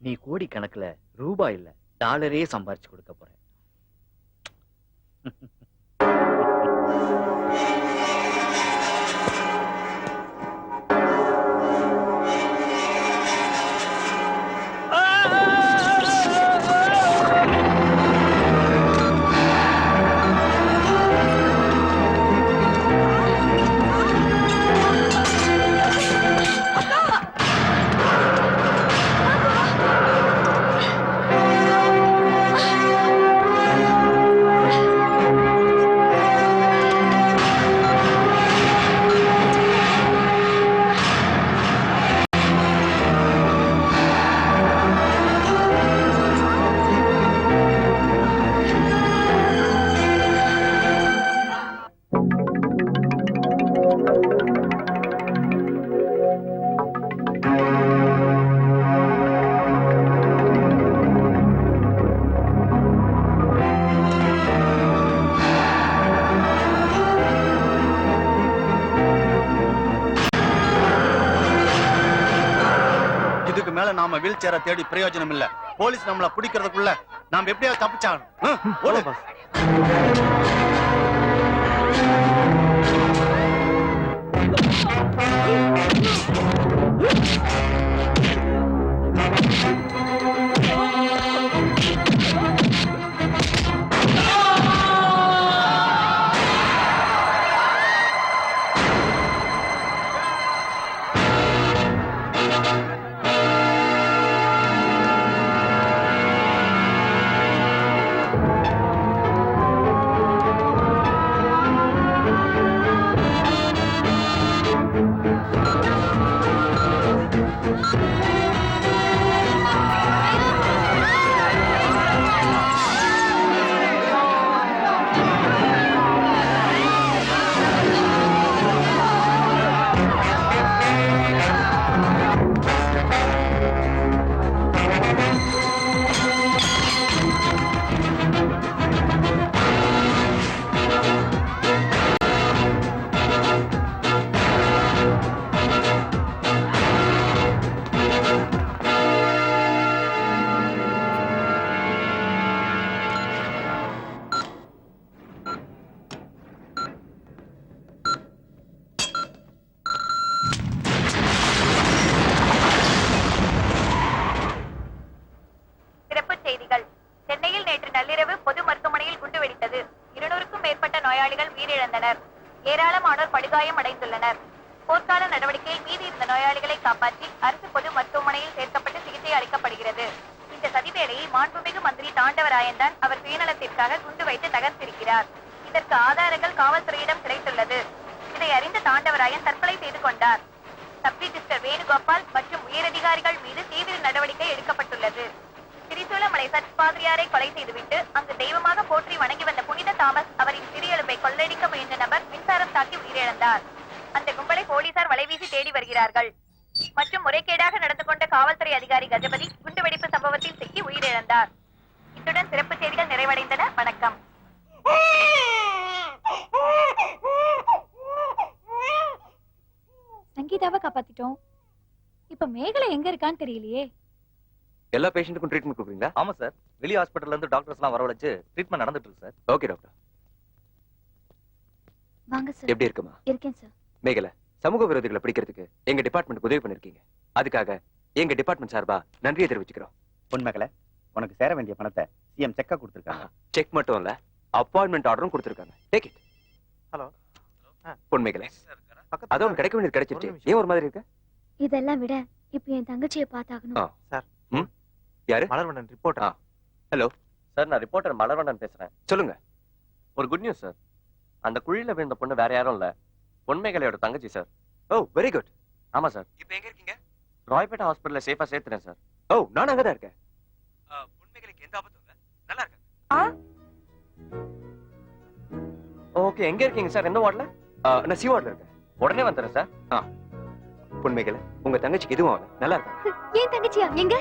நீ கோடிக்கணக்குல ரூபாய் இல்ல டாலரே சம்பாரிச்சு கொடுக்க போற. மேல நாம வீல் சேர தேடி பிரயோஜனம் இல்ல. போலீஸ் நம்மள பிடிக்கிறதுக்குள்ள நாம எப்படியாவது தப்பிச்சாகணும். ஓடு. ஏராளமானோர் படுகாயம் அடைந்துள்ளனர். போர்க்கால நடவடிக்கையில் மீதி இருந்த நோயாளிகளை காப்பாற்றி அரசு பொது மருத்துவமனையில் சேர்க்கப்பட்டு சிகிச்சை அளிக்கப்படுகிறது. இந்த சதிவேளையை மாண்புமிகு மந்திரி தாண்டவராயன் தான் அவர் சுயநலத்திற்காக குண்டு வைத்து தகர்த்திருக்கிறார். இதற்கு ஆதாரங்கள் காவல்துறையிடம் கிடைத்துள்ளது. இதை அறிந்த தாண்டவராயன் தற்கொலை செய்து கொண்டார். சப் ரிஜிஸ்டர் வேணுகோபால் மற்றும் உயரதிகாரிகள் மீது தீவிர நடவடிக்கை எடுக்கப்பட்டுள்ளது. திரிசூலமலை சர்ச் பாதிரியாரை கொலை செய்துவிட்டு அங்கு தெய்வமாக போற்றி வணங்கி வந்த புனித தாமஸ் அவரின் சிறியெலும்பை கொள்ளையடிக்க முயன்ற நபர் மின்சாரம் தாக்கி உயிரிழந்தார். அந்த கும்பலை போலீசார் வலைவீசி தேடி வருகிறார்கள். மற்றும் முறைகேடாக நடந்து கொண்ட காவல்துறை அதிகாரி கஜபதி குண்டுவெடிப்பு சம்பவத்தில் சிக்கி உயிரிழந்தார். இத்துடன் சிறப்பு செய்திகள் நிறைவடைந்தன. வணக்கம். சங்கீதாவை காப்பாத்திட்டோம். இப்ப மேகலை எங்க இருக்கான்னு தெரியலையே. எல்லா பேஷண்ட்டுக்கும் ட்ரீட்மெண்ட் கொடுக்குறீங்களா? ஆமா சார், வெளி ஹாஸ்பிட்டல்ல இருந்து டாக்டர்ஸ் எல்லாம் வரவழைச்சு ட்ரீட்மெண்ட் நடந்துட்டு இருக்கு சார். Okay doctor. வாங்க சார். எப்படி இருக்குமா? இருக்கேன் சார். மேகலை, சமூக விரோதிகளை பிடிக்கிறதுக்கு எங்க டிபார்ட்மெண்ட் உதவி பண்ணிருக்கீங்க. அதுக்காக எங்க டிபார்ட்மெண்ட் சார்பா நன்றியை தெரிவிச்சுக்கிறோம். உண்மைகளே, உனக்கு சேர வேண்டிய பணத்தை சிஎம் செக்கா கொடுத்திருக்காங்க. செக் மட்டும் இல்ல, அப்பாயின்மெண்ட் ஆர்டரும் கொடுத்திருக்காங்க. Take it. ஹலோ. பொன்மேகலை, அதான் கிடைக்க வேண்டியது கிடைச்சிருச்சு. ஏன் ஒரு மாதிரி இருக்க? இதெல்லாம் விட இப்ப என் தங்கச்சியை பார்த்தாகணும். சார். யாரு? மலர்வண்ணன் ரிப்போர்ட்டர். ஹலோ சார், நான் ரிப்போர்ட்டர் மலர்வண்ணன் பேசுறேன். சொல்லுங்க. ஒரு குட் நியூஸ் சார். அந்த குழியில விழுந்த பொண்ணு வேற யாரும் இல்ல, பொன்மேகலையோட தங்கச்சி சார். ஓ, வெரி குட். ஆமா சார். இப்போ எங்க இருக்கீங்க? ராய்பேட்டா ஹாஸ்பிடல்ல சேஃபா சேர்த்துறேன் சார். ஓ, நான் அங்கதான் இருக்கேன். பொன்மேகலைக்கு எந்த ஆபத்தும் இல்ல, நல்லா இருக்கேன். ஓகே, எங்க இருக்கீங்க சார்? எந்த வார்டுல? நான் சி வார்டுல இருக்கேன். உடனே வந்துடுறேன் சார். பொன்மேகலை, உங்க தங்கச்சிக்கு எதுவும் ஆகல, நல்லா இருக்கேன். ஏன் தங்கச்சியா? எங்க?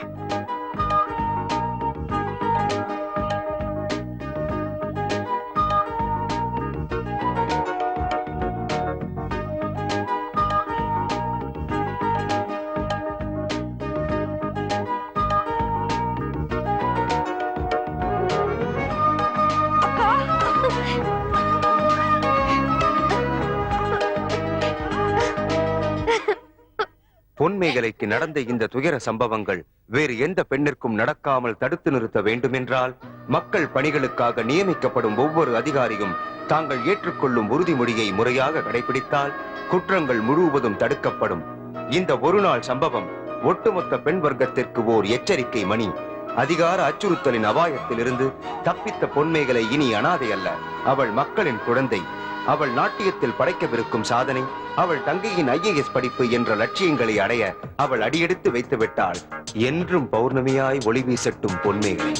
பொன்மேகலைக்கு நடந்த இந்த துயர சம்பவங்கள் வேறு எந்த பெண்ணிற்கும் நடக்காமல் தடுத்து நிறுத்த வேண்டுமென்றால் மக்கள் பணிகளுக்காக நியமிக்கப்படும் ஒவ்வொரு அதிகாரியும் தாங்கள் ஏற்றுக்கொள்ளும் உறுதிமொழியை முறையாக கடைபிடித்தால் குற்றங்கள் முழுவதும் தடுக்கப்படும். இந்த ஒரு நாள் சம்பவம் ஒட்டுமொத்த பெண் வர்க்கத்திற்கு ஓர் எச்சரிக்கை மணி. அதிகார அச்சுறுத்தலின் அபாயத்திலிருந்து தப்பித்த பொன்மேகலை இனி அனாதை அல்ல. அவள் மக்களின் குழந்தை. அவள் நாட்டியத்தில் படைக்கவிருக்கும் சாதனை, அவள் தங்கையின் IAS படிப்பு என்ற லட்சியங்களை அடைய அவள் அடியெடுத்து வைத்து விட்டாள். என்றும் பௌர்ணமியாய் ஒளி வீசட்டும் பொன்மேகலை.